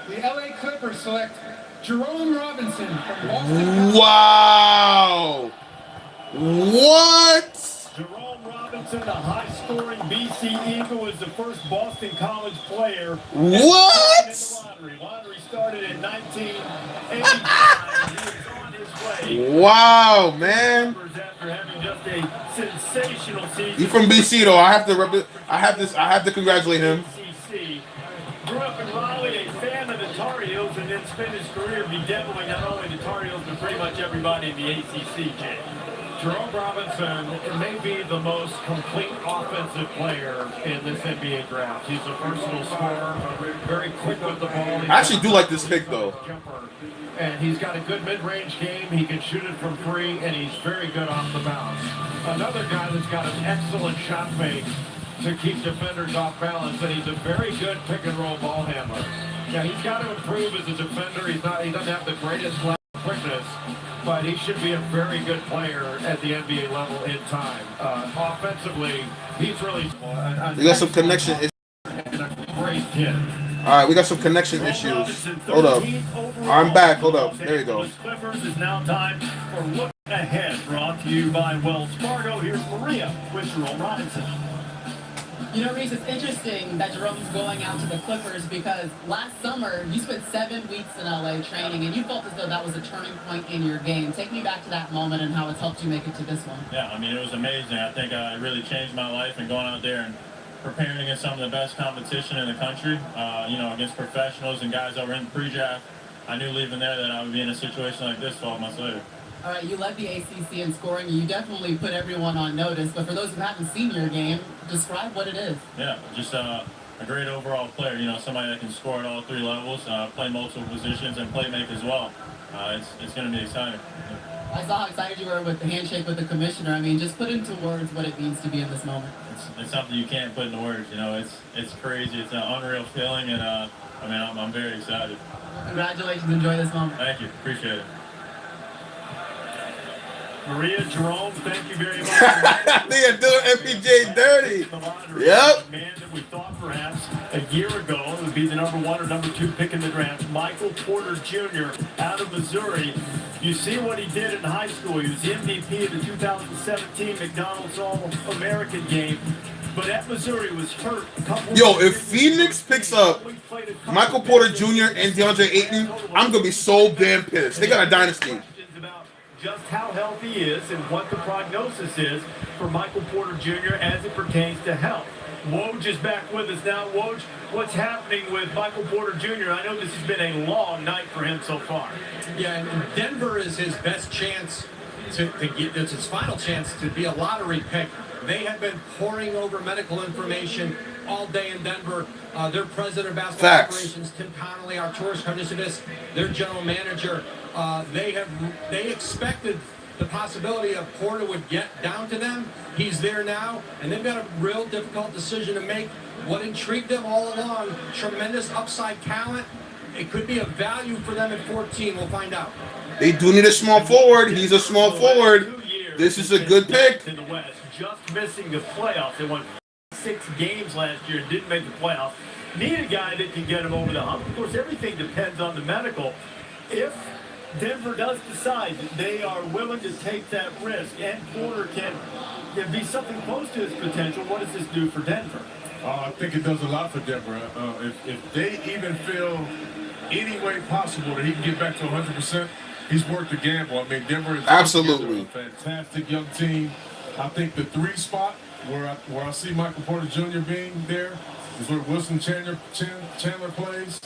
the LA Clippers select Jerome Robinson from Boston. Wow! What? Jerome Robinson, the high-scoring BC Eagle, is the first Boston College player. What? In the lottery. Lottery started in 1985. He is on his way. Wow, man! After having just a sensational season. He's from BC though. I have to congratulate him. Grew up in Raleigh, a fan of the Tar Heels, and then spent his career bedeviling not only the Tar Heels, but pretty much everybody in the ACC, Jay. Jerome Robinson may be the most complete offensive player in this NBA draft. He's a versatile scorer, very quick with the ball. I actually do like this pick though. And he's got a good mid-range game. He can shoot it from free, and he's very good off the bounce. Another guy that's got an excellent shot fake to keep defenders off balance, and he's a very good pick-and-roll ball handler. Yeah, he's got to improve as a defender. He doesn't have the greatest quickness, but he should be a very good player at the NBA level in time. Offensively, he's really... We got some connection issues. And a great kid. All right, we got some connection issues. Hold up. I'm back. Hold up. There you go. Clippers is now time for Look Ahead, brought to you by Wells Fargo. Here's Maria with Jerome Robinson. You know, Reese, it's interesting that Jerome's going out to the Clippers because last summer you spent 7 weeks in LA training and you felt as though that was a turning point in your game. Take me back to that moment and how it's helped you make it to this one. Yeah, I mean, it was amazing. I think it really changed my life, and going out there and preparing against some of the best competition in the country, you know, against professionals and guys that were in pre-draft. I knew leaving there that I would be in a situation like this 12 months later. All right, you led the ACC in scoring. You definitely put everyone on notice. But for those who haven't seen your game, describe what it is. Yeah, just a great overall player. You know, somebody that can score at all 3 levels, play multiple positions, and play make as well. It's going to be exciting. I saw how excited you were with the handshake with the commissioner. I mean, just put into words what it means to be in this moment. It's something you can't put into words. You know, it's crazy. It's an unreal feeling, and I mean, I'm very excited. Congratulations. Enjoy this moment. Thank you. Appreciate it. Maria, Jerome, thank you very much. They are doing MPJ dirty. Yep. Man that we thought perhaps a year ago would be the #1 or #2 pick in the draft, Michael Porter Jr. out of Missouri. You see what he did in high school. He was the MVP of the 2017 McDonald's All-American game. But at Missouri was hurt. Yo, if Phoenix picks up Michael Porter Jr. and DeAndre Ayton, I'm going to be so damn pissed. They got a dynasty. Just how healthy he is and what the prognosis is for Michael Porter Jr. as it pertains to health. Woj is back with us now. Woj, what's happening with Michael Porter Jr.? I know this has been a long night for him so far. Yeah, and Denver is his best chance to get it's his final chance to be a lottery pick. They have been poring over medical information all day in Denver. Their president of basketball operations, Tim Connolly, Arturas Karnisovas, their general manager, they expected the possibility of Porter would get down to them. He's there now, and they've got a real difficult decision to make. What intrigued them all along, tremendous upside talent. It could be a value for them at 14. We'll find out. They do need a small forward. He's a small forward. This is a good pick. In the West, just missing the playoffs. They won 6 games last year and didn't make the playoffs. Need a guy that can get them over the hump. Of course, everything depends on the medical. If Denver does decide that they are willing to take that risk and Porter can be something close to his potential, what does this do for Denver? I think it does a lot for Denver. If they even feel any way possible that he can get back to 100%, he's worth the gamble. I mean, Denver is absolutely a fantastic young team. I think the 3 spot where I see Michael Porter Jr. being there is where Wilson Chandler plays.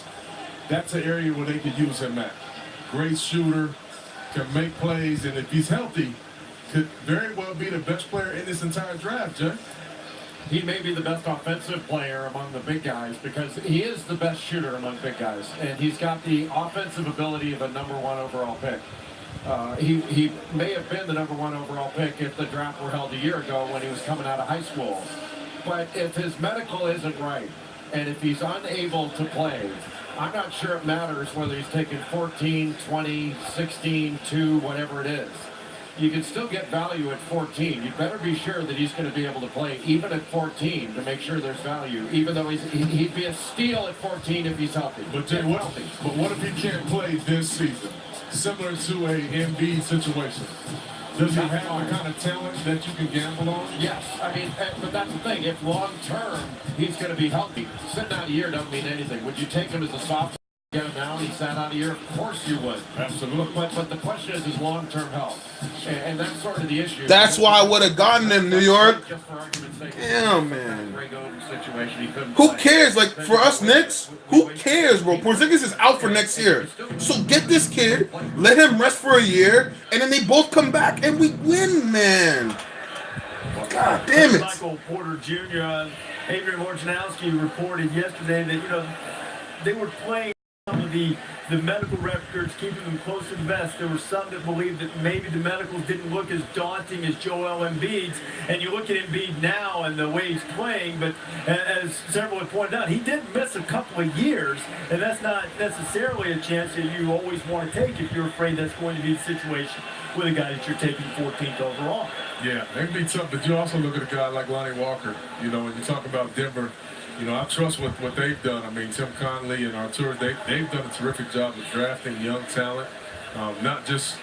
That's an area where they could use him at. Great shooter, can make plays, and if he's healthy, could very well be the best player in this entire draft, Jay. He may be the best offensive player among the big guys because he is the best shooter among big guys, and he's got the offensive ability of a number 1 overall pick. He may have been the number 1 overall pick if the draft were held a year ago when he was coming out of high school. But if his medical isn't right, and if he's unable to play, I'm not sure it matters whether he's taking 14, 20, 16, 2, whatever it is. You can still get value at 14. You better be sure that he's going to be able to play even at 14 to make sure there's value, even though he'd be a steal at 14 if he's healthy. But Jay, what if he can't play this season? Similar to a Embiid situation. Does he have the kind of talent that you can gamble on? Yes. I mean, but that's the thing. If long-term he's going to be healthy, sitting out a year doesn't mean anything. Would you take him as a sophomore? Get him now, he sat out a year. Of course you would. Absolutely. But the question is his long-term health, and that's sort of the issue. That's why I would have gotten him, New York. Just for argument's sake. Damn, man. Situation, who cares? Like, for us Knicks, who cares, bro? Porzingis is out for next year. So get this kid, let him rest for a year, and then they both come back, and we win, man. God damn it. Michael Porter Jr., Adrian Wojnarowski reported yesterday that, they were playing some of the medical records, keeping them close to the vest. There were some that believed that maybe the medicals didn't look as daunting as Joel Embiid's. And you look at Embiid now and the way he's playing, but as several have pointed out, he did miss a couple of years, and that's not necessarily a chance that you always want to take if you're afraid that's going to be the situation with a guy that you're taking 14th overall. Yeah, it can be tough, but you also look at a guy like Lonnie Walker, when you talk about Denver. I trust what they've done. I mean, Tim Connolly and Arturas, they've done a terrific job of drafting young talent, not just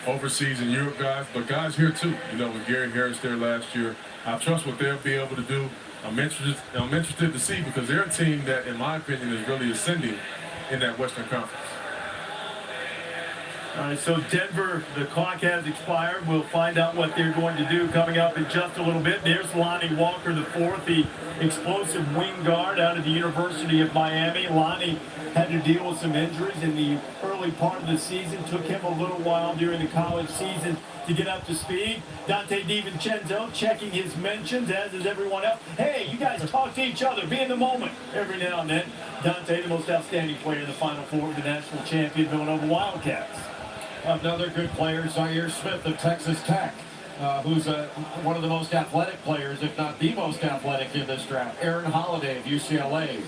overseas and Europe guys, but guys here too. With Gary Harris there last year, I trust what they'll be able to do. I'm interested to see because they're a team that, in my opinion, is really ascending in that Western Conference. All right, so Denver, the clock has expired. We'll find out what they're going to do coming up in just a little bit. There's Lonnie Walker, the 4th, the explosive wing guard out of the University of Miami. Lonnie had to deal with some injuries in the early part of the season. Took him a little while during the college season to get up to speed. Dante DiVincenzo checking his mentions, as is everyone else. Hey, you guys talk to each other. Be in the moment every now and then. Dante, the most outstanding player in the Final Four of the national champion Villanova Wildcats. Another good player, Zaire Smith of Texas Tech, who's one of the most athletic players, if not the most athletic in this draft. Aaron Holiday of UCLA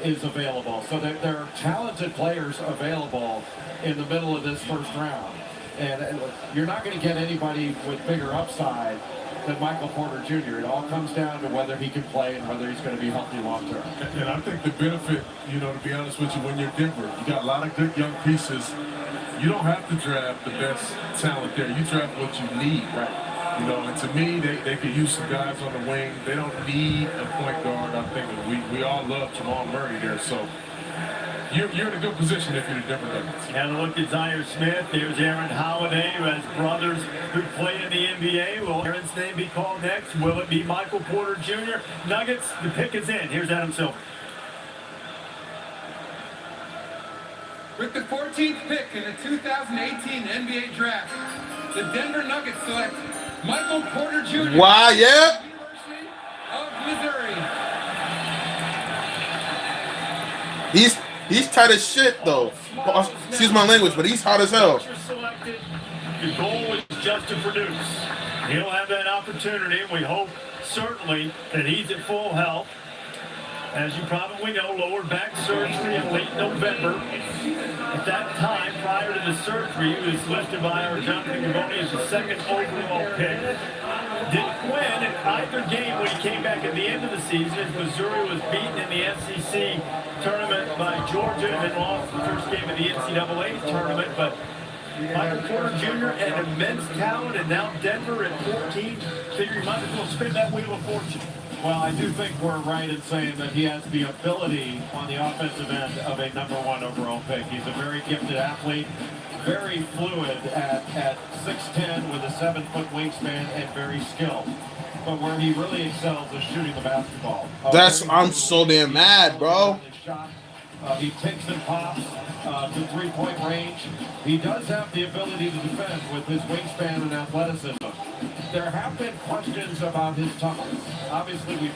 is available. So there are talented players available in the middle of this first round. And you're not going to get anybody with bigger upside than Michael Porter Jr. It all comes down to whether he can play and whether he's going to be healthy long term. And I think the benefit, to be honest with you, when you're Denver, you got a lot of good young pieces. You don't have to draft the best talent there. You draft what you need, right? And to me, they could use some guys on the wing. They don't need a point guard. I think we all love Jamal Murray there. So you're in a good position if you're the Denver Nuggets. Have a look at Zaire Smith. There's Aaron Holiday, who has brothers who play in the NBA. Will Aaron's name be called next? Will it be Michael Porter Jr.? Nuggets, the pick is in. Here's Adam Silver. With the 14th pick in the 2018 NBA Draft, The Denver Nuggets select Michael Porter Jr. Wow, yeah. University of Missouri. He's tight as shit though. Excuse my language, but he's hot as hell. The goal is just to produce. He'll have that opportunity, and we hope certainly that he's at full health. As you probably know, lower back surgery in late November. At that time, prior to the surgery, he was listed by our Jonathan Givony as the second overall pick. Didn't win in either game when he came back at the end of the season as Missouri was beaten in the SEC tournament by Georgia and then lost the first game of the NCAA tournament. But Michael Porter Jr., an immense talent, and now Denver at 14. Figure you might as well spin that wheel of fortune. Well, I do think we're right in saying that he has the ability on the offensive end of a #1 overall pick. He's a very gifted athlete, very fluid at 6'10" with a 7-foot wingspan and very skilled. But where he really excels is shooting the basketball. I'm so damn mad, bro. He takes and pops to three-point range. He does have the ability to defend with his wingspan and athleticism. There have been questions about his toughness. Obviously,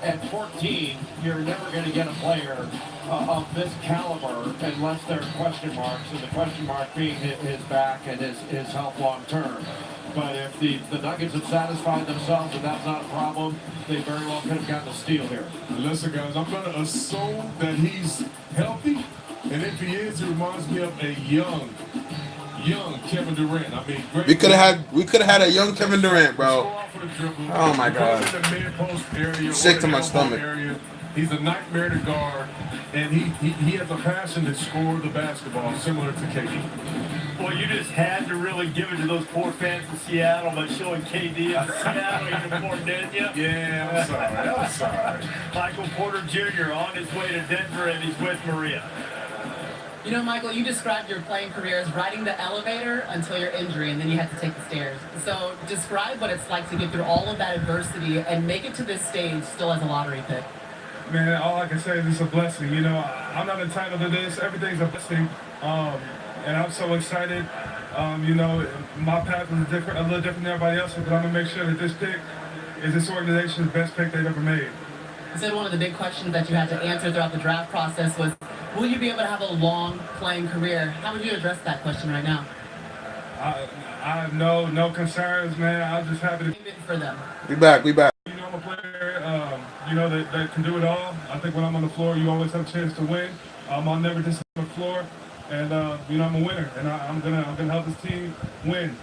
at 14, you're never going to get a player of this caliber unless there are question marks, and the question mark being his back and his health long term. But if the Nuggets have satisfied themselves and that's not a problem, they very well could have gotten a steal here. Listen, guys, I'm going to assume that he's healthy, and if he is, it reminds me of a young Kevin Durant. I mean, we could have had a young Kevin Durant, bro. Oh my God. Sick to my stomach. He's a nightmare to guard, and he has a passion to score the basketball, similar to KD. Well, you just had to really give it to those poor fans in Seattle by showing KD in the Seattle uniform, didn't you? Yeah, I'm sorry. Michael Porter Jr. on his way to Denver, and he's with Maria. You know, Michael, you described your playing career as riding the elevator until your injury, and then you had to take the stairs. So describe what it's like to get through all of that adversity and make it to this stage still as a lottery pick. Man, all I can say is it's a blessing. You know, I'm not entitled to this. Everything's a blessing. And I'm so excited. You know, my path was a little different than everybody else, but I'm going to make sure that this pick is this organization's best pick they've ever made. You said one of the big questions that you had to answer throughout the draft process was, will you be able to have a long playing career? How would you address that question right now? I have no concerns, man. I'm just happy to be for them. We back. You know, I'm a player, you know, that can do it all. I think when I'm on the floor, you always have a chance to win. I'll never disagree on the floor, and you know, I'm a winner, and I'm gonna help this team win.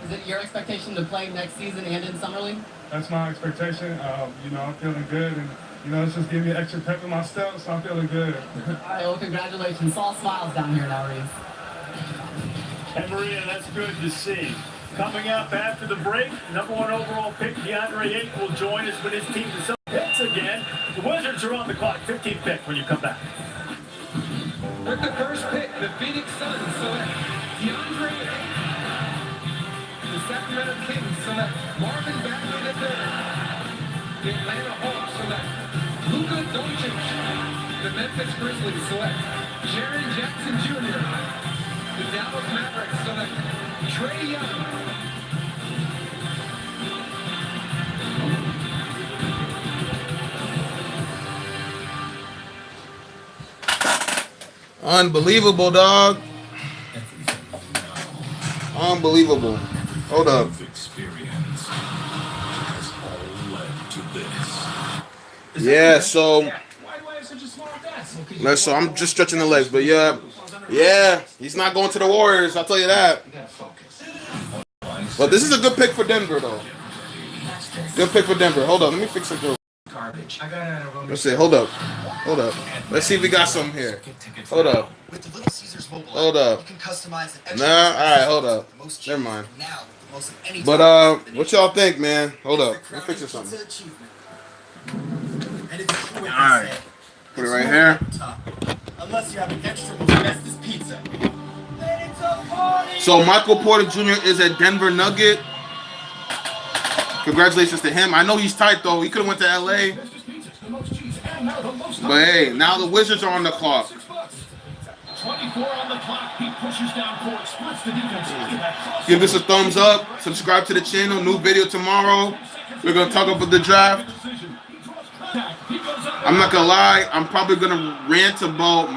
Is it your expectation to play next season and in Summer League? That's my expectation. You know, I'm feeling good, and you know, it's just giving me extra pep in my step, so I'm feeling good. All right, well, congratulations. All smiles down here now, Reese. And Maria, that's good to see. Coming up after the break, #1 overall pick DeAndre Ayton will join us with his team to sell picks again. The Wizards are on the clock. 15th pick when you come back. With the first pick, the Phoenix Suns select DeAndre Ayton. The Sacramento Kings select Marvin Bagley III. The Atlanta Hawks select Luka Doncic. The Memphis Grizzlies select Jaren Jackson Jr. The Dallas Mavericks select Trae Young. Unbelievable, dog. Unbelievable. Hold up. Yeah, so I'm just stretching the legs, but yeah, he's not going to the Warriors, I'll tell you that. But this is a good pick for Denver, though. Good pick for Denver. Hold up, let me fix something. Let's see, hold up. Let's see if we got something here. Hold up. Nah, alright, hold up. Never mind. But what y'all think, man? Hold up. Let me fix something. Alright. Put it right here. Unless you have an extra Best's pizza. So Michael Porter Jr. is a Denver Nugget. Congratulations to him. I know he's tight though. He could have went to LA. But hey, now the Wizards are on the clock. 24 on the clock. He pushes down court, splits the defense. Look at that. Give us a thumbs up. Subscribe to the channel. New video tomorrow. We're going to talk about the draft. I'm not going to lie. I'm probably going to rant about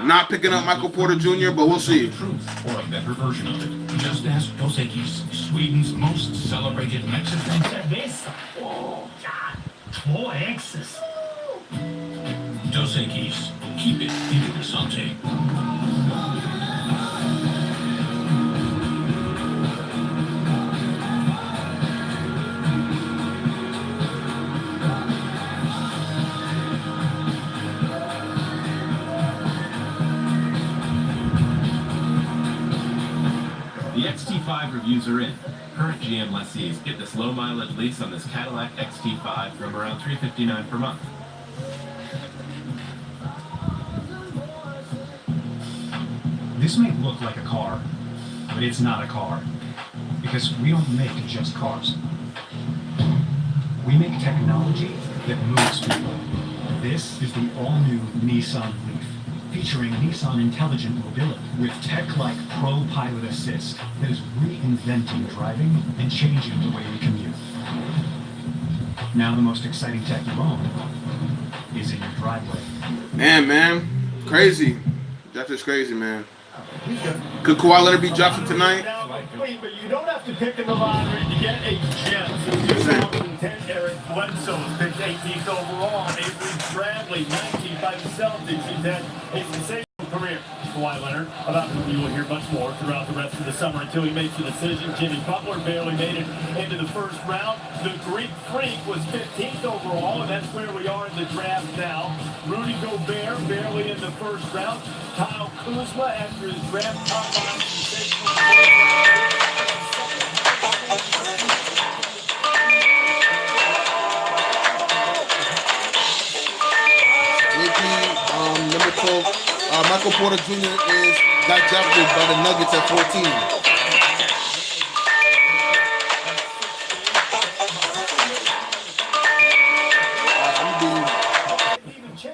not picking up Michael Porter Jr., but we'll see. Or a better version of it. Just ask Dos Equis, Sweden's most celebrated Mexican cerveza. Oh, God. 4 X's. Dos Equis. Keep it interesante. The XT5 reviews are in. Current GM lessees get this low mileage lease on this Cadillac XT5 from around $359 per month. This may look like a car, but it's not a car. Because we don't make just cars. We make technology that moves people. This is the all-new Nissan Leaf, featuring Nissan Intelligent Mobility with tech like Pro Pilot Assist that is reinventing driving and changing the way we commute. Now the most exciting tech you own is in your driveway. Man, crazy. That's just crazy, man. Could Kawhi Leonard be drafted tonight? Wait, but you don't have to pick in the lottery to get a gem. Since 2010, Eric Bledsoe was picked 18th overall. Avery Bradley, 19th by the Celtics. He's had a sensational career. Kawhi Leonard, about whom you will hear much more throughout the rest of the summer until he makes the decision. Jimmy Butler barely made it into the first round. The Greek Freak was 15th overall, and that's where we are in the draft now. Rudy Gobert barely in the first round. Kyle Kuzma after his draft combine sensational. Number 12, Michael Porter Jr. got drafted by the Nuggets at 14.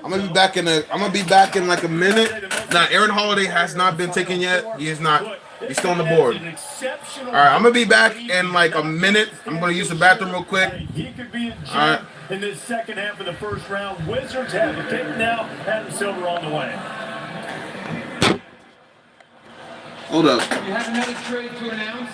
I'm gonna be back in like a minute. Now, Aaron Holiday has not been taken yet. He is not. He's still on the board. All right, I'm gonna be back in like a minute. I'm gonna use the bathroom real quick. All right. In this second half of the first round, Wizards have a pick now. Adam Silver on the way. Hold up. We have another trade to announce.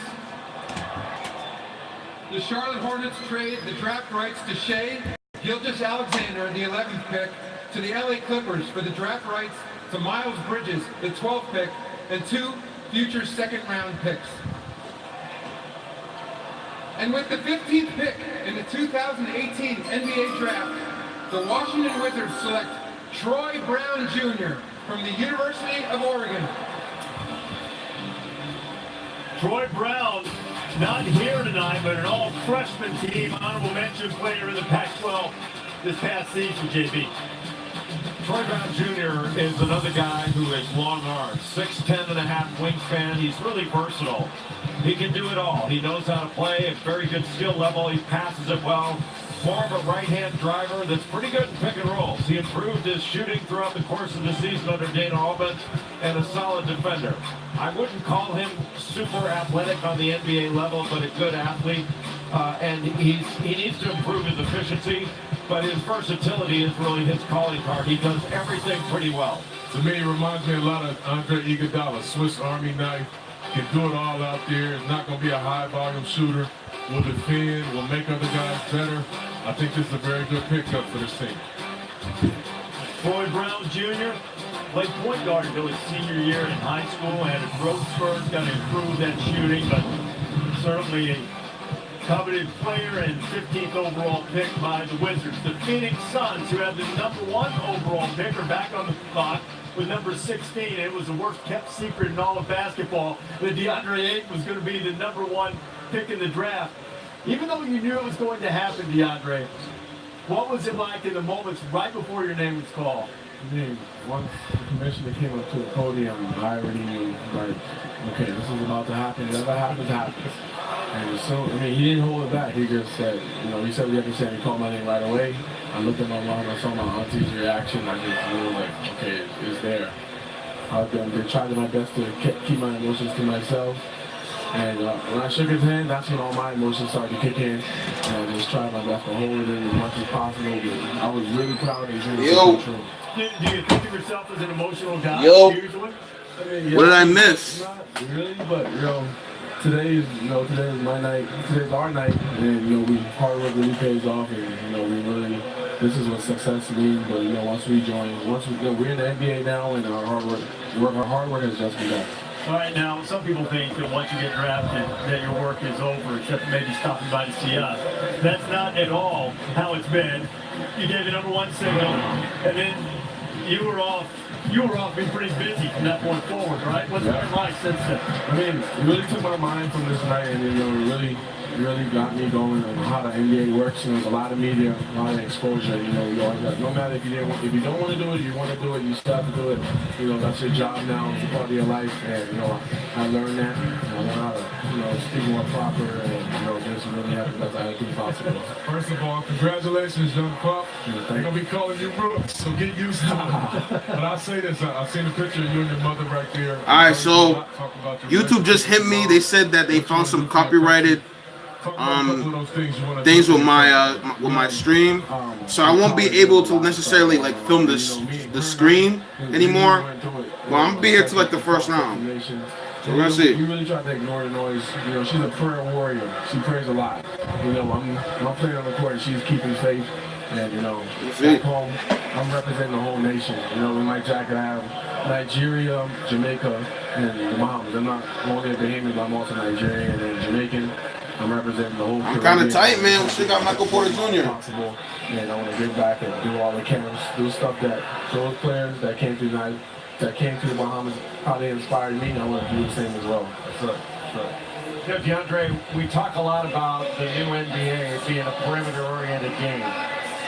The Charlotte Hornets trade the draft rights to Shai Gilgeous-Alexander, the 11th pick, to the LA Clippers for the draft rights to Miles Bridges, the 12th pick, and 2 future second-round picks. And with the 15th pick in the 2018 NBA Draft, the Washington Wizards select Troy Brown Jr. from the University of Oregon. Troy Brown, not here tonight, but an all-freshman team, honorable mention player in the Pac-12 this past season, JB. Troy Brown Jr. is another guy who has long arms, 6'10 and a half wingspan. He's really versatile. He can do it all. He knows how to play at very good skill level. He passes it well. More of a right-hand driver that's pretty good in pick and rolls. He improved his shooting throughout the course of the season under Dana Altman, and a solid defender. I wouldn't call him super athletic on the NBA level, but a good athlete. And he needs to improve his efficiency, but his versatility is really his calling card. He does everything pretty well. To me, it reminds me a lot of Andre Iguodala, Swiss Army knife. Can do it all out there. Is not going to be a high-volume shooter. Will defend, will make other guys better. I think this is a very good pickup for this team. Troy Brown Jr. played point guard until his senior year in high school, had a growth spurt, got to improve that shooting, but certainly a coveted player and 15th overall pick by the Wizards. The Phoenix Suns, who had the #1 overall pick, are back on the clock with number 16. It was the worst kept secret in all of basketball that DeAndre Ayton was going to be the #1 pick in the draft. Even though you knew it was going to happen, DeAndre, what was it like in the moments right before your name was called? I mean, once the commissioner came up to the podium, I already knew, like, okay, this is about to happen. Whatever happens, happens. And so, I mean, he didn't hold it back. He just said, you know, he said we understand. He called my name right away. I looked at my mom, I saw my auntie's reaction. I just knew, like, okay, it's there. I've been trying my best to keep my emotions to myself. And when I shook his hand, that's when all my emotions started to kick in. And I just tried my best to hold it in as much as possible. But I was really proud of his dream. Do you think of yourself as an emotional guy usually? I mean, What did I miss? Not really, but today is my night. Today's our night, and hard work really pays off, and we really. This is what success means. But once we we're in the NBA now, and our hard work has just begun. All right, now, some people think that once you get drafted, that your work is over, except maybe stopping by to see us. That's not at all how it's been. You gave the #1 signal, and then you were off being pretty busy from that point forward, right? What's it been like since then? I mean, it really took my mind from this night, and it really got me going on how the NBA works. There's a lot of media, a lot of exposure. You always got, no matter if you don't want to do it, you want to do it, you still have to do it. That's your job now. It's a part of your life, and I learned that. I learned how to speak more proper, and just really have the best attitude possible. First of all, congratulations, young pup. They're gonna be calling you Brooks, so get used to it. But I'll say this: I've seen a picture of you and your mother right there. All right, so YouTube just hit me. They said that they found some copyrighted things with my stream, so I won't be able to necessarily film the screen anymore. Well, I'm gonna be here till the first round. So we're gonna see. You really try to ignore the noise. She's a prayer warrior. She prays a lot. I'm playing on the court, and she's keeping faith. And back home, I'm representing the whole nation. In my jacket, I have Nigeria, Jamaica, and the Bahamas. I'm not only a Bahamian, but I'm also Nigerian and Jamaican. I'm representing the whole. I'm kind of tight, man. We still got Michael Porter Jr. And I want to give back and do all the camps, do stuff that those players that came to the Bahamas, how they inspired me. I want to do the same as well. DeAndre, we talk a lot about the new NBA being a perimeter-oriented game.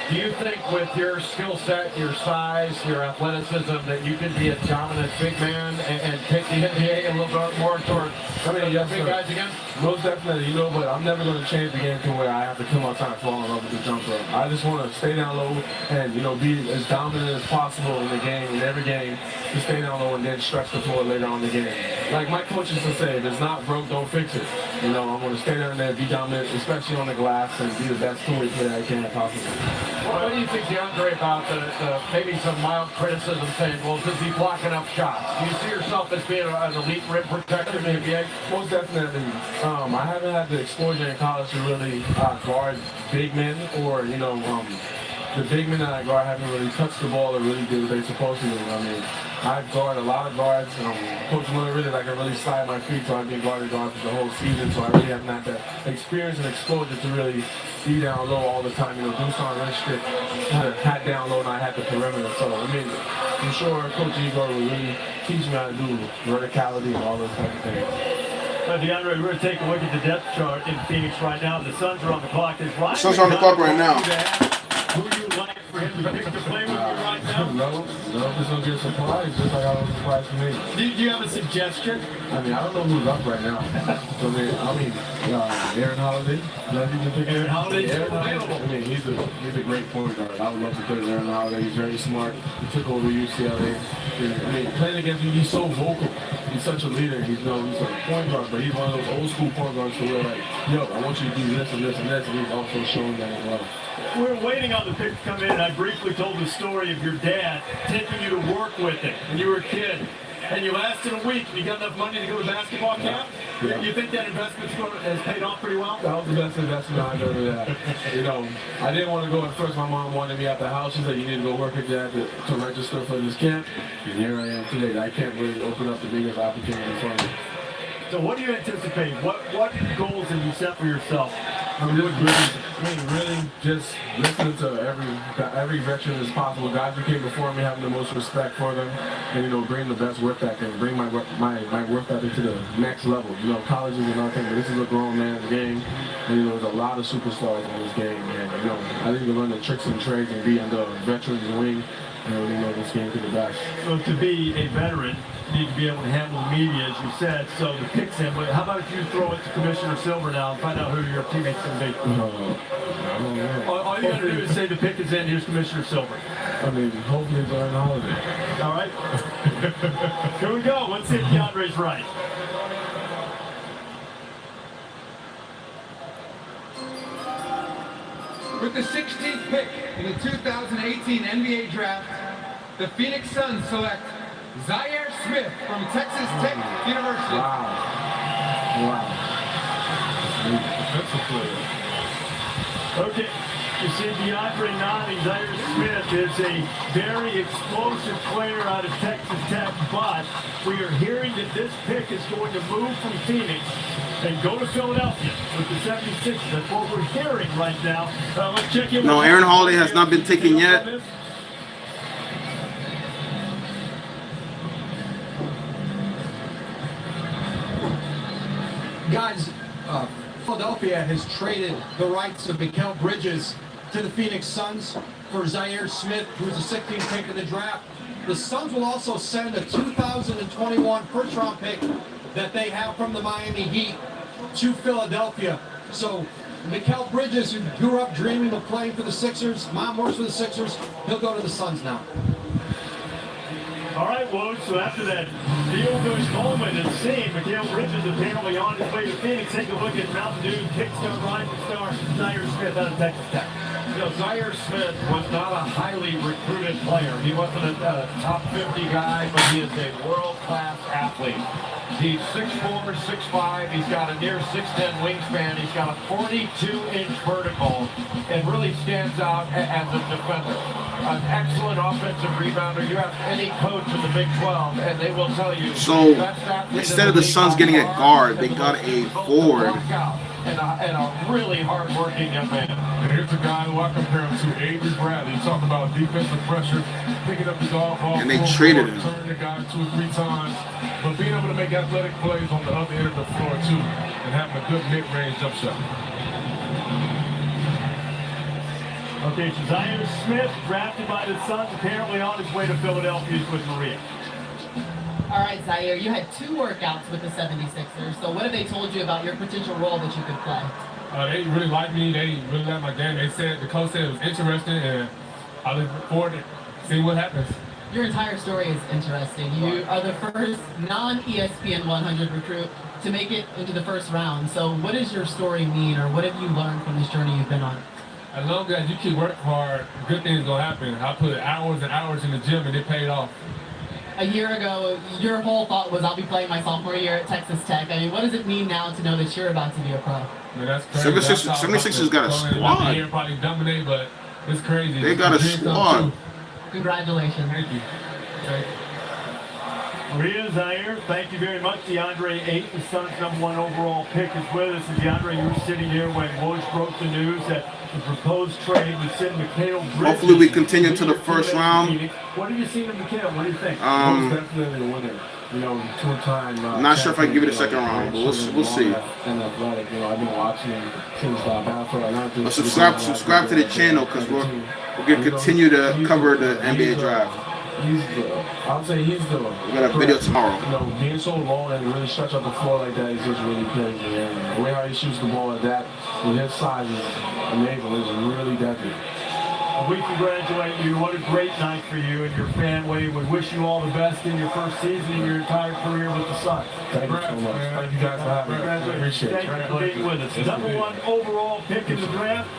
Do you think with your skill set, your size, your athleticism, that you can be a dominant big man and take the NBA a little bit more toward big guys again? Most definitely, but I'm never going to change the game to where I have to kill my time falling in love with the jumper. I just want to stay down low and, be as dominant as possible in the game, in every game, to stay down low and then stretch the floor later on in the game. Like my coach used to say, if it's not broke, don't fix it. I'm going to stay down there, be dominant, especially on the glass, and be the best two-way player I can possibly. What do you think, DeAndre, about the maybe some mild criticism saying, well, does he block enough shots? Do you see yourself as being an elite rim protector in the NBA? Most definitely. I haven't had the exposure in college to really guard big men or, the big men that I guard haven't really touched the ball or really do what they're supposed to do. I guard a lot of guards. Coach Miller really I can really slide my feet, so I've been guarding guards for the whole season, so I really haven't had that experience and exposure to really be down low all the time. Dusan Restrict had down low and I had the perimeter. So, I'm sure Coach Igor will really teach me how to do verticality and all those type of things. DeAndre, we're going to take a look at the depth chart in Phoenix right now. The Suns are on the clock. The Suns are on the clock right now. Who you like for him to pick to play with you right now? No, it's going to be a surprise, just like I was surprised for me. Do you have a suggestion? I don't know who's up right now. Aaron Holiday. Aaron Holiday's available. He's a great point guard. I would love to play with Aaron Holiday. He's very smart. He took over UCLA. Playing against him, he's so vocal. He's such a leader. He's a point guard, but he's one of those old school point guards who are like, I want you to do this and this and this, and he's also showing that as well. We were waiting on the pick to come in, and I briefly told the story of your dad taking you to work with him when you were a kid. And you lasted a week, and you got enough money to go to basketball camp? Yeah. You think that investment has paid off pretty well? That was the best investment I've ever had. I didn't want to go at first. My mom wanted me at the house. She said, you need to go work at that to register for this camp. And here I am today. I can't really open up the biggest opportunity in front of me. So what do you anticipate? What goals have you set for yourself? Really just listening to every veteran as possible. Guys who came before me, having the most respect for them, and bring the best work ethic and bring my work ethic to the next level. College is another thing, but this is a grown man's game, and there's a lot of superstars in this game, and I need to learn the tricks and trades and be on the veteran's wing And we know this game to the back. So to be a veteran, you need to be able to handle the media, as you said. So the pick's in. But how about if you throw it to Commissioner Silver now and find out who your teammate's going to be? I don't know. All you got to do is say the pick is in. Here's Commissioner Silver. I mean, hopefully it's on holiday. All right. Here we go. Let's hit DeAndre's right. With the 16th pick in the 2018 NBA Draft, the Phoenix Suns select Zaire Smith from Texas Tech University. Wow. Defensive player. Okay. You see DeAndre nodding. Zaire Smith is a very explosive player out of Texas Tech, but we are hearing that this pick is going to move from Phoenix and go to Philadelphia with the 76ers. That's what we're hearing right now. Let's check in. No, Aaron Holiday has not been taken yet. Guys, Philadelphia has traded the rights of Mikal Bridges to the Phoenix Suns for Zaire Smith, who's the 16th pick in the draft. The Suns will also send a 2021 first-round pick that they have from the Miami Heat to Philadelphia. So Mikal Bridges, who grew up dreaming of playing for the Sixers, mom works for the Sixers, he'll go to the Suns now. All right, Woj, so after that feel-good moment and scene, Mikal Bridges apparently on his way to Phoenix. Take a look at Mountain Dew kickstart rising star Zaire Smith out of Texas Tech. You know, Zaire Smith was not a highly recruited player. He wasn't a top 50 guy, but he is a world-class athlete. He's 6'4", 6'5". He's got a near 6'10" wingspan. He's got a 42-inch vertical and really stands out as a defender. An excellent offensive rebounder. You ask any coach in the Big 12, and they will tell you. So instead of the Suns getting a guard, they got a forward. And a really hard-working young man. And here's a guy who I compare him to, Avery Bradley. He's talking about defensive pressure, picking up the golf ball. And they traded him. Turning the guy 2 or 3 times, but being able to make athletic plays on the other end of the floor, too, and having a good mid-range jump shot. Okay, so Zaire Smith, drafted by the Suns, apparently on his way to Philadelphia with Maria. All right, Zaire, you had 2 workouts with the 76ers. So what have they told you about your potential role that you could play? They really like me. They really like my game. They said, the coach said it was interesting, and I look forward to seeing what happens. Your entire story is interesting. You are the first non-ESPN 100 recruit to make it into the first round. So what does your story mean, or what have you learned from this journey you've been on? As long as you keep working hard, good things will happen. I put hours and hours in the gym, and it paid off. A year ago, your whole thought was, I'll be playing my sophomore year at Texas Tech. I mean, what does it mean now to know that you're about to be a pro? I mean, that's crazy. 76ers got a squad. Here probably dominate, but it's crazy. They got a squad. Congratulations. Thank you. Maria, Zaire, thank you very much. DeAndre Ayton, the Suns' #1 overall pick, is with us. And DeAndre, you were sitting here when Woj broke the news that the proposed trade would send Mikal Bridges. Hopefully we continue to the first round. What have you seen of Mikal? What do you think? He's definitely a winner. You know, 2-time. Not sure if I can give it a second round, but we'll see. And athletic, you know, I've been watching him since Battlefield. Subscribe to the channel because we're gonna continue to cover the NBA draft. I'll say he's the. We got a video tomorrow. You know, being so long and really stretch out the floor like that is just really crazy. And the way how he shoots the ball at that, with his size, is amazing. It's really deadly. We congratulate you. What a great night for you and your family. We wish you all the best in your first season and your entire career with the Suns. Thank you so much. Thank you guys for having me. I appreciate it. Thank you for being with us. #1 overall pick in the draft.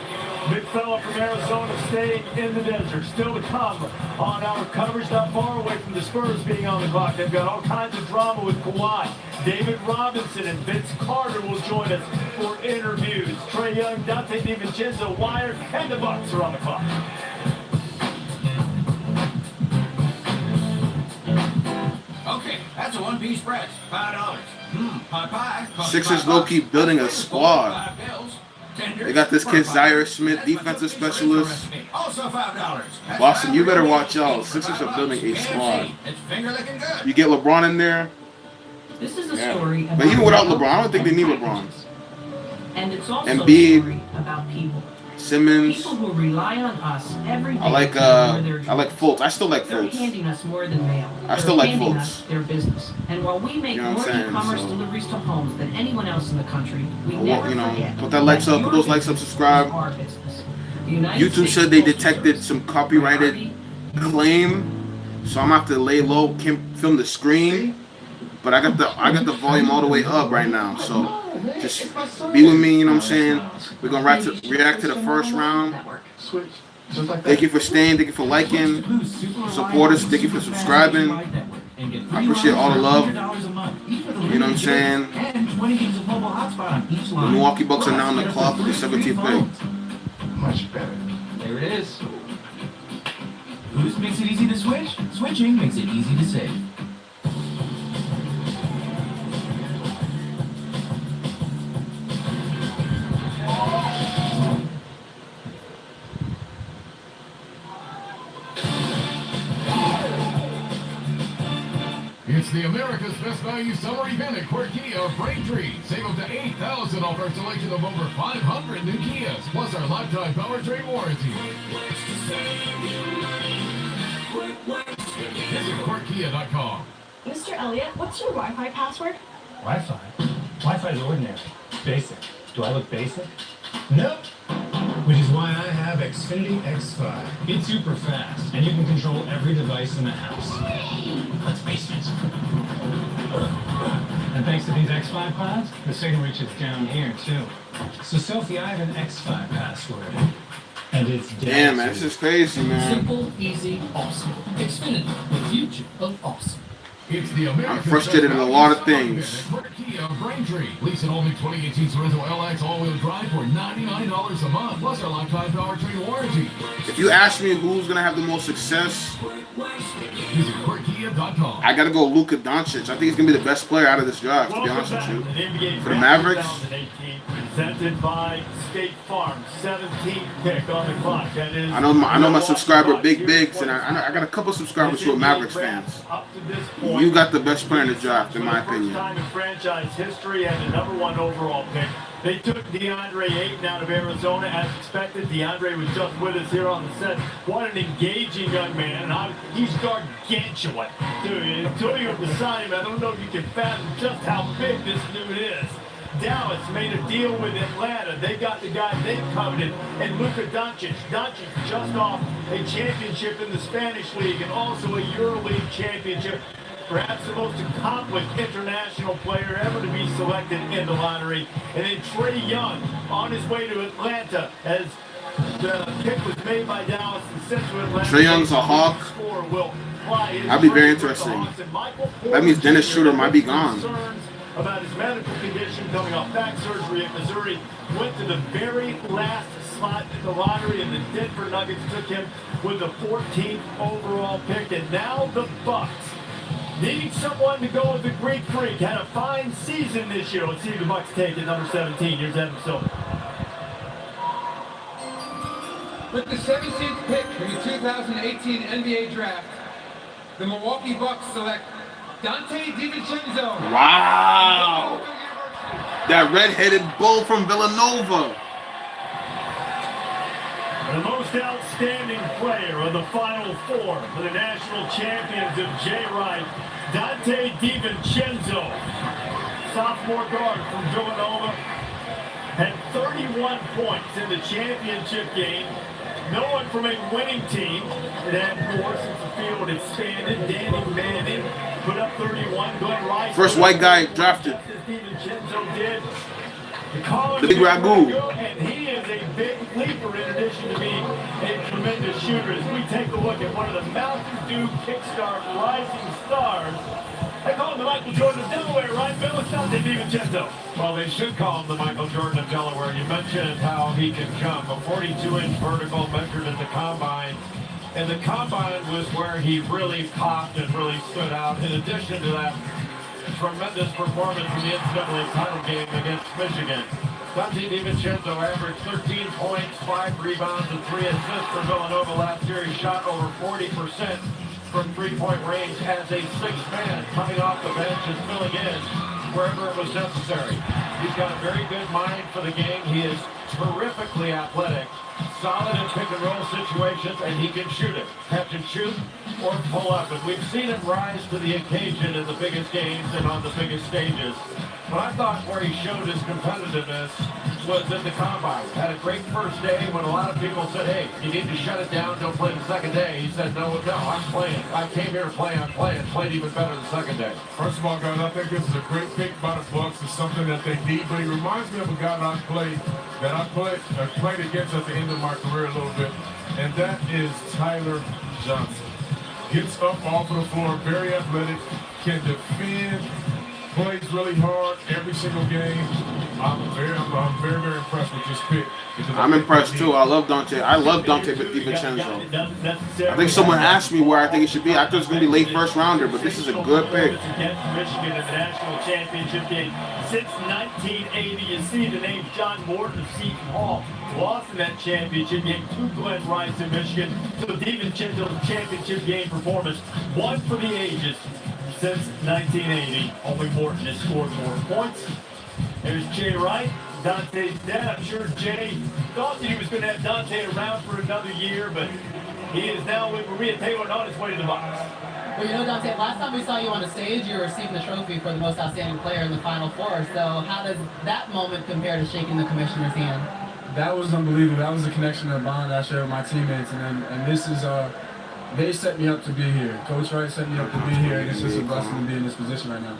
Big fella from Arizona staying in the desert. Still to come on our coverage, not far away from the Spurs being on the clock. They've got all kinds of drama with Kawhi. David Robinson and Vince Carter will join us for interviews. Trae Young, Dante DiVincenzo, Wire, and the Bucks are on the clock. Okay, that's a one-piece bread. $5. Pie. Sixers low-key building a squad. They got this kid Zaire Smith, defensive specialist. Also $5. Boston, you better watch out. Sixers are building a squad. You get LeBron in there. This is a story about But even without LeBron, I don't think they need LeBron. And it's also Embiid. a story about people. Simmons. People who rely on us every day. I like Fultz. I still like They're Fultz. handing us more than mail. I still like They're handing Fultz. us their business. And while we make You know what more I'm saying? e-commerce So- deliveries to homes than anyone else in the country, we Well, never you know, forget put that likes up, put those likes up, subscribe. our business. The United YouTube States said they Postal detected Service. some copyrighted claim, so I'm gonna have to lay low, film the screen. But I got the volume all the way up right now, so just be with me. You know what I'm saying? We're gonna react to the first round. Thank you for staying. Thank you for liking. Support us. Thank you for subscribing. I appreciate all the love. You know what I'm saying? The Milwaukee Bucks are now in the club with the 17th pick. Much better. There it is. Boost makes it easy to switch. Switching makes it easy to save. It's the America's Best Value Summer Event at Quirk Kia of Braintree. Save up to $8,000 off our selection of over 500 new Kias, plus our lifetime powertrain warranty. Visit QuirkKia.com. Mr. Elliott, what's your Wi-Fi password? Wi-Fi? Wi-Fi is ordinary. Basic. Do I look basic? Nope. Which is why I have Xfinity X5. It's super fast, and you can control every device in the house. Let's face it. And thanks to these X5 pods, the signal reaches down here, too. So, Sophie, I have an X5 password. And it's Damn, man, this is crazy, man. Simple, easy, awesome. Xfinity, the future of awesome. It's the America's I'm frustrated in a lot of things. Kia of Braintree. Lease an all-new 2018 Sorento LX all-wheel drive for $99 a month, plus our lifetime powertrain warranty. If you ask me who's gonna have the most success, Visit QuirkKia.com. I gotta go Luka Doncic. I think he's gonna be the best player out of this draft, to be honest with you. For the Mavericks, Presented by State Farm, 17th pick on the clock. That is I know my subscriber Big Bigs, and I got a couple subscribers who are Mavericks fans. Up to this point, You got the best player in the draft, in my for the opinion. first time in franchise history and the #1 overall pick. They took DeAndre Ayton out of Arizona as expected. DeAndre was just with us here on the set. What an engaging young man. He's gargantuan. Dude, until you're beside him, I don't know if you can fathom just how big this dude is. Dallas made a deal with Atlanta. They got the guy they've coveted, and Luka Doncic. Doncic just off a championship in the Spanish League and also a EuroLeague championship. Perhaps the most accomplished international player ever to be selected in the lottery. And then Trae Young on his way to Atlanta as the pick was made by Dallas and sent to Atlanta. Trae Young's a Hawk. That'd be very interesting. That means Dennis Schroeder might be gone. About his medical condition coming off back surgery at Missouri, went to the very last slot in the lottery, and the Denver Nuggets took him with the 14th overall pick. And now the Bucks need someone to go with the Greek Freak. Had a fine season this year. Let's see who the Bucks take at number 17. Here's Evan Silver. With the 17th pick in the 2018 NBA Draft, the Milwaukee Bucks select Dante DiVincenzo. Wow! That red-headed bull from Villanova. The most outstanding player of the Final Four for the national champions of J-Wright, Dante DiVincenzo, sophomore guard from Villanova, had 31 points in the championship game. No one from a winning team that had more since the field expanded. Danny Manning put up 31. Glenn Rice. First white guy drafted. DiVincenzo did. The big ragu. And he is a big leaper in addition to being a tremendous shooter. As we take a look at one of the Mountain Dew Kickstart rising stars, they call him the Michael Jordan of Delaware, right, Bill? It's Dante DiVincenzo. Well, they should call him the Michael Jordan of Delaware. You mentioned how he can jump. A 42-inch vertical measured at the combine. And the combine was where he really popped and really stood out. In addition to that, tremendous performance in the NCAA title game against Michigan. Dante DiVincenzo averaged 13 points, 5 rebounds, and 3 assists for Villanova last year. He shot over 40% from three-point range as a sixth man, coming off the bench and filling in wherever it was necessary. He's got a very good mind for the game. He is terrifically athletic. solid in pick and roll situations, and he can shoot it. Catch and shoot or pull up. And we've seen him rise to the occasion in the biggest games and on the biggest stages. But I thought where he showed his competitiveness was at the combine. Had a great first day when a lot of people said, hey, you need to shut it down, don't play the second day. He said, no, I'm playing. I came here to play, I'm playing. Played even better the second day. First of all, guys, I think this is a great pick by the Bucks. It's something that they need, but he reminds me of a guy that I played against at the end of my career a little bit, and that is Tyler Johnson. Gets up off of the floor, very athletic, can defend, plays really hard every single game. I'm very impressed with this pick. I'm impressed too. I love Dante. I love Dante DiVincenzo. I think someone asked me where I think it should be. I thought it was going to be late first rounder, but this is a good pick. Michigan in the national championship game since 1980. You see the names John Morton of Seton Hall lost in that championship game to Glenn Rice in Michigan. So DiVincenzo's championship game performance, one for the ages. Since 1980, only Morton has scored more points. There's Jay Wright, Dante's dad. I'm sure Jay thought that he was going to have Dante around for another year, but he is now with Maria Taylor and on his way to the box. Well, you know, Dante, last time we saw you on a stage, you were receiving the trophy for the most outstanding player in the Final Four. So how does that moment compare to shaking the commissioner's hand? That was unbelievable. That was a connection and a bond I shared with my teammates, and this is they set me up to be here. Coach Wright set me up to be here, and it's just a blessing to be in this position right now.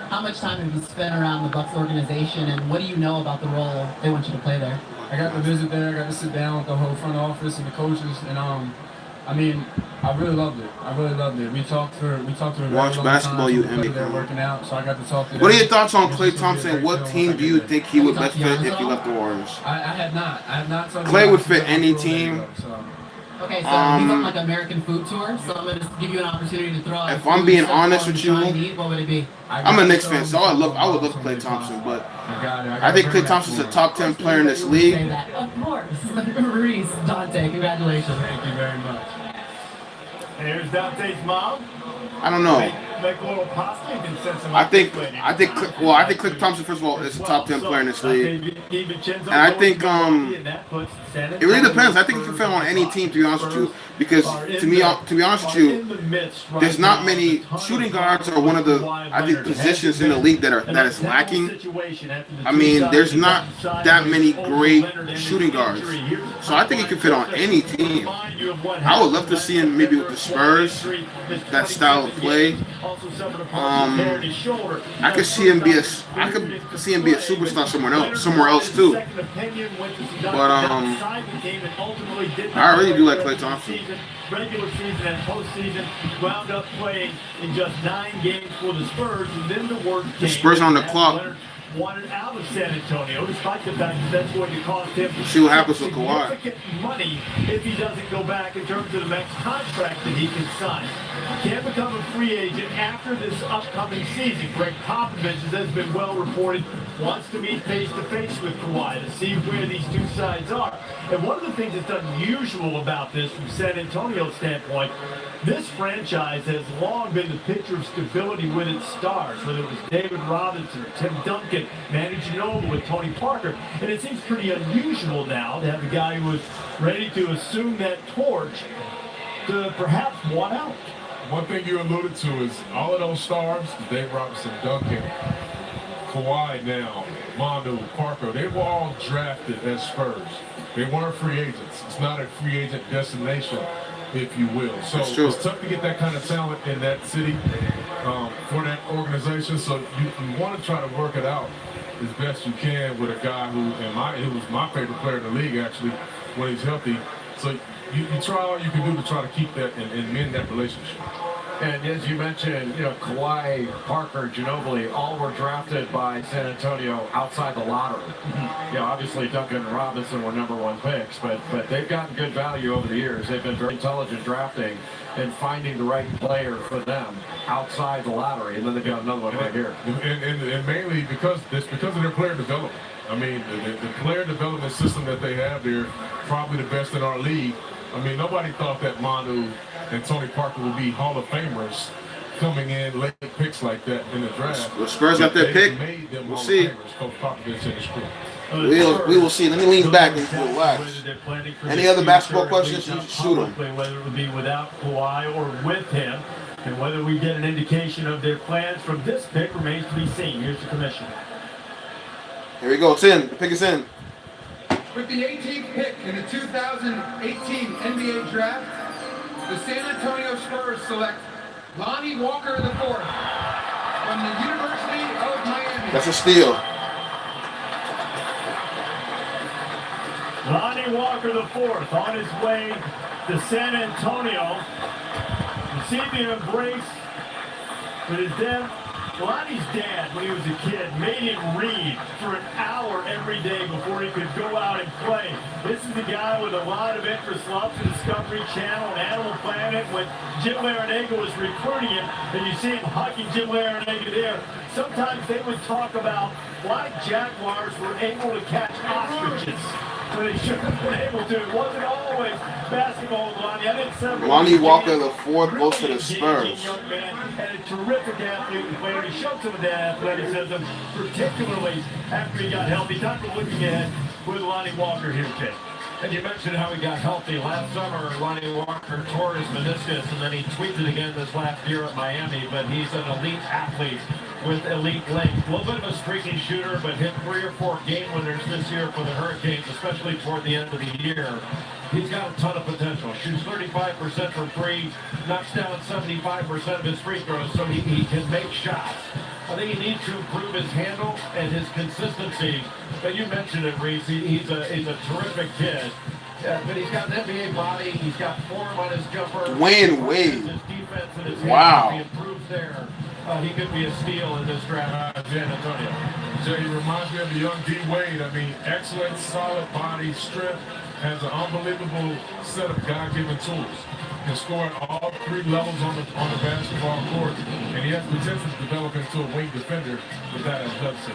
How much time have you spent around the Bucks organization, and what do you know about the role they want you to play there? I got to visit there. I got to sit down with the whole front office and the coaches, and I mean, I really loved it. I really loved it. We talked for a very Watch long basketball, time. you They're MVP. working out, so I got to talk to them. What are your thoughts on Klay Thompson? What team do you think he would best fit if he left the Warriors? I have not. Klay would fit any team. Okay, so he's on like American food tour, so I'm going to give you an opportunity to throw out. If I'm being honest with you, what would it be? I'm a Knicks fan, so I would love Klay Thompson, but I think Klay Thompson's a top 10 player in this league. Say that. Of course. Reese, Dante, congratulations. Thank you very much. Here's Dante's mom. I don't know. Make a little pasta. You can send some. I think Klay Thompson, first of all, is a top 10 player in this league. And I think it really depends. I think he can fit on any team, to be honest with you. Because to be honest with you, there's not many shooting guards are one of the positions in the league that is lacking. I mean, there's not that many great shooting guards. So I think he can fit on any team. I would love to see him maybe with the Spurs, that style of play. I could see him be a superstar somewhere else too. But I really do like Klay Thompson. Regular season and postseason, wound up playing in just 9 games for the Spurs, and then the word came. The Spurs are on the clock. Wanted out of San Antonio, despite the fact that that's going to cost him. See what happens with Kawhi. Significant money if he doesn't go back in terms of the next contract that he can sign. Can't become a free agent after this upcoming season. Greg Popovich, as has been well reported, wants to meet face-to-face with Kawhi to see where these two sides are. And one of the things that's unusual about this from San Antonio's standpoint, this franchise has long been the picture of stability with its stars, whether it was David Robinson or Tim Duncan, Manu Ginobili with Tony Parker. And it seems pretty unusual now to have a guy who is ready to assume that torch to perhaps one out. One thing you alluded to is all of those stars, Dave Robinson, Duncan, Kawhi now, Manu, Parker, they were all drafted as Spurs. They weren't free agents. It's not a free agent destination, if you will. So it's tough to get that kind of talent in that city for that organization. So you want to try to work it out as best you can with a guy who was my favorite player in the league, actually, when he's healthy. So you try all you can do to try to keep that and mend that relationship. And as you mentioned, Kawhi, Parker, Ginobili, all were drafted by San Antonio outside the lottery. Obviously Duncan and Robinson were #1 picks, but they've gotten good value over the years. They've been very intelligent drafting and finding the right player for them outside the lottery, and then they've got another one right here. And mainly because of their player development. I mean, the player development system that they have there, probably the best in our league. I mean, nobody thought that Manu and Tony Parker would be Hall of Famers coming in late picks like that in the draft. The Spurs got their pick. Made them we'll Hall see. of Famers, Coach Popovich and his crew. We will see. Let me lean back and relax. Any other basketball questions? You shoot them. Whether it would be without Kawhi or with him, and whether we get an indication of their plans from this pick remains to be seen. Here's the commission. Here we go. It's in. The pick is in. With the 18th pick in the 2018 NBA Draft, the San Antonio Spurs select Lonnie Walker IV from the University of Miami. That's a steal. Lonnie Walker IV on his way to San Antonio, receiving an embrace with his dad. Lonnie's dad, when he was a kid, made him read for an hour every day before he could go out and play. This is the guy with a lot of interest, loves the Discovery Channel and Animal Planet. When Jim Larrañaga was recruiting him, and you see him hugging Jim Larrañaga there, sometimes they would talk about why Jaguars were able to catch ostriches when they should have been able to. It wasn't always basketball with Lonnie. I think Lonnie Walker IV goes to the Spurs. Young man and a terrific athlete player. He showed some of that athleticism, particularly after he got healthy. Time for looking ahead with Lonnie Walker here, Jay. And you mentioned how he got healthy. Last summer, Lonnie Walker tore his meniscus, and then he tweaked it again this last year at Miami. But he's an elite athlete with elite length. A little bit of a streaky shooter, but hit 3 or 4 game winners this year for the Hurricanes, especially toward the end of the year. He's got a ton of potential. Shoots 35% from 3, knocks down 75% of his free throws, so he can make shots. I think he needs to improve his handle and his consistency. But you mentioned it, Reese. He's a terrific kid. But he's got an NBA body. He's got form on his jumper. Wayne Wade. His defense and his wow. If he improves there, he could be a steal in this draft. San Antonio. Jay, he reminds me of the young D. Wade. I mean, excellent, solid body, strength, has an unbelievable set of God-given tools. Can score at all 3 levels on the basketball court, and he has potential to develop into a wing defender with that athleticism.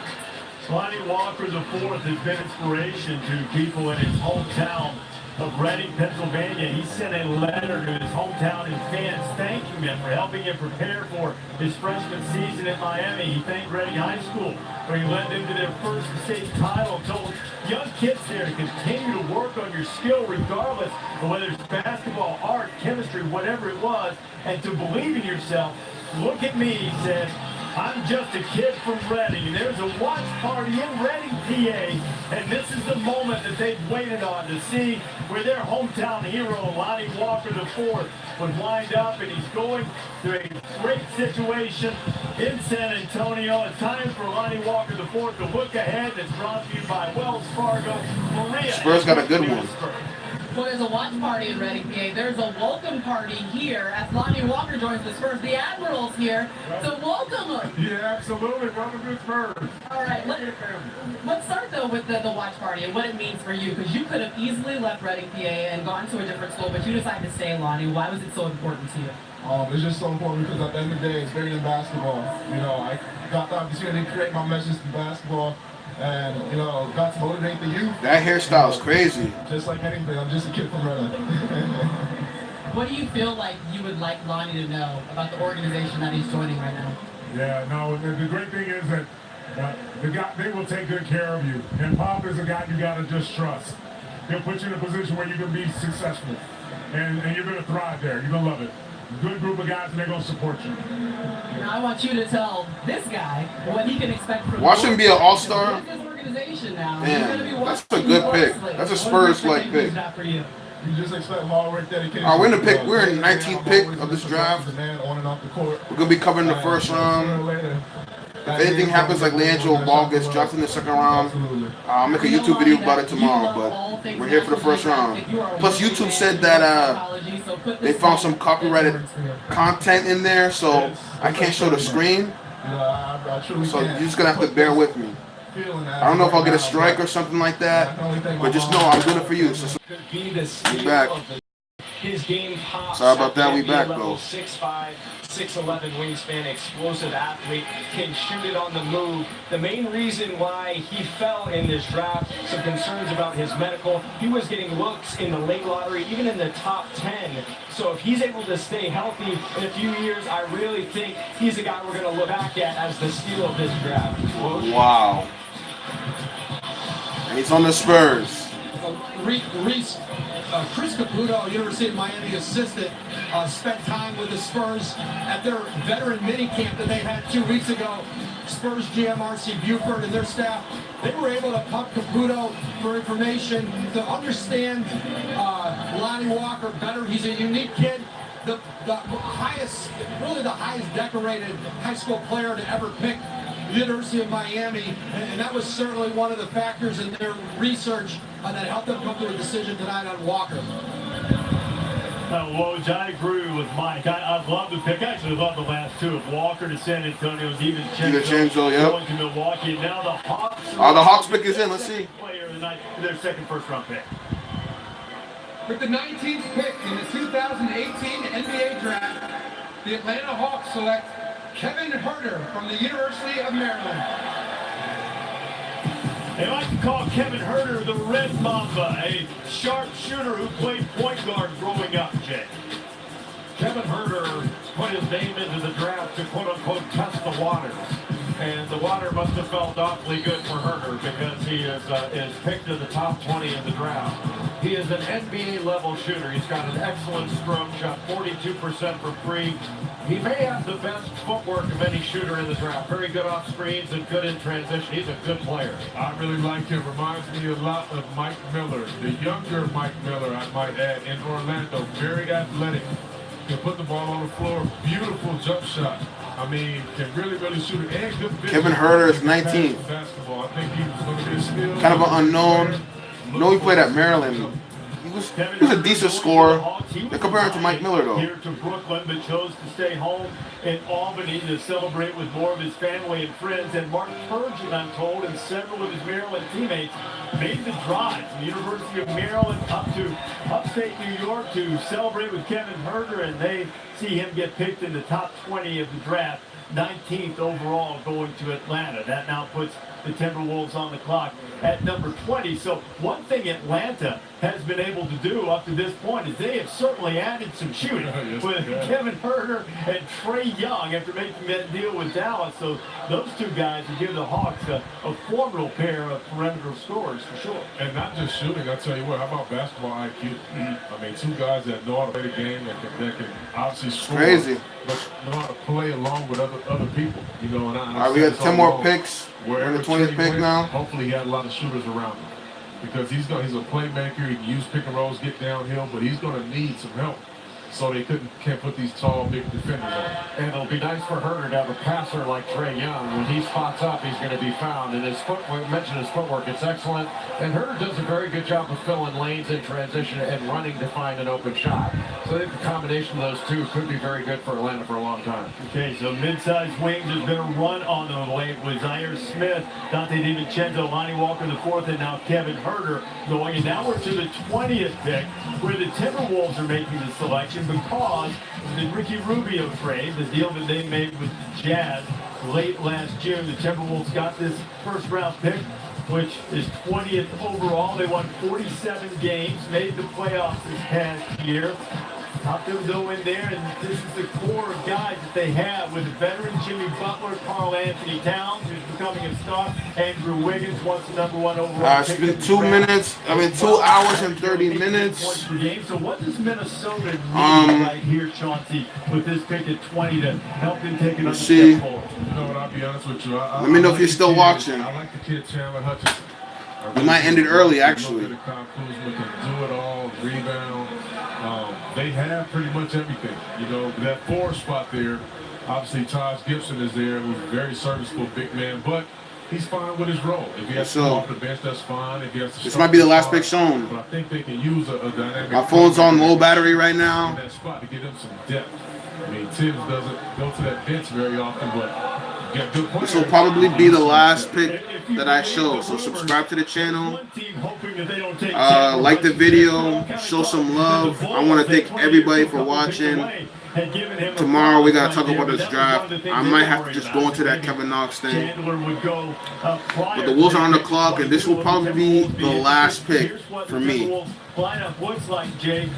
Lonnie Walker IV has been inspiration to people in his hometown of Reading, Pennsylvania. He sent a letter to his hometown and fans thanking them for helping him prepare for his freshman season at Miami. He thanked Reading High School for he led them to their first state title, told young kids there to continue to work on your skill regardless of whether it's basketball, art, chemistry, whatever it was, and to believe in yourself. Look at me, he said. I'm just a kid from Reading, and there's a watch party in Reading, PA, and this is the moment that they've waited on to see where their hometown hero, Lonnie Walker IV, would wind up, and he's going to a great situation in San Antonio. It's time for Lonnie Walker IV to look ahead. It's brought to you by Wells Fargo. Maria. Spurs got a good one. Well, there's a watch party in Reading, PA. There's a welcome party here as Lonnie Walker joins the Spurs. The Admiral's here, so welcome him. Yeah, absolutely. Welcome to the Spurs. All right, let's start, though, with the watch party and what it means for you, because you could have easily left Reading, PA, and gone to a different school, but you decided to stay, Lonnie. Why was it so important to you? It's just so important because at the end of the day, it's bigger than basketball. You know, I got the opportunity to create my message through basketball. And, you know, got to motivate the youth. That hairstyle is crazy. Just like anything, I'm just a kid from Reading. What do you feel like you would like Lonnie to know about the organization that he's joining right now? Yeah, no, the great thing is that they will take good care of you. And Pop is a guy you got to just trust. He'll put you in a position where you can be successful. And you're going to thrive there. You're going to love it. Good group of guys, and they're going to support you. Now I want you to tell this guy what he can expect from watch him be an all-star. his organization now. Man, that's a good pick. That's a Spurs-like pick. You just expect hard work, dedication. We're in the pick. We're in the 19th pick of this draft. We're gonna be covering the first round. If anything happens, like Leandro Ball gets dropped in the second round, I'll make a YouTube video about it tomorrow. But we're here for the first round. Plus, YouTube said that they found some copyrighted content in there, so I can't show the screen. So you're just gonna have to bear with me. I don't know if I'll get a strike or something like that, but just know I'm doing it for you. So we back. Sorry about that. We back though. 6'5", 6'11" wingspan, explosive athlete, can shoot it on the move. The main reason why he fell in this draft, some concerns about his medical. He was getting looks in the late lottery, even in the top 10. So if he's able to stay healthy in a few years, I really think he's a guy we're going to look back at as the steal of this draft. Wow. And he's on the Spurs. Chris Caputo, University of Miami assistant, spent time with the Spurs at their veteran minicamp that they had 2 weeks ago. Spurs GM R.C. Buford and their staff, they were able to pump Caputo for information to understand Lonnie Walker better. He's a unique kid. The highest decorated high school player to ever pick the University of Miami, and that was certainly one of the factors in their research that helped them come to a decision tonight on Walker. Woj, I agree with Mike. I love the pick. I actually love the last two of Walker to San Antonio, DiVincenzo going to Milwaukee. Now the Hawks. The Hawks pick is in. Let's see. Player of the night, their second first-round pick. With the 19th pick in the 2018 NBA Draft, the Atlanta Hawks select Kevin Huerter from the University of Maryland. They like to call Kevin Huerter the Red Mamba, a sharp shooter who played point guard growing up, Jay. Kevin Huerter put his name into the draft to quote-unquote test the waters. And the water must have felt awfully good for Huerter because he is picked in the top 20 in the draft. He is an NBA-level shooter. He's got an excellent stroke, shot 42% from free. He may have the best footwork of any shooter in the draft. Very good off screens and good in transition. He's a good player. I really like him. Reminds me a lot of Mike Miller, the younger Mike Miller, I might add, in Orlando. Very athletic. Can put the ball on the floor. Beautiful jump shot. I mean, can really shoot it. And good vision. Kevin Huerter is 19. Basketball. I think he was going to be a steal. Kind of an unknown. No, he played at Maryland. He was a decent scorer. They compare him to Mike Miller, though. Here to Brooklyn, but chose to stay home in Albany to celebrate with more of his family and friends. And Mark Turgeon, I'm told, and several of his Maryland teammates made the drive from the University of Maryland up to upstate New York to celebrate with Kevin Huerter, and they see him get picked in the top 20 of the draft. 19th overall going to Atlanta. That now puts the Timberwolves on the clock at number 20. So one thing Atlanta has been able to do up to this point is they have certainly added some shooting with Kevin Huerter and Trae Young after making that deal with Dallas. So those two guys will give the Hawks a formidable pair of perimeter scorers for sure. And not just shooting, I tell you what, how about basketball IQ? I mean, two guys that know how to play the game, that can obviously score. Crazy. But know how to play along with other people, you know. And all right, we got 10 more picks. We're in the 20th pick now. Hopefully, he had a lot of shooters around him because he's a playmaker. He can use pick and rolls, get downhill, but he's going to need some help. So they can't put these tall, big defenders on. And it'll be nice for Huerter to have a passer like Trae Young. When he spots up, he's going to be found. And his footwork, we mentioned his footwork, it's excellent. And Huerter does a very good job of filling lanes in transition and running to find an open shot. So I think the combination of those two could be very good for Atlanta for a long time. Okay, so mid-sized wings has been a run on them late with Zaire Smith, Dante DiVincenzo, Lonnie Walker the fourth, and now Kevin Huerter going. And now we're to the 20th pick where the Timberwolves are making the selection, because the Ricky Rubio trade, the deal that they made with Jazz late last June, the Timberwolves got this first-round pick, which is 20th overall. They won 47 games, made the playoffs this past year. Helped them go in there, and this is the core of guys that they have with veteran Jimmy Butler, Karl Anthony Towns, who's becoming a star, Andrew Wiggins, once the number one overall. It's been 2 hours and 30 minutes. So what does Minnesota need right here, Chauncey, with this pick at 20 to help them take another step forward? You know what, I'll be honest with you. Let me know if you're still watching. I like the kid Chandler Hutchinson. We might end it early, actually. Kyle Kuzma can do it all, rebound. They have pretty much everything. You know, that 4 spot there, obviously Taj Gibson is there, who's a very serviceable big man, but he's fine with his role. If he has to come off the bench, that's fine. If he has to this might be the last pick shown. But I think they can use a dynamic. My phone's on low battery right now. In that spot to give them some depth. I mean, Tibbs doesn't go to that bench very often, but this will probably be the last pick that I show. So subscribe to the channel, like the video, show some love. I want to thank everybody for watching. had given him Tomorrow we gotta talk about this draft. I might have to just go into that Kevin Knox thing. Chandler would go But the Wolves are on the clock, and this will probably be the last pick for me. Lineup looks like, Jay.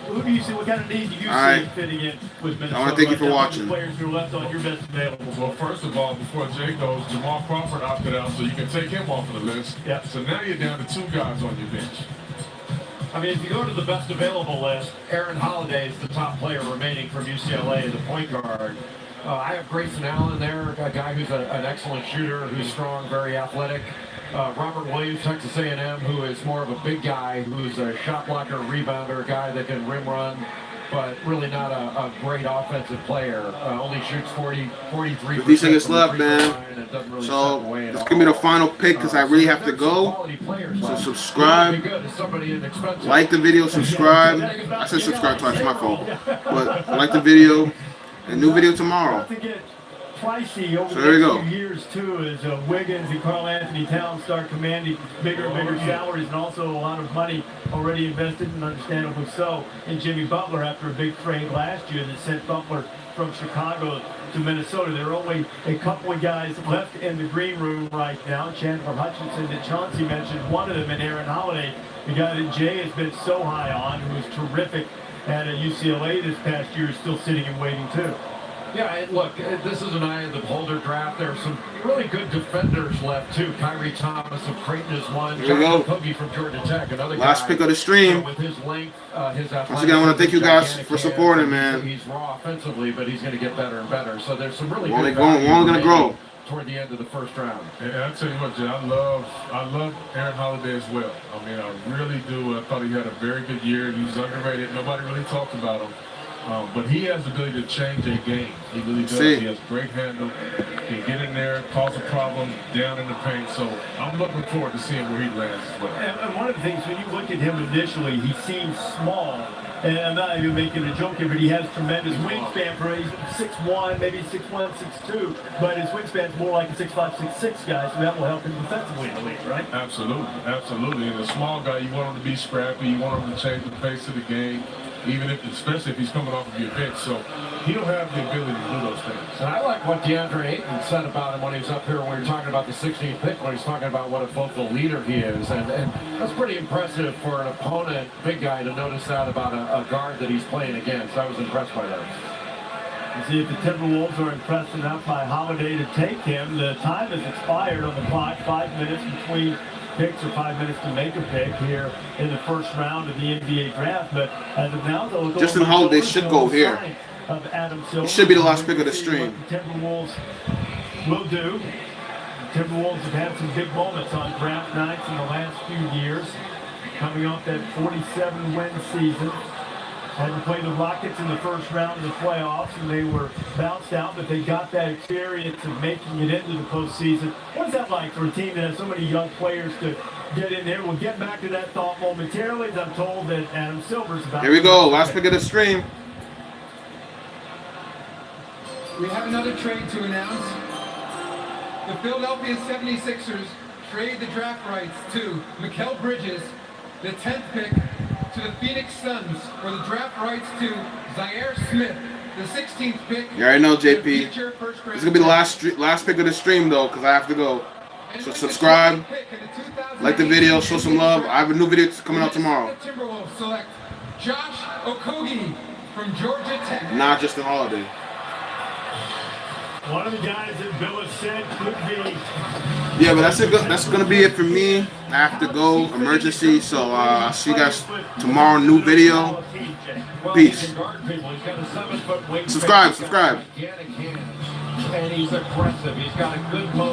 Who do you see? What kind of need do you see fitting in with Minnesota? I want to thank you for watching. Players who are left on your best available. Well, first of all, before Jay goes, Jamal Crawford opted out, so you can take him off of the list. Yep. So now you're down to 2 guys on your bench. I mean, if you go to the best available list, Aaron Holiday is the top player remaining from UCLA, the point guard. I have Grayson Allen there, a guy who's an excellent shooter, who's strong, very athletic. Robert Williams, Texas A&M, who is more of a big guy, who's a shot blocker, rebounder, a guy that can rim run, but really not a great offensive player. Only shoots 43%. 50 seconds left, man. So this is gonna be the final pick because I really have to go. So subscribe, like the video, subscribe. I said subscribe twice, my fault. But like the video, and new video tomorrow. Pricey over So there you the go. next few years too, as Wiggins and Karl Anthony Towns start commanding bigger and bigger salaries, and also a lot of money already invested, and understandably so, in Jimmy Butler after a big trade last year that sent Butler from Chicago to Minnesota. There are only a couple of guys left in the green room right now. Chandler Hutchinson that Chauncey mentioned, one of them, and Aaron Holiday, the guy that Jay has been so high on, who was terrific at UCLA this past year, is still sitting and waiting too. Yeah, and look, this is an eye of the beholder draft. There are some really good defenders left, too. Kyrie Thomas of Creighton is one. Here we go. Kobe from Georgia Tech, another Last guy, pick of the stream. with his length, his Once again, I want to thank you guys for supporting, man. He's raw offensively, but he's going to get better and better. So there's some really We're only good value going to grow. remaining toward the end of the first round. And I tell you what, Jay, I love Aaron Holiday as well. I mean, I really do. I thought he had a very good year. He was underrated. Nobody really talked about him. But he has the ability to change a game. He really does. He has great handle. He can get in there, cause a problem down in the paint. So I'm looking forward to seeing where he lands as well. And one of the things, when you look at him initially, he seems small. And I'm not even making a joke here, but he has tremendous wingspan for he's 6'1", maybe 6'1", 6'2", but his wingspan's more like a 6'5", 6'6" guy, so that will help him defensively in the league, right? Absolutely, absolutely. And a small guy, you want him to be scrappy, you want him to change the pace of the game, especially if he's coming off of your bench. So he'll have the ability to do those things. And I like what DeAndre Ayton said about him when he was up here when we were talking about the 16th pick, when he's talking about what a vocal leader he is. And that's pretty impressive for an opponent, big guy, to notice that about a guard that he's playing against. I was impressed by that. You see if the Timberwolves are impressed enough by Holiday to take him. The time has expired on the clock, 5 minutes between picks, or 5 minutes to make a pick here in the first round of the NBA draft. But as of now, they'll Justin Holiday should go here. Of Adam Silver. He should be the last pick of the stream. The Timberwolves will do. The Timberwolves have had some big moments on draft nights in the last few years, coming off that 47-win season. Had to play the Rockets in the first round of the playoffs, and they were bounced out, but they got that experience of making it into the postseason. What's that like for a team that has so many young players to get in there? We'll get back to that thought momentarily, as I'm told that Adam Silver's about. Here we go, last pick of the stream. We have another trade to announce. The Philadelphia 76ers trade the draft rights to Mikal Bridges, the 10th pick, to the Phoenix Suns for the draft rights to Zaire Smith, the 16th pick. You already know, JP. This is going to be the last pick of the stream, though, because I have to go. So subscribe, like the video, show some love. I have a new video coming out tomorrow. The Timberwolves select Josh Okogie from Georgia Tech. Not just a holiday. One of the guys that Bill has said could be. Yeah, but that's gonna be it for me. I have to go, emergency. So I'll see you guys tomorrow. New video. Peace. Subscribe. And he's aggressive. He's got a good motor.